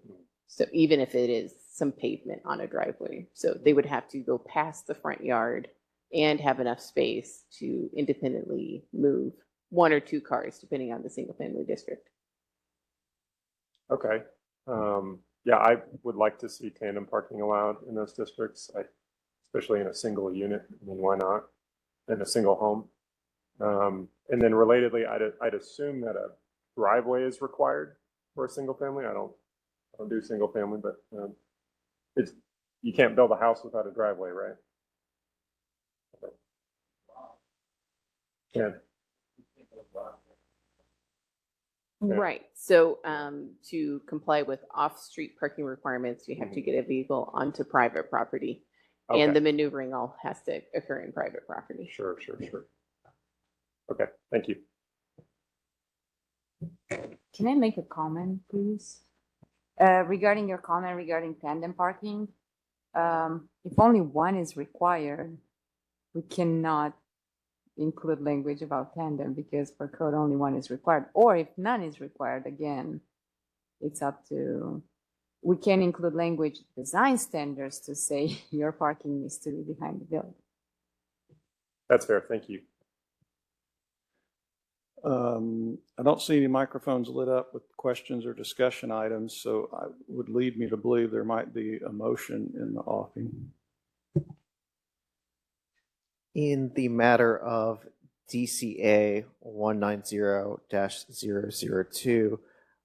So even if it is some pavement on a driveway, so they would have to go past the front yard and have enough space to independently move 1 or 2 cars, depending on the single family district. Okay. Yeah, I would like to see tandem parking allowed in those districts, especially in a single unit. I mean, why not? In a single home. And then relatedly, I'd assume that a driveway is required for a single family. I don't do single family, but you can't build a house without a driveway, right? Okay. Yeah. Right. So to comply with off-street parking requirements, you have to get a vehicle onto private property. Okay. And the maneuvering all has to occur in private property. Sure. Okay, thank you. Can I make a comment, please? Regarding your comment regarding tandem parking, if only 1 is required, we cannot include language about tandem, because for code only 1 is required. Or if none is required, again, it's up to we can include language design standards to say your parking needs to be behind the building. That's fair. Thank you. I don't see any microphones lit up with questions or discussion items, so I would lead me to believe there might be a motion in the offing. In the matter of DCA 190-002,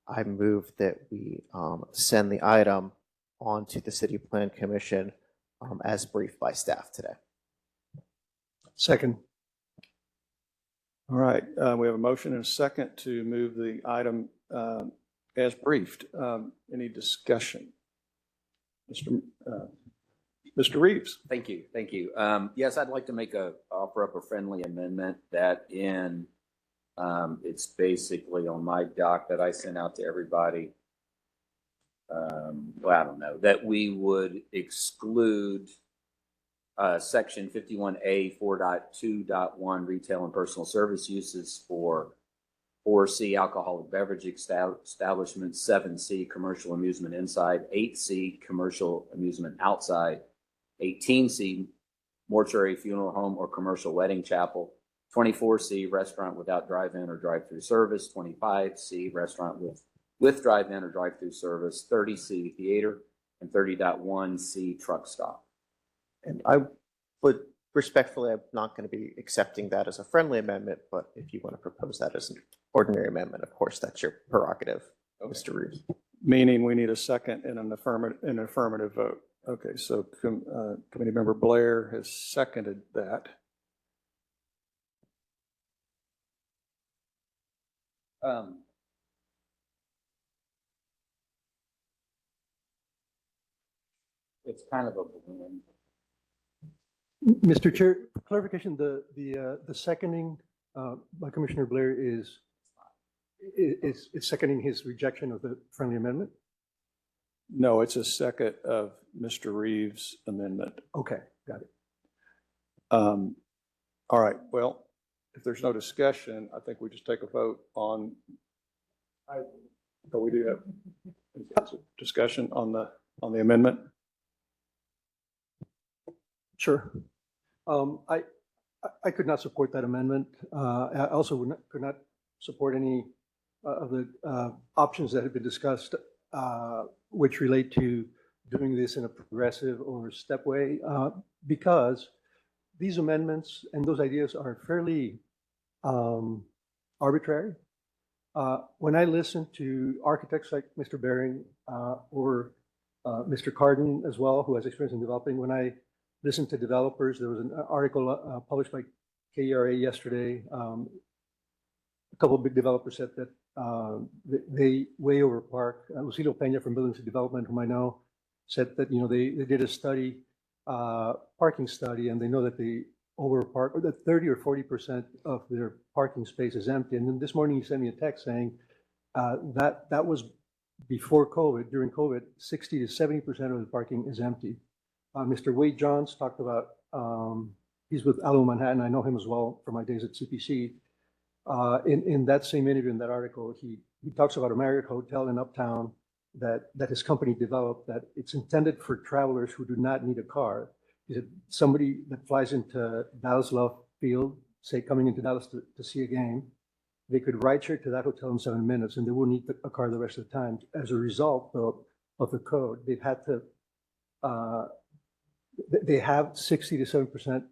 I move that we send the item on to the City Plan Commission as briefed by staff today. Second. All right, we have a motion and a second to move the item as briefed. Any discussion? Mr. Reeves. Thank you. Thank you. Yes, I'd like to offer up a friendly amendment that it's basically on my doc that I sent out to everybody. Well, I don't know, that we would exclude section 51A 4.2.1 retail and personal service uses for 4C alcoholic beverage establishments, 7C commercial amusement inside, 8C commercial amusement outside, 18C mortuary funeral home or commercial wedding chapel, 24C restaurant without drive-in or drive-through service, 25C restaurant with drive-in or drive-through service, 30C theater, and 30.1C truck stop. And I would respectfully, I'm not going to be accepting that as a friendly amendment, but if you want to propose that as an ordinary amendment, of course, that's your prerogative, Mr. Reeves. Meaning we need a second and an affirmative vote. Okay, so Committee Member Blair has seconded that. It's kind of a balloon. Mr. Chair, clarification, the seconding by Commissioner Blair is seconding his rejection of the friendly amendment? No, it's a second of Mr. Reeves' amendment. Okay, got it. All right, well, if there's no discussion, I think we just take a vote on, but we do have discussion on the amendment. Sure. I could not support that amendment. I also could not support any of the options that have been discussed, which relate to doing this in a progressive or step way, because these amendments and those ideas are fairly arbitrary. When I listen to architects like Mr. Bering or Mr. Carden as well, who has experience in developing, when I listen to developers, there was an article published by KERA yesterday. A couple of big developers said that they way over park. Lucilo Peña from Buildings and Development, whom I know, said that they did a study, parking study, and they know that they overpark, or that 30 or 40% of their parking space is empty. And then this morning he sent me a text saying that was before COVID. During COVID, 60 to 70% of the parking is empty. Mr. Wade Johns talked about, he's with Alamo Manhattan. I know him as well from my days at CPC. In that same interview, in that article, he talks about a Marriott hotel in Uptown that his company developed, that it's intended for travelers who do not need a car. He said somebody that flies into Dallas Love Field, say coming into Dallas to see a game, they could rideshare to that hotel in 7 minutes and they won't need a car the rest of the time. As a result of the code, they've had to, they have 60 to 70%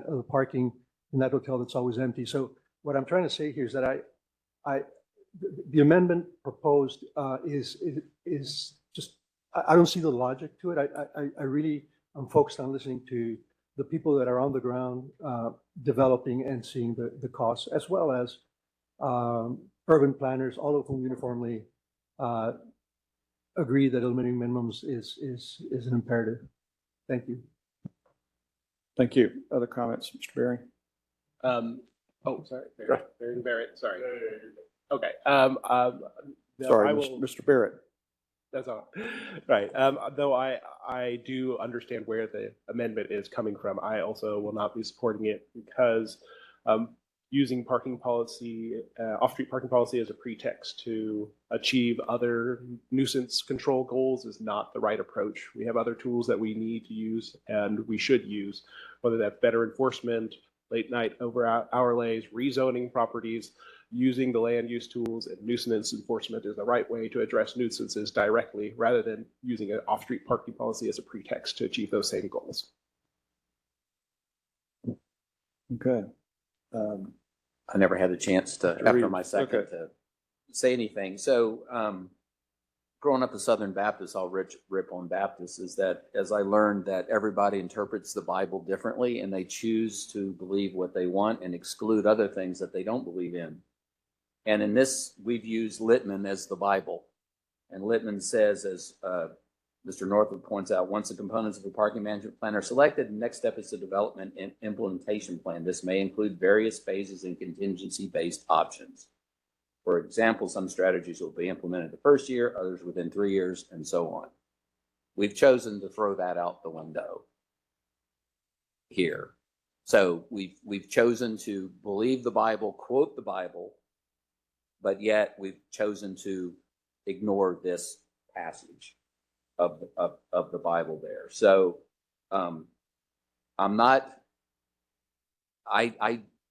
of the parking in that hotel that's always empty. So what I'm trying to say here is that the amendment proposed is just, I don't see the logic to it. I really am focused on listening to the people that are on the ground developing and seeing the costs, as well as urban planners, all of whom uniformly agree that eliminating minimums is an imperative. Thank you. Thank you. Other comments, Mr. Bering? Oh, sorry. Barrett, sorry. Okay. Sorry, Mr. Barrett. That's all right. Though I do understand where the amendment is coming from, I also will not be supporting it because using parking policy, off-street parking policy as a pretext to achieve other nuisance control goals is not the right approach. We have other tools that we need to use and we should use, whether that's better enforcement, late night overlays, rezoning properties. Using the land use tools and nuisance enforcement is the right way to address nuisances directly, rather than using an off-street parking policy as a pretext to achieve those same goals. Okay. I never had a chance to, after my second, to say anything. So growing up a Southern Baptist, I'll rip on Baptists, is that as I learned that everybody interprets the Bible differently and they choose to believe what they want and exclude other things that they don't believe in. And in this, we've used Littman as the Bible. And Littman says, as Mr. Northwood points out, once the components of a parking management plan are selected, the next step is the development and implementation plan. This may include various phases and contingency-based options. For example, some strategies will be implemented the first year, others within 3 years, and so on. We've chosen to throw that out the window here. So we've chosen to believe the Bible, quote the Bible, but yet we've chosen to ignore this passage of the Bible there. So I'm not, I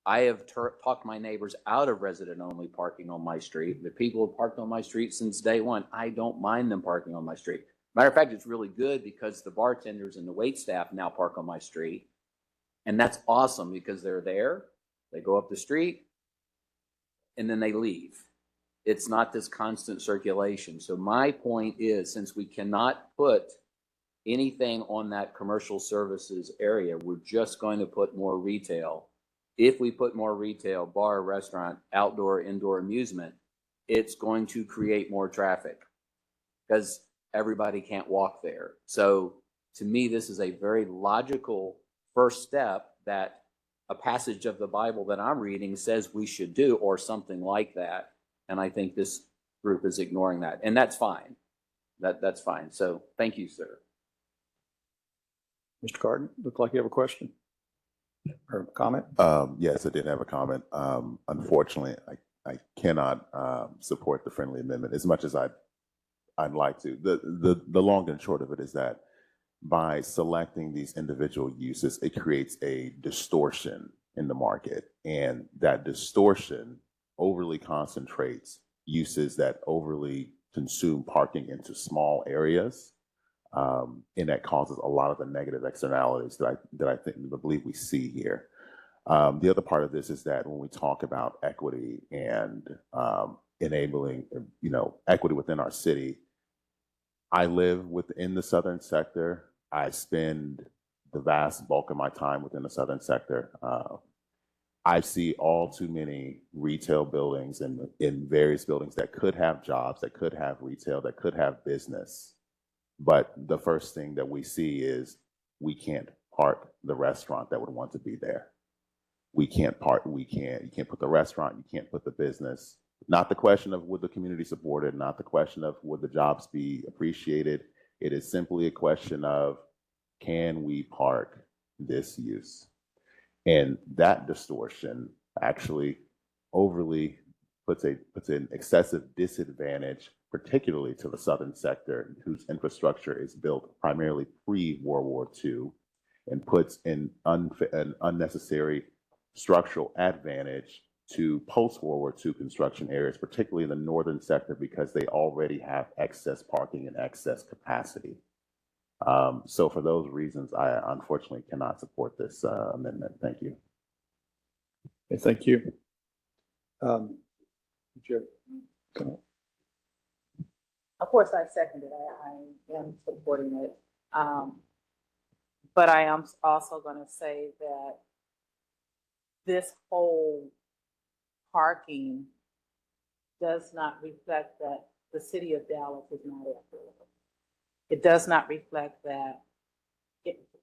have talked my neighbors out of resident-only parking on my street. The people have parked on my street since day one. I don't mind them parking on my street. Matter of fact, it's really good because the bartenders and the wait staff now park on my street. And that's awesome because they're there, they go up the street, and then they leave. It's not this constant circulation. So my point is, since we cannot put anything on that commercial services area, we're just going to put more retail. If we put more retail, bar, restaurant, outdoor, indoor amusement, it's going to create more traffic because everybody can't walk there. So to me, this is a very logical first step that a passage of the Bible that I'm reading says we should do, or something like that. And I think this group is ignoring that. And that's fine. That's fine. So thank you, sir. Mr. Carden, look like you have a question or a comment? Yes, I did have a comment. Unfortunately, I cannot support the friendly amendment as much as I'd like to. The long and short of it is that by selecting these individual uses, it creates a distortion in the market. And that distortion overly concentrates uses that overly consume parking into small areas. And that causes a lot of the negative externalities that I believe we see here. The other part of this is that when we talk about equity and enabling, equity within our city, I live within the southern sector. I spend the vast bulk of my time within the southern sector. I see all too many retail buildings in various buildings that could have jobs, that could have retail, that could have business. But the first thing that we see is we can't park the restaurant that would want to be there. You can't put the restaurant, you can't put the business. Not the question of would the community support it, not the question of would the jobs be appreciated. It is simply a question of, can we park this use? And that distortion actually overly puts an excessive disadvantage, particularly to the southern sector, whose infrastructure is built primarily pre-World War II, and puts an unnecessary structural advantage to post-World War II construction areas, particularly in the northern sector, because they already have excess parking and excess capacity. So for those reasons, I unfortunately cannot support this amendment. Thank you. Okay, thank you. Of course, I second it. I am supporting it. But I am also going to say that this whole parking does not reflect that the city of Dallas is not equitable. It does not reflect that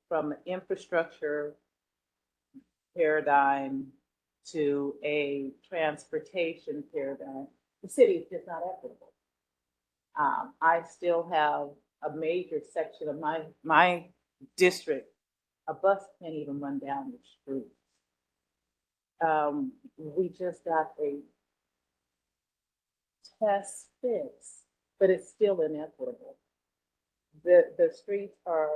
from an infrastructure paradigm to a transportation paradigm, the city is just not equitable. I still have a major section of my district, a bus can't even run down the street. We just got a test fix, but it's still inequitable. The streets are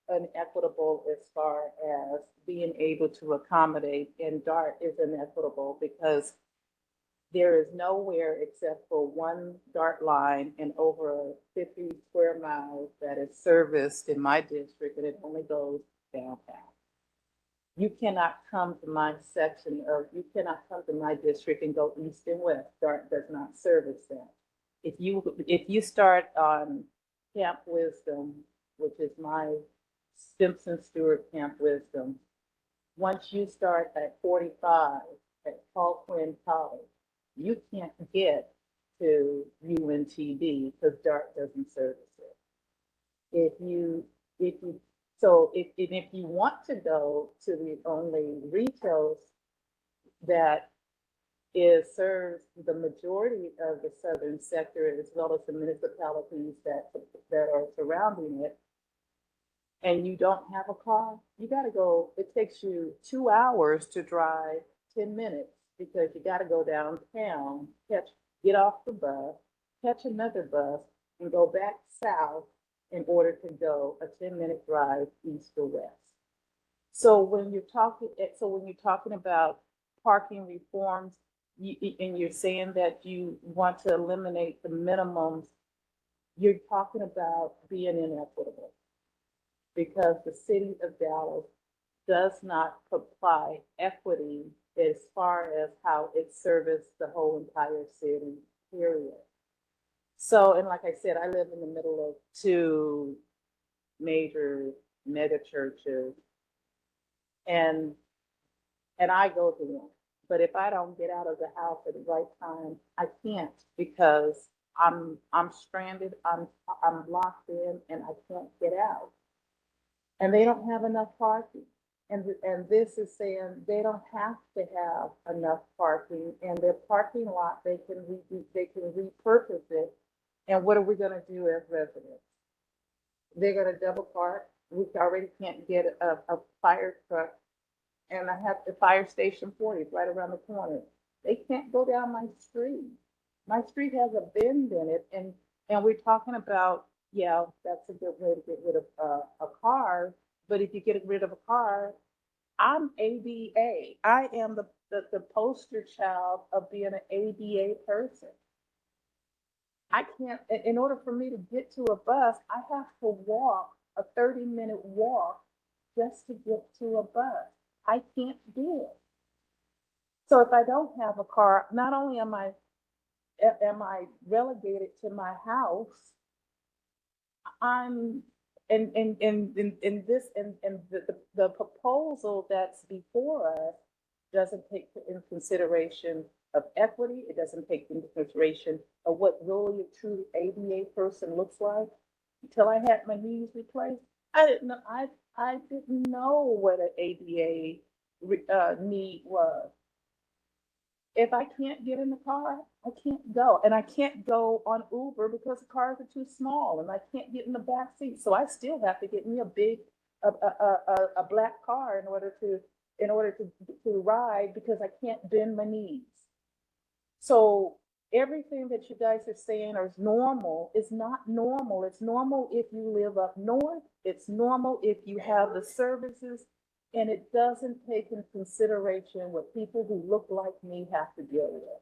inequitable as far as being able to accommodate, and DART is inequitable because there is nowhere except for one DART line and over 50 square miles that is serviced in my district, and it only goes downtown. You cannot come to my section of, you cannot come to my district and go east and west. DART does not service that. If you start on Camp Wisdom, which is my Simpson Stewart Camp Wisdom, once you start at 45 at Paul Quinn College, you can't get to UNTD because DART doesn't service it. If you want to go to the only retail that serves the majority of the southern sector as well as the municipalities that are surrounding it, and you don't have a car, you got to go. It takes you 2 hours to drive 10 minutes because you got to go downtown, get off the bus, catch another bus, and go back south in order to go a 10-minute drive east or west. So when you're talking about parking reforms, and you're saying that you want to eliminate the minimums, you're talking about being inequitable because the city of Dallas does not apply equity as far as how it serviced the whole entire city, period. So, and like I said, I live in the middle of two major mega churches, and I go to one. But if I don't get out of the house at the right time, I can't because I'm stranded, I'm locked in, and I can't get out. And they don't have enough parking. And this is saying they don't have to have enough parking, and their parking lot, they can repurpose it. And what are we going to do as residents? They're going to double park. We already can't get a fire truck, and I have the fire station 40 right around the corner. They can't go down my street. My street has a bend in it, and we're talking about, yeah, that's a good way to get rid of a car. But if you get rid of a car, I'm ADA. I am the poster child of being an ADA person. I can't, in order for me to get to a bus, I have to walk a 30-minute walk just to get to a bus. I can't do it. So if I don't have a car, not only am I relegated to my house, I'm the proposal that's before us doesn't take in consideration of equity. It doesn't take into consideration of what really a true ADA person looks like. Until I had my knees replaced, I didn't know what an ADA need was. If I can't get in the car, I can't go. And I can't go on Uber because the cars are too small and I can't get in the back seat. So I still have to get me a black car in order to ride because I can't bend my knees. So everything that you guys are saying is normal is not normal. It's normal if you live up north. It's normal if you have the services. And it doesn't take into consideration what people who look like me have to deal with.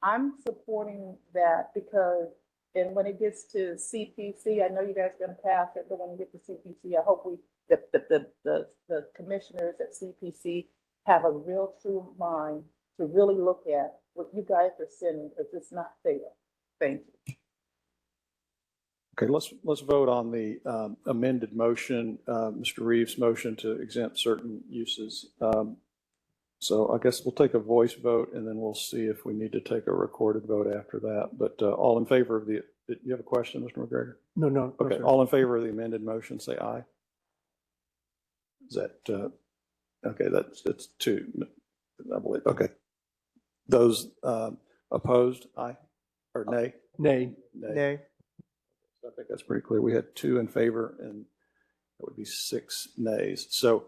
I'm supporting that because, and when it gets to CPC, I know you guys are going to pass it, but when we get to CPC, I hope the commissioners at CPC have a real true mind to really look at what you guys are sending because it's not fair. Thank you. Okay, let's vote on the amended motion, Mr. Reeves' motion to exempt certain uses. So I guess we'll take a voice vote and then we'll see if we need to take a recorded vote after that. But all in favor of the, you have a question, Mr. McGregor? No. Okay, all in favor of the amended motion, say aye. Is that, okay, that's two, I believe. Okay. Those opposed, aye, or nay? Nay. Nay. I think that's pretty clear. We had 2 in favor and that would be 6 nays. So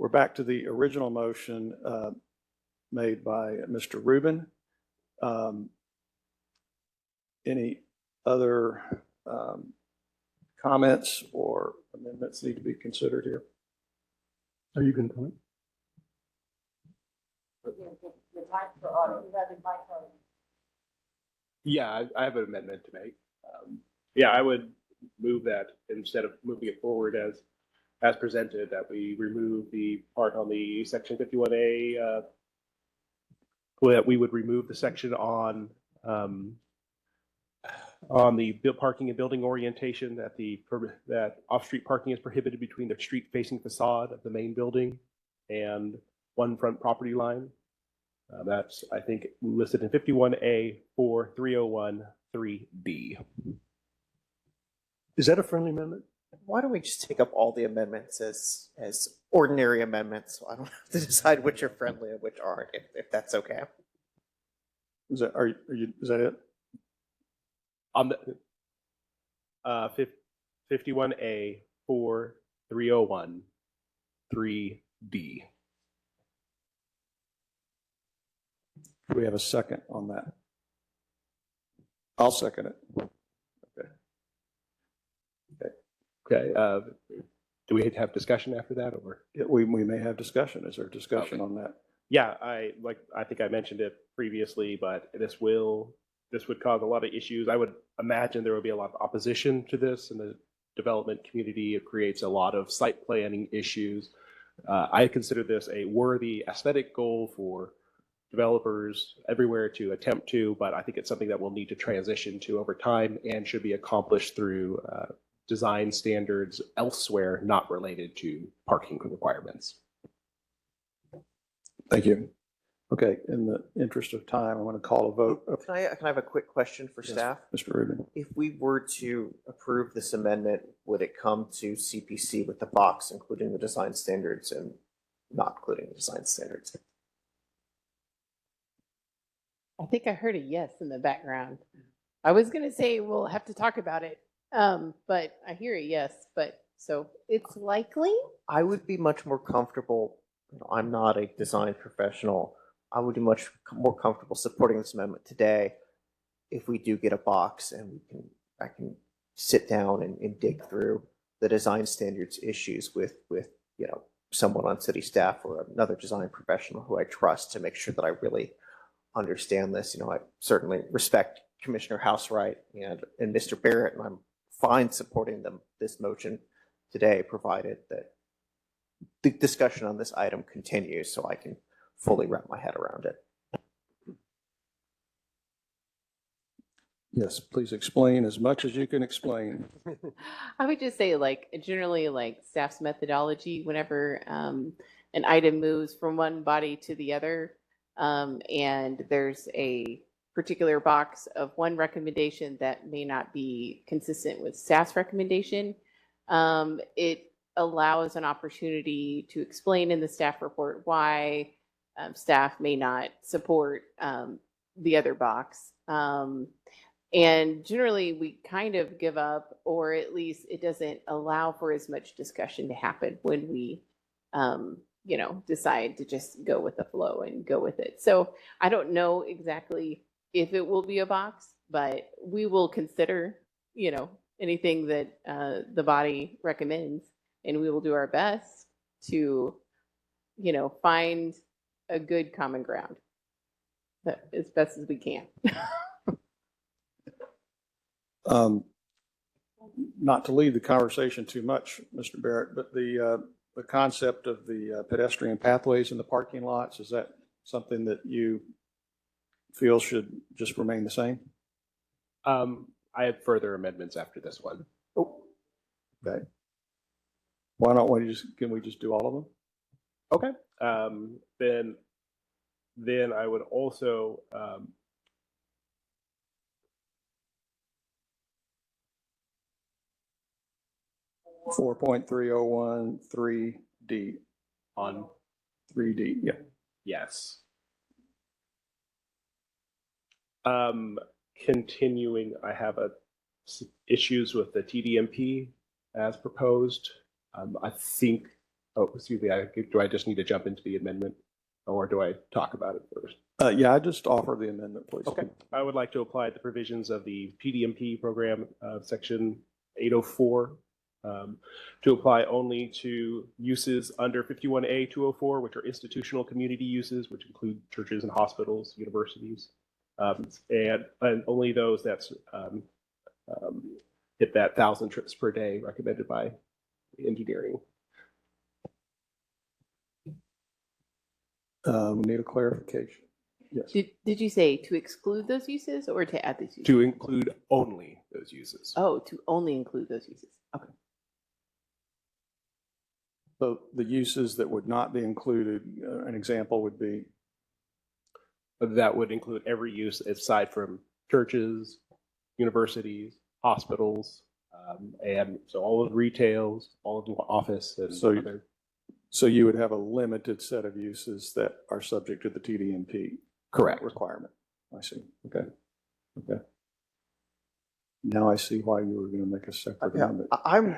we're back to the original motion made by Mr. Rubin. Any other comments or amendments need to be considered here? Are you going to comment? Yeah, I have an amendment to make. Yeah, I would move that instead of moving it forward as presented, that we remove the part on the section 51A, that we would remove the section on the parking and building orientation, that off-street parking is prohibited between the street-facing facade of the main building and one front property line. That's, I think, listed in 51A 4301 3B. Is that a friendly amendment? Why don't we just take up all the amendments as ordinary amendments? So I don't have to decide which are friendly and which aren't, if that's okay. Is that is that it? On the 51A 4301 3D. Do we have a second on that? I'll second it. Okay. Do we have discussion after that, or? Yeah, we may have discussion. Is there discussion on that? Yeah, I think I mentioned it previously, but this would cause a lot of issues. I would imagine there would be a lot of opposition to this in the development community. It creates a lot of site planning issues. I consider this a worthy aesthetic goal for developers everywhere to attempt to, but I think it's something that we'll need to transition to over time and should be accomplished through design standards elsewhere not related to parking requirements. Thank you. Okay, in the interest of time, I want to call a vote. Can I have a quick question for Yes, staff? Mr. Rubin. If we were to approve this amendment, would it come to CPC with the box, including the design standards and not including the design standards? I think I heard a yes in the background. I was going to say we'll have to talk about it, but I hear a yes, but so it's likely. I would be much more comfortable. I'm not a design professional. I would be much more comfortable supporting this amendment today if we do get a box and I can sit down and dig through the design standards issues with someone on city staff or another design professional who I trust to make sure that I really understand this. I certainly respect Commissioner Housewright and Mr. Barrett, and I'm fine supporting this motion today, provided that the discussion on this item continues so I can fully wrap my head around it. Yes, please explain as much as you can explain. I would just say generally staff's methodology whenever an item moves from one body to the other, and there's a particular box of one recommendation that may not be consistent with staff's recommendation, it allows an opportunity to explain in the staff report why staff may not support the other box. And generally we kind of give up, or at least it doesn't allow for as much discussion to happen when we decide to just go with the flow and go with it. So I don't know exactly if it will be a box, but we will consider, anything that the body recommends, and we will do our best to, find a good common ground as best as we can. Not to lead the conversation too much, Mr. Barrett, but the concept of the pedestrian pathways in the parking lots, is that something that you feel should just remain the same? I have further amendments after this one. Oh, okay. Why not? Can we just do all of them? Okay. Then I would also 4.301 3D. On 3D, yeah. Yes. Continuing, I have issues with the TDMP as proposed. I think Oh, excuse me, do I just need to jump into the amendment, or do I talk about it first? Yeah, I just offer the amendment, please. Okay, I would like to apply the provisions of the PDMP program, section 804, to apply only to uses under 51A 204, which are institutional community uses, which include churches and hospitals, universities, and only those that's hit that 1,000 trips per day recommended by engineering. We need a clarification. Yes. Did you say to exclude those uses or to add these uses? To include only those uses. Oh, to only include those uses. Okay. So the uses that would not be included, an example would be? That would include every use aside from churches, universities, hospitals, and so all of the retails, all of the office, and other. So you would have a limited set of uses that are subject to the TDMP. Correct. Requirement. I see. Okay. Okay. Now I see why you were going to make a separate amendment. I'm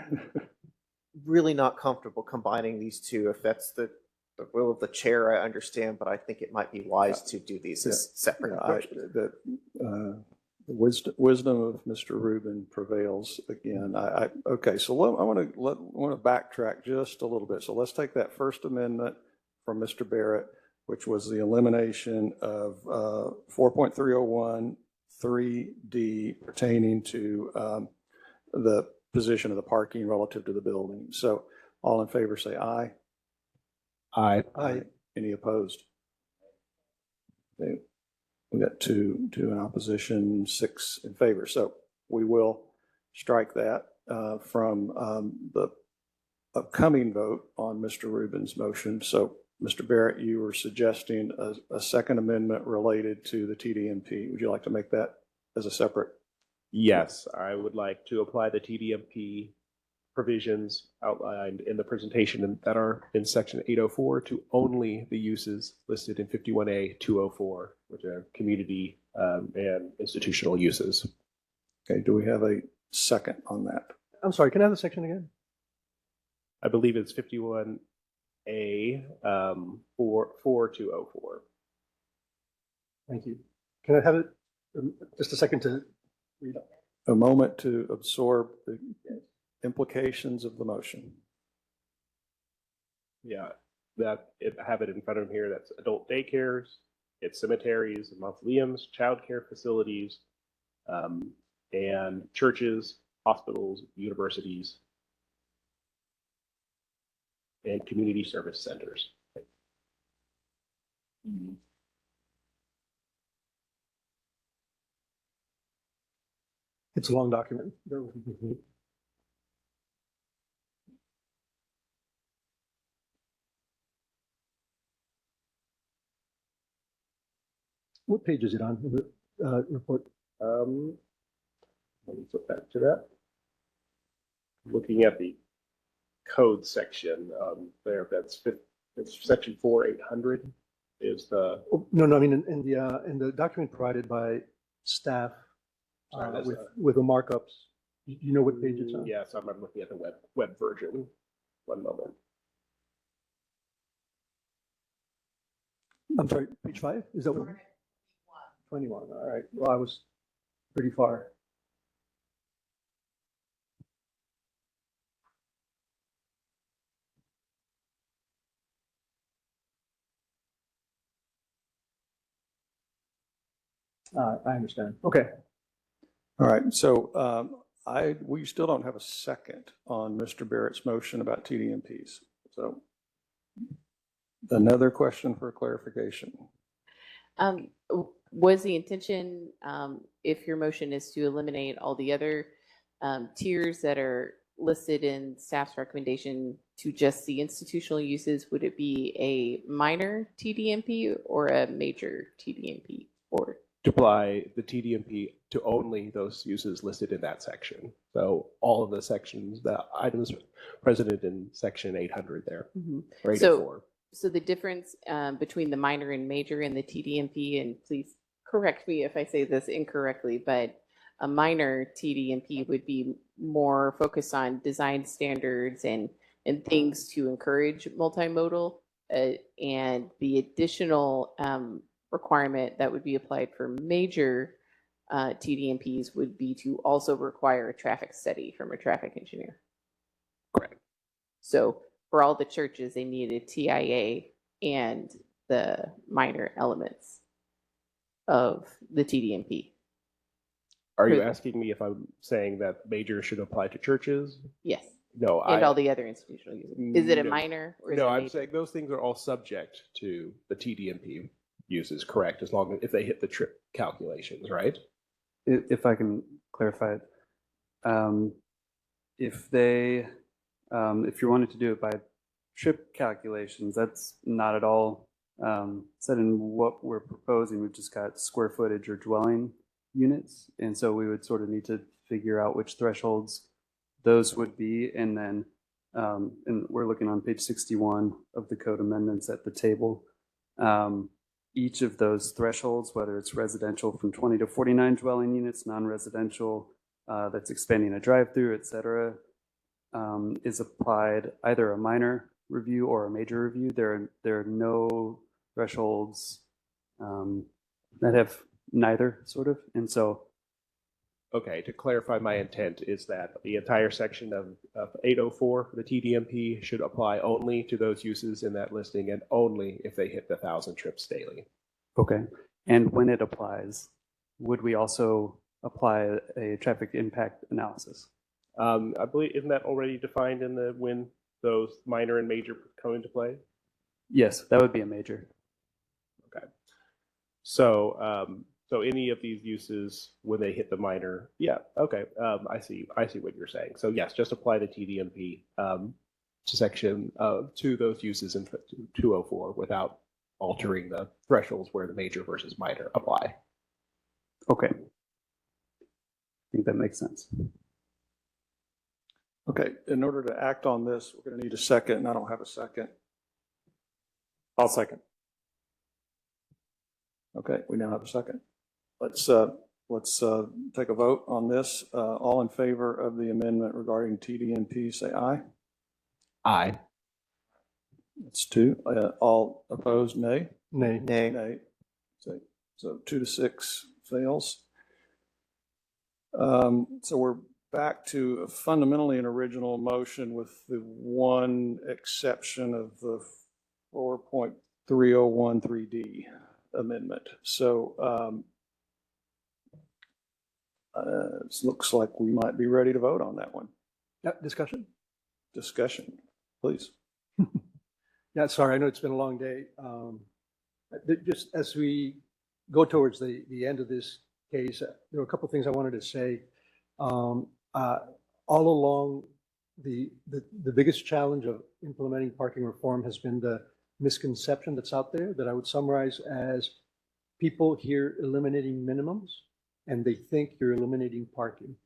really not comfortable combining these two. If that's the will of the chair, I understand, but I think it might be wise to do these as separate. The wisdom of Mr. Rubin prevails again. Okay, so I want to backtrack just a little bit. So let's take that first amendment from Mr. Barrett, which was the elimination of 4.301 3D pertaining to the position of the parking relative to the building. So all in favor say aye. Aye. Aye. Any opposed? Okay. We got two in opposition, 6 in favor. So we will strike that from the upcoming vote on Mr. Rubin's motion. So Mr. Barrett, you were suggesting a second amendment related to the TDMP. Would you like to make that as a separate? Yes, I would like to apply the TDMP provisions outlined in the presentation that are in section 804 to only the uses listed in 51A 204, which are community and institutional uses. Okay, do we have a second on that? I'm sorry, can I have the section again? I believe it's 51A 4204. Thank you. Can I have it just a second to read up? A moment to absorb the implications of the motion. Yeah, I have it in front of me here. That's adult daycares, it's cemeteries, mausoleums, childcare facilities, and churches, hospitals, universities, and community service centers. It's a long document. What page is it on in the report? Let me flip back to that. Looking at the code section there, it's section 4800 is the. Oh, no, I mean in the document provided by staff with the markups. You know what page it's on? Yes, I'm looking at the web version. One moment. I'm sorry, page 5? Is that what? 21. All right. Well, I was pretty far. I understand. Okay. All right. So we still don't have a second on Mr. Barrett's motion about TDMPs. So another question for clarification. Was the intention, if your motion is to eliminate all the other tiers that are listed in staff's recommendation to just the institutional uses, would it be a minor TDMP or a major TDMP? Or To apply the TDMP to only those uses listed in that section. So all of the sections, the items presented in section 800 there. Or 804. So the difference between the minor and major in the TDMP, and please correct me if I say this incorrectly, but a minor TDMP would be more focused on design standards and and things to encourage multimodal. And the additional requirement that would be applied for major TDMPs would be to also require a traffic study from a traffic engineer. Correct. So for all the churches, they needed TIA and the minor elements of the TDMP. Are you asking me if I'm saying that major should apply to churches? Yes. No, And all the other institutional users. Is it a no. minor or is No, it a I'm major? saying those things are all subject to the TDMP uses, correct? As long as if they hit the trip calculations, right? If I can clarify it, if they, if you wanted to do it by trip calculations, that's not at all said in what we're proposing. We've just got square footage or dwelling units, and so we would sort of need to figure out which thresholds those would be, and then and we're looking on page 61 of the code amendments at the table. Each of those thresholds, whether it's residential from 20 to 49 dwelling units, non-residential that's expanding a drive-through, et cetera, is applied either a minor review or a major review. There are no thresholds that have neither, sort of, and so. Okay, to clarify, my intent is that the entire section of 804 for the TDMP should apply only to those uses in that listing and only if they hit the 1,000 trips daily. Okay, and when it applies, would we also apply a traffic impact analysis? I believe, isn't that already defined in the when those minor and major come into play? Yes, that would be a major. Okay. So, so any of these uses when they hit the minor, yeah, okay, I see what you're saying. So yes, just apply the TDMP section to those uses in 204 without altering the thresholds where the major versus minor apply. Okay. I think that makes sense. Okay, in order to act on this, we're going to need a second, and I don't have a second. I'll second. Okay, we now have a second. Let's take a vote on this. All in favor of the amendment regarding TDMP, say aye. Aye. That's 2. All opposed, nay. Nay. Nay. Nay. So 2 to 6 fails. So we're back to fundamentally an original motion with the one exception of the 4.3013D amendment. So it looks like we might be ready to vote on that one. Discussion? Discussion, please. Yeah, sorry, I know it's been a long day. Just as we go towards the end of this case, there were a couple of things I wanted to say. All along, the biggest challenge of implementing parking reform has been the misconception that's out there that I would summarize as people hear eliminating minimums and they think you're eliminating parking.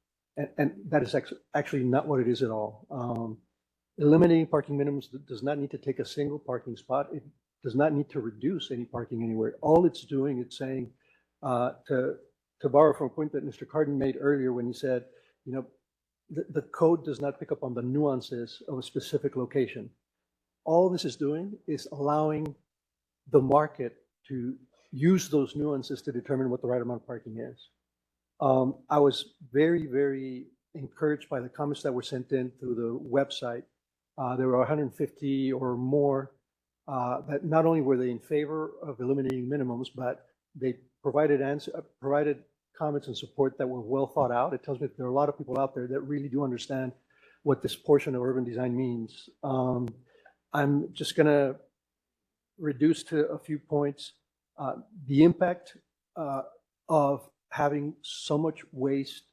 And that is actually not what it is at all. Eliminating parking minimums does not need to take a single parking spot. It does not need to reduce any parking anywhere. All it's doing, it's saying, to borrow from a point that Mr. Cardin made earlier when he said, you know, the code does not pick up on the nuances of a specific location. All this is doing is allowing the market to use those nuances to determine what the right amount of parking is. I was very, very encouraged by the comments that were sent in through the website. There were 150 or more that not only were they in favor of eliminating minimums, but they provided comments and support that were well thought out. It tells me that there are a lot of people out there that really do understand what this portion of urban design means. I'm just going to reduce to a few points. The impact of having so much waste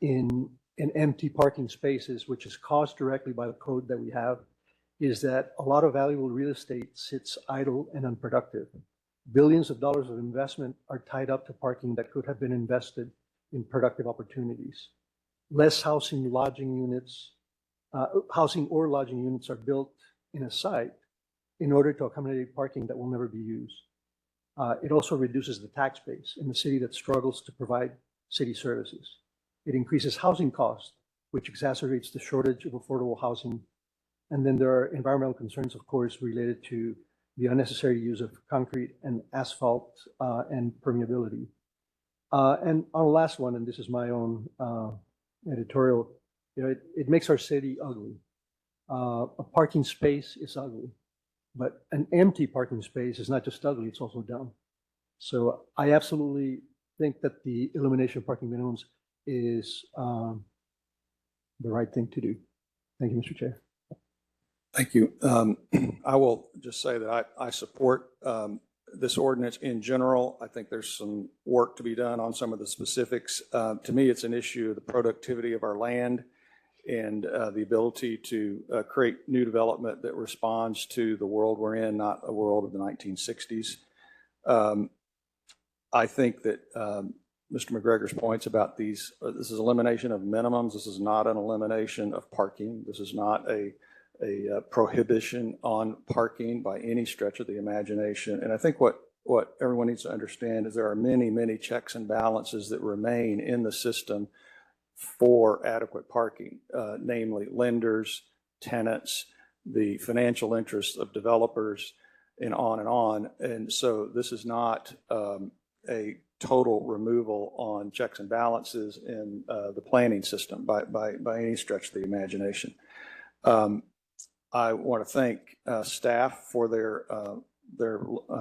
in empty parking spaces, which is caused directly by the code that we have, is that a lot of valuable real estate sits idle and unproductive. Billions of dollars of investment are tied up to parking that could have been invested in productive opportunities. Less housing or lodging units are built in a site in order to accommodate parking that will never be used. It also reduces the tax base in a city that struggles to provide city services. It increases housing costs, which exacerbates the shortage of affordable housing And then there are environmental concerns, of course, related to the unnecessary use of concrete and asphalt and permeability. And on the last one, and this is my own editorial, it makes our city ugly. A parking space is ugly, but an empty parking space is not just ugly, it's also dumb. So I absolutely think that the elimination of parking minimums is the right thing to do. Thank you, Mr. Chair. Thank you. I will just say that I support this ordinance in general. I think there's some work to be done on some of the specifics. To me, it's an issue of the productivity of our land and the ability to create new development that responds to the world we're in, not a world of the 1960s. I think that Mr. McGregor's points about this is elimination of minimums. This is not an elimination of parking. This is not a prohibition on parking by any stretch of the imagination. And I think what everyone needs to understand is there are many, many checks and balances that remain in the system for adequate parking, namely lenders, tenants, the financial interests of developers, and on and on. And so this is not a total removal on checks and balances in the planning system by any stretch of the imagination. I want to thank staff for their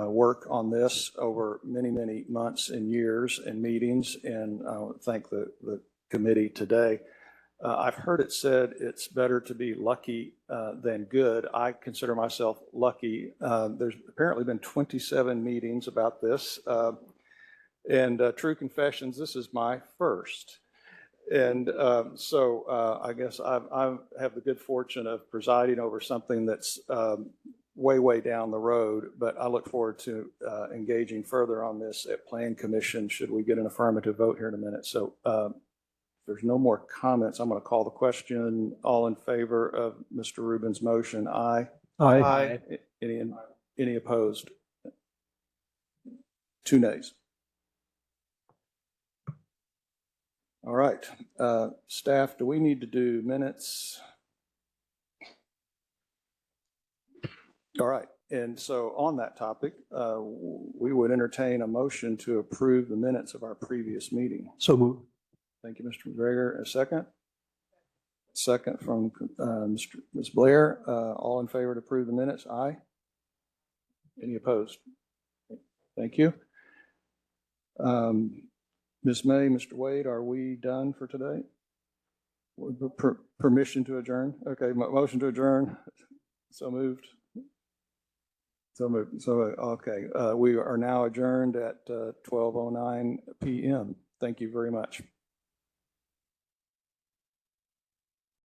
work on this over many, many months and years and meetings, and I want to thank the committee today. I've heard it said it's better to be lucky than good. I consider myself lucky. There's apparently been 27 meetings about this, and true confessions, this is my first. And so I guess I have the good fortune of presiding over something that's way, way down the road, but I look forward to engaging further on this at Plan Commission should we get an affirmative vote here in a minute. So if there's no more comments, I'm going to call the question. All in favor of Mr. Rubin's motion, aye. Aye. Aye. Any opposed? 2 nays. All right, staff, do we need to do minutes? All right, and so on that topic, we would entertain a motion to approve the minutes of our previous meeting. So moved. Thank you, Mr. McGregor. A second? Second from Ms. Blair. All in favor to approve the minutes? Aye. Any opposed? Thank you. Ms. May, Mr. Wade, are we done for today? Permission to adjourn? Okay, motion to adjourn. So moved. So moved. So, okay, we are now adjourned at 12:09 p.m. Thank you very much.